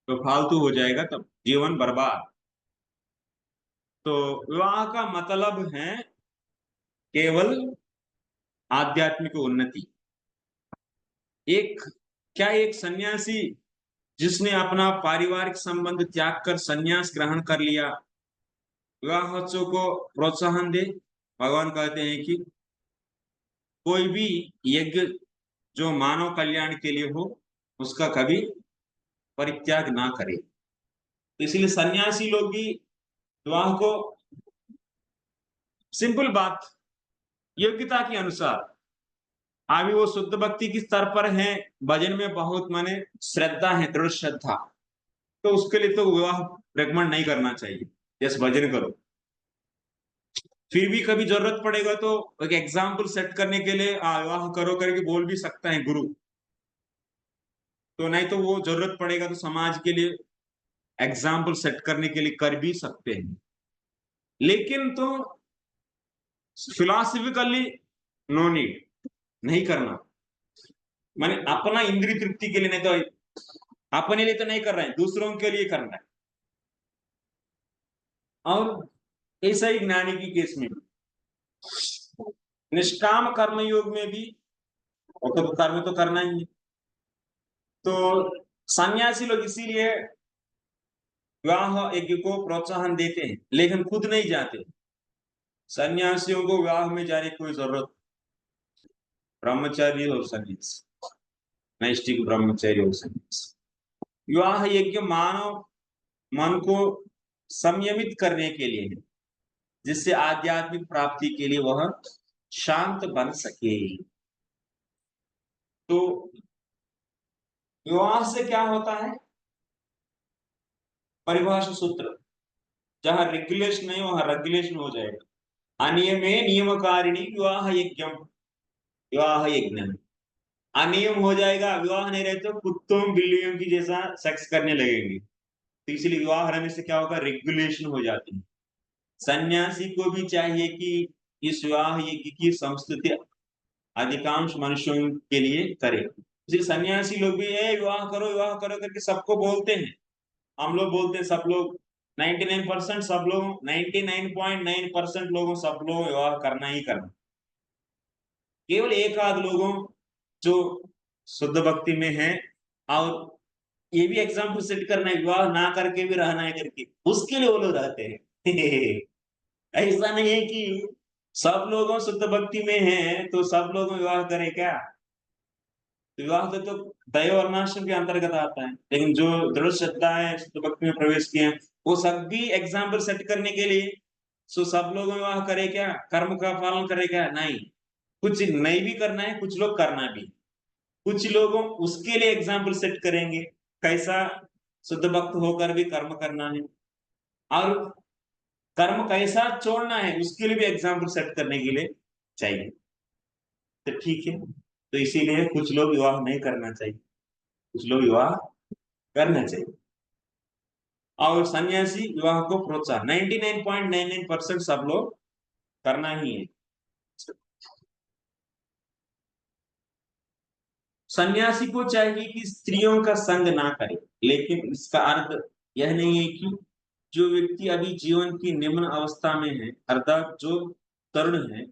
तो फालतू हो जाएगा, तब जीवन बर्बाद। तो विवाह का मतलब है केवल आध्यात्मिक उन्नति। एक सन्यासी जिसने अपना पारिवारिक संबंध त्याग कर सन्यास ग्रहण कर लिया, विवाहोत्सव को प्रोत्साहन दे। भगवान कहते हैं कि कोई भी यज्ञ जो मानव कल्याण के लिए हो, उसका कभी परित्याग ना करे। इसलिए सन्यासी लोग भी विवाह को, सिंपल बात, योग्यता के अनुसार, अभी वो शुद्ध भक्ति की स्तर पर है, भजन में बहुत माने श्रद्धा है, दृढ़ श्रद्धा, तो उसके लिए तो विवाह रेकमेंड नहीं करना चाहिए, जैसे भजन करो। फिर भी कभी जरूरत पड़ेगा तो एक एग्जाम्पल सेट करने के लिए विवाह करो करके बोल भी सकता है गुरु, तो नहीं तो वो जरूरत पड़ेगा तो समाज के लिए एग्जाम्पल सेट करने के लिए कर भी सकते हैं। लेकिन तो फिलोसफिकली नो नीड, नहीं करना। माने अपना इंद्रिय तृप्ति के लिए नहीं, तो अपने लिए तो नहीं कर रहे हैं, दूसरों के लिए करना है। और ऐसा ही ज्ञानी की केस में भी, निष्काम कर्म योग में भी तो कर्म तो करना ही है। तो सन्यासी लोग इसीलिए विवाह यज्ञ को प्रोत्साहन देते हैं, लेकिन खुद नहीं जाते। सन्यासियों को विवाह में जाने की कोई जरूरत, ब्रह्मचारी और सन्यासी, नैष्ठिक ब्रह्मचारी और सन्यासी। विवाह यज्ञ मानव मन को संयमित करने के लिए है, जिससे आध्यात्मिक प्राप्ति के लिए वह शांत बन सके। तो विवाह से क्या होता है? परिभाषा सूत्र, जहां रेगुलेशन नहीं वहां रेगुलेशन हो जाएगा। अनियमे नियमकारिणी विवाह यज्ञम, विवाह यज्ञ अनियम हो जाएगा। विवाह नहीं रहे तो कुत्तों बिल्लियों की जैसा सेक्स करने लगेंगे। तो इसलिए विवाह रहने से क्या होगा? रेगुलेशन हो जाती है। सन्यासी को भी चाहिए कि इस विवाह यज्ञ की संस्तुति अधिकांश मनुष्यों के लिए करे। इसलिए सन्यासी लोग भी विवाह करो करके सबको बोलते हैं। हम लोग बोलते हैं, सब लोग 99% सब लोग 99.9% लोगों सब लोग विवाह करना ही करना। केवल एक आध लोगों जो शुद्ध भक्ति में है और ये भी एग्जाम्पल सेट करना है, विवाह ना करके भी रहना है करके, उसके लिए वो लोग रहते हैं। ऐसा नहीं है कि सब लोगों शुद्ध भक्ति में हैं तो सब लोग विवाह करें क्या? विवाह तो दैव वर्णाश्रम के अंतर्गत आता है, लेकिन जो दृढ़ श्रद्धा है, शुद्ध भक्ति में प्रवेश किए हैं, वो सब भी एग्जाम्पल सेट करने के लिए सो सब लोग विवाह करे क्या? कर्म का पालन करे क्या? नहीं, कुछ नहीं भी करना है, कुछ लोग करना भी। कुछ लोगों उसके लिए एग्जाम्पल सेट करेंगे, कैसा शुद्ध भक्त होकर भी कर्म करना है, और कर्म कैसा छोड़ना है उसके लिए भी एग्जाम्पल सेट करने के लिए चाहिए। तो ठीक है, तो इसीलिए कुछ लोग विवाह नहीं करना चाहिए, कुछ लोग विवाह करना चाहिए। और सन्यासी विवाह को प्रोत्साहन 99.99% सब लोग करना ही है। सन्यासी को चाहिए कि स्त्रियों का संग ना करे, लेकिन इसका अर्थ यह नहीं है कि जो व्यक्ति अभी जीवन की निम्न अवस्था में है, अर्थात जो तरुण है,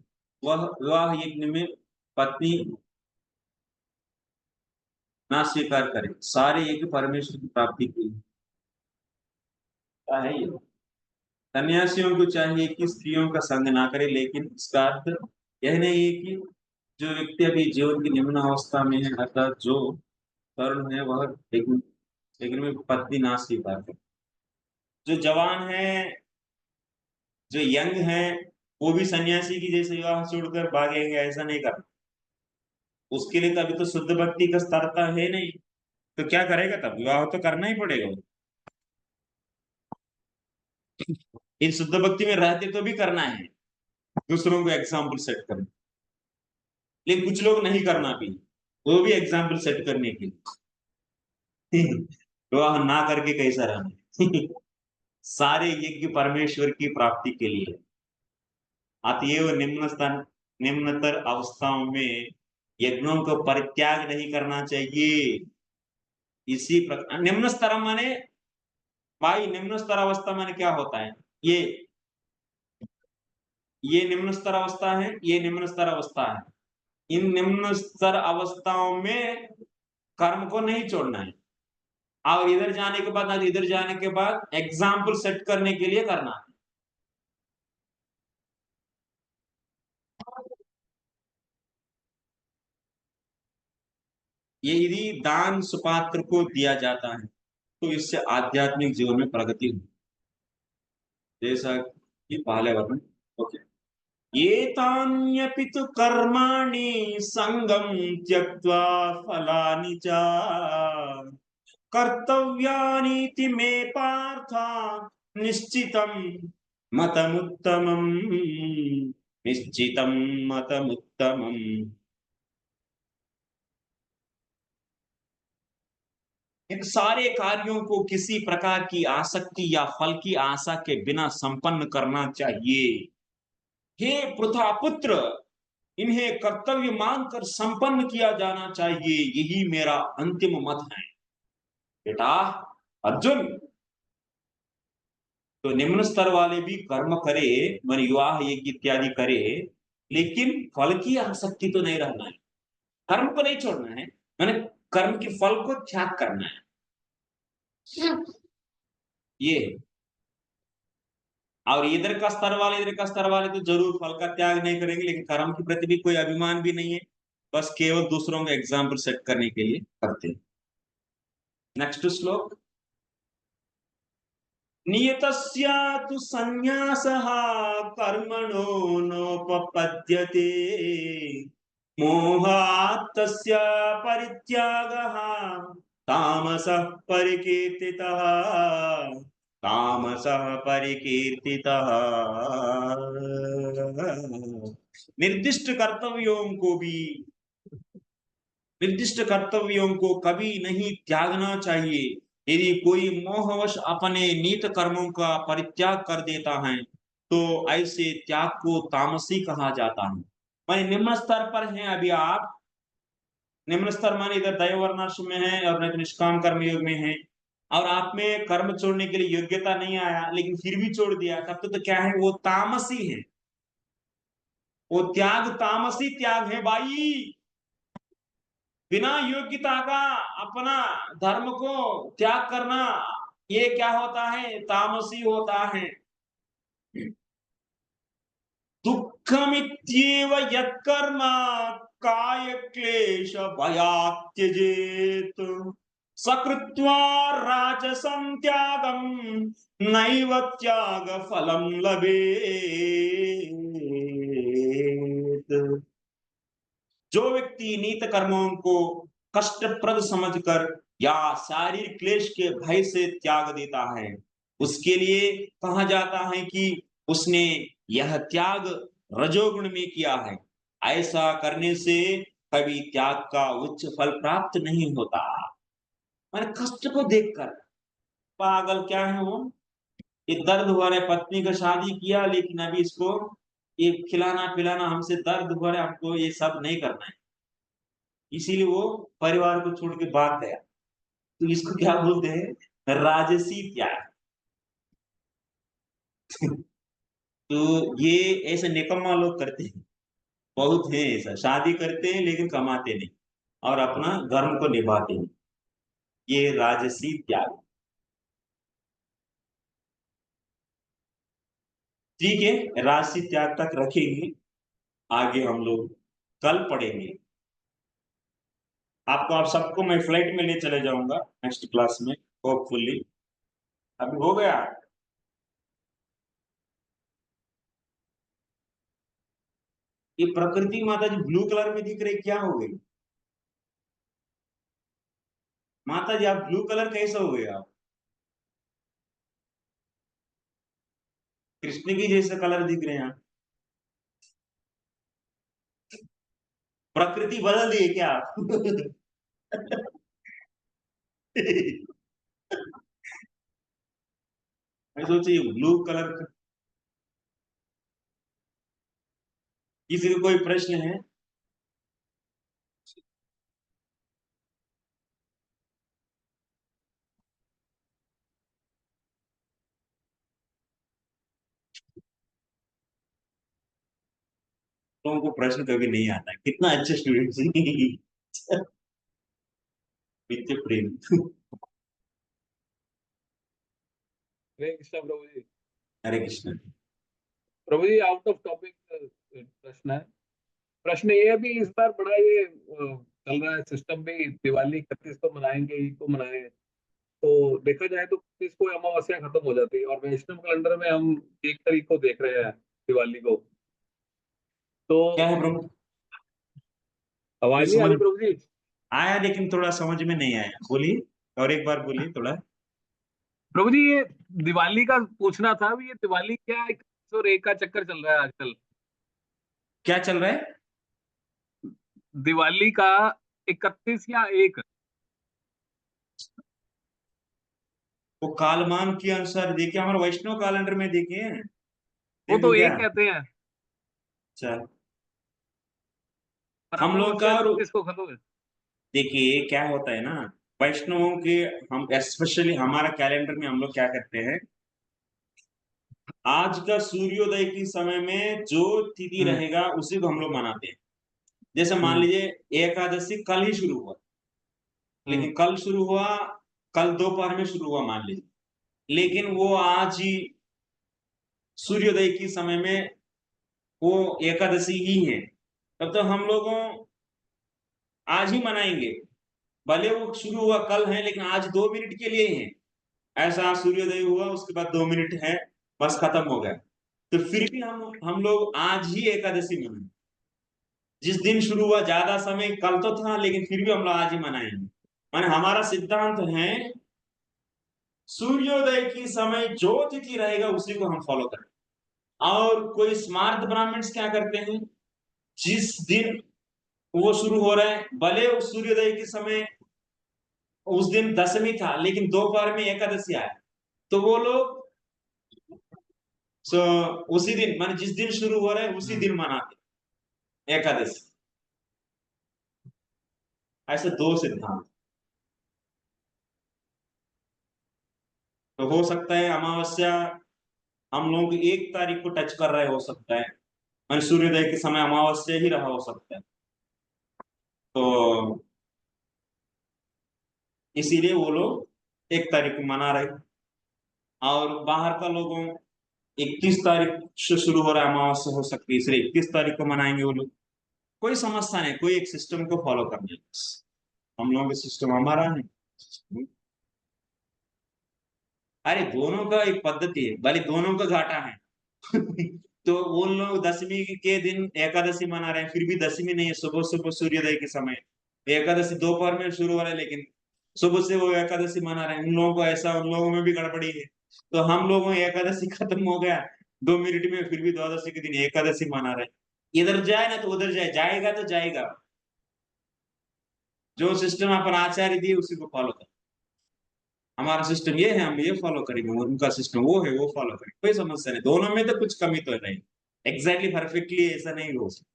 वह विवाह यज्ञ में पत्नी ना स्वीकार करे। सारे यज्ञ परमेश्वर की प्राप्ति के लिए है। ये सन्यासियों को चाहिए कि स्त्रियों का संग ना करे, लेकिन इसका अर्थ यह नहीं है कि जो व्यक्ति अभी जीवन की निम्न अवस्था में है, अर्थात जो तरुण है, वह लेकिन में पत्नी ना स्वीकार करे। जो जवान है, जो यंग है, वो भी सन्यासी की जैसे विवाह छोड़कर भागेंगे, ऐसा नहीं करना। उसके लिए तो अभी तो शुद्ध भक्ति का स्तर है नहीं, तो क्या करेगा? तब विवाह तो करना ही पड़ेगा। इन शुद्ध भक्ति में रहते तो भी करना है, दूसरों को एग्जाम्पल सेट करना। लेकिन कुछ लोग नहीं करना भी, वो भी एग्जाम्पल सेट करने के लिए। विवाह ना करके कैसा रहना? सारे यज्ञ परमेश्वर की प्राप्ति के लिए। अतएव निम्नतर अवस्थाओं में यज्ञों को परित्याग नहीं करना चाहिए। इसी प्रकार निम्न स्तर माने भाई, निम्न स्तर अवस्था माने क्या होता है? ये निम्न स्तर अवस्था है, ये निम्न स्तर अवस्था है। इन निम्न स्तर अवस्थाओं में कर्म को नहीं छोड़ना है, और इधर जाने के बाद इधर जाने के बाद एग्जाम्पल सेट करने के लिए करना है। ये यदि दान सुपात्र को दिया जाता है तो इससे आध्यात्मिक जीवन में प्रगति होती, जैसा कि पहले वर्णन। ओके, ये तान्यपि तु कर्माणि संगम त्यक्त्वा फलानि च कर्तव्यानीति मे पार्थ निश्चितं मतमुत्तमम्, निश्चितं मतमुत्तमम्। इन सारे कार्यों को किसी प्रकार की आसक्ति या फल की आशा के बिना संपन्न करना चाहिए। हे पृथा पुत्र, इन्हें कर्तव्य मानकर संपन्न किया जाना चाहिए, यही मेरा अंतिम मत है। बेटा अर्जुन, तो निम्न स्तर वाले भी कर्म करे, मन विवाह यज्ञ इत्यादि करे, लेकिन फल की आसक्ति तो नहीं रहना है। कर्म को नहीं छोड़ना है, मैंने कर्म के फल को त्याग करना है। ये और इधर का स्तर वाले तो जरूर फल का त्याग नहीं करेंगे, लेकिन कर्म के प्रति भी कोई अभिमान भी नहीं है, बस केवल दूसरों को एग्जाम्पल सेट करने के लिए करते हैं। नेक्स्ट श्लोक। नियतस्य तु संन्यासः कर्मणो नोपपद्यते मोहात् तस्य परित्यागः तामसः परिकीर्तितः, तामसः परिकीर्तितः। निर्दिष्ट कर्तव्यों को कभी नहीं त्यागना चाहिए। यदि कोई मोहवश अपने नीत कर्मों का परित्याग कर देता है तो ऐसे त्याग को तामसी कहा जाता है। माने निम्न स्तर पर हैं अभी आप, निम्न स्तर माने इधर दैववर्णाश्रम में है और नहीं तो निष्काम कर्म योग में है, और आप में कर्म छोड़ने के लिए योग्यता नहीं आया लेकिन फिर भी छोड़ दिया, तब तो क्या है, वो तामसी है। वो त्याग तामसी त्याग है भाई। बिना योग्यता का अपना धर्म को त्याग करना, ये क्या होता है, तामसी होता है। दुःखमित्येव यत्कर्म काय क्लेश भयात् त्यजेत्, सकृत्वा राजसं त्यागं नैव त्याग फलं लभेत्। जो व्यक्ति नीत कर्मों को कष्टप्रद समझकर या शारीरिक क्लेश के भय से त्याग देता है, उसके लिए कहा जाता है कि उसने यह त्याग रजोगुण में किया है। ऐसा करने से कभी त्याग का उच्च फल प्राप्त नहीं होता। मैंने कष्ट को देखकर पागल क्या है वो, ये दर्द हुआ है, पत्नी का शादी किया लेकिन अभी इसको ये खिलाना पिलाना, हमसे दर्द हुआ है, हमको ये सब नहीं करना है, इसीलिए वो परिवार को छोड़ के भाग गया। तो इसको क्या बोलते हैं, राजसी त्याग। तो ये ऐसे निकम्मा लोग करते हैं, बहुत है ऐसा, शादी करते हैं लेकिन कमाते नहीं और अपना धर्म को निभाते नहीं, ये राजसी त्याग। ठीक है, राजसी त्याग तक रखेंगे, आगे हम लोग कल पढ़ेंगे। आप सबको मैं फ्लाइट में ले चले जाऊंगा नेक्स्ट क्लास में, होपफुली। अभी हो गया। ये प्रकृति माता जी ब्लू कलर में दिख रही, क्या हो गई माता जी, आप ब्लू कलर कैसे हो गए आप? कृष्ण की जैसे कलर दिख रहे हैं आप। प्रकृति बदल दी है क्या आप? मैं सोची ब्लू कलर का। किसी को कोई प्रश्न है? लोगों को प्रश्न कभी नहीं आता है, कितना अच्छे स्टूडेंट है। नित्य प्रेम। हरे कृष्णा प्रभु जी। हरे कृष्ण। प्रभु जी आउट ऑफ टॉपिक प्रश्न है। प्रश्न ये है भी इस बार बड़ा ये चल रहा है सिस्टम भी, दिवाली 31 को मनाएंगे, ईद को मनाएंगे, तो देखा जाए तो 31 को अमावस्या खत्म हो जाती है और वैष्णव कैलेंडर में हम 1 तारीख को देख रहे हैं दिवाली को। तो क्या है प्रभु? आवाज नहीं आ रही प्रभु जी? आया लेकिन थोड़ा समझ में नहीं आया, बोलिए और एक बार बोलिए थोड़ा। प्रभु जी ये दिवाली का पूछना था, ये दिवाली क्या 101 का चक्कर चल रहा है आजकल? क्या चल रहा है? दिवाली का 31 या 1? वो कालमान के अनुसार देखिए, हमारे वैष्णव कैलेंडर में देखिए, वो तो देखो क्या। 1 कहते हैं, अच्छा, पर हम लोग का 31 को खत्म है। देखिए क्या होता है ना, वैष्णवों के, हम स्पेशली हमारा कैलेंडर में हम लोग क्या करते हैं, आज का सूर्योदय के समय में जो तिथि रहेगा उसी को हम लोग मनाते हैं। जैसे मान लीजिए एकादशी कल ही शुरू हुआ, लेकिन कल शुरू हुआ, कल दोपहर में शुरू हुआ मान लीजिए, लेकिन वो आज ही सूर्योदय के समय में वो एकादशी ही है, तब तो हम लोगों आज ही मनाएंगे, भले वो शुरू हुआ कल है लेकिन आज 2 मिनट के लिए ही है। ऐसा सूर्योदय हुआ उसके बाद 2 मिनट है, बस खत्म हो गया, तो फिर भी हम लोग आज ही एकादशी मनाएंगे। जिस दिन शुरू हुआ ज्यादा समय कल तो था, लेकिन फिर भी हम लोग आज ही मनाएंगे। माने हमारा सिद्धांत है सूर्योदय की समय जो तिथि रहेगा उसी को हम फॉलो करें। और कोई स्मार्ट ब्राह्मण्स क्या करते हैं, जिस दिन वो शुरू हो रहा है, भले उस सूर्योदय के समय उस दिन दशमी था लेकिन दोपहर में एकादशी आया, तो वो लोग उसी दिन माने जिस दिन शुरू हो रहा है उसी दिन मनाते एकादशी। ऐसे दो सिद्धांत। तो हो सकता है अमावस्या हम लोग 1 तारीख को टच कर रहे, हो सकता है माने सूर्योदय के समय अमावस्या ही रहा हो सकता है, तो इसीलिए वो लोग 1 तारीख को मना रहे। और बाहर का लोगों 31 तारीख से शुरू हो रहा है अमावस्या, हो सकती है इसलिए 31 तारीख को मनाएंगे वो लोग। कोई समस्या नहीं, कोई एक सिस्टम को फॉलो करना है, हम लोगों का सिस्टम हमारा है। अरे दोनों का एक पद्धति है, भले दोनों का घाटा है तो वो लोग दशमी के दिन एकादशी मना रहे हैं, फिर भी दशमी नहीं है, सुबह सुबह सूर्योदय के समय एकादशी दोपहर में शुरू हो रहा है, लेकिन सुबह से वो एकादशी मना रहे हैं। उन लोगों को ऐसा, उन लोगों में भी गड़बड़ी है। तो हम लोगों एकादशी खत्म हो गया 2 मिनट में, फिर भी द्वादशी के दिन एकादशी मना रहे हैं। इधर जाए ना तो उधर जाए, जाएगा तो जाएगा। जो सिस्टम अपन आचार्य दिए उसी को फॉलो कर। हमारा सिस्टम ये है, हम ये फॉलो करेंगे, उनका सिस्टम वो है, वो फॉलो करेंगे, कोई समस्या नहीं। दोनों में तो कुछ कमी तो नहीं, एग्जैक्टली परफेक्टली ऐसा नहीं हो सकता।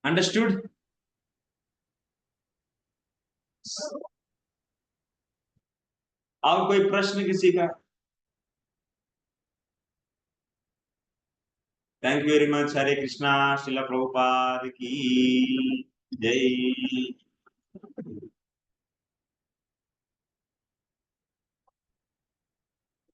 अंडरस्टूड? और कोई प्रश्न किसी का? Thank you very much. हरे कृष्णा। श्रील प्रभुपाद की जय।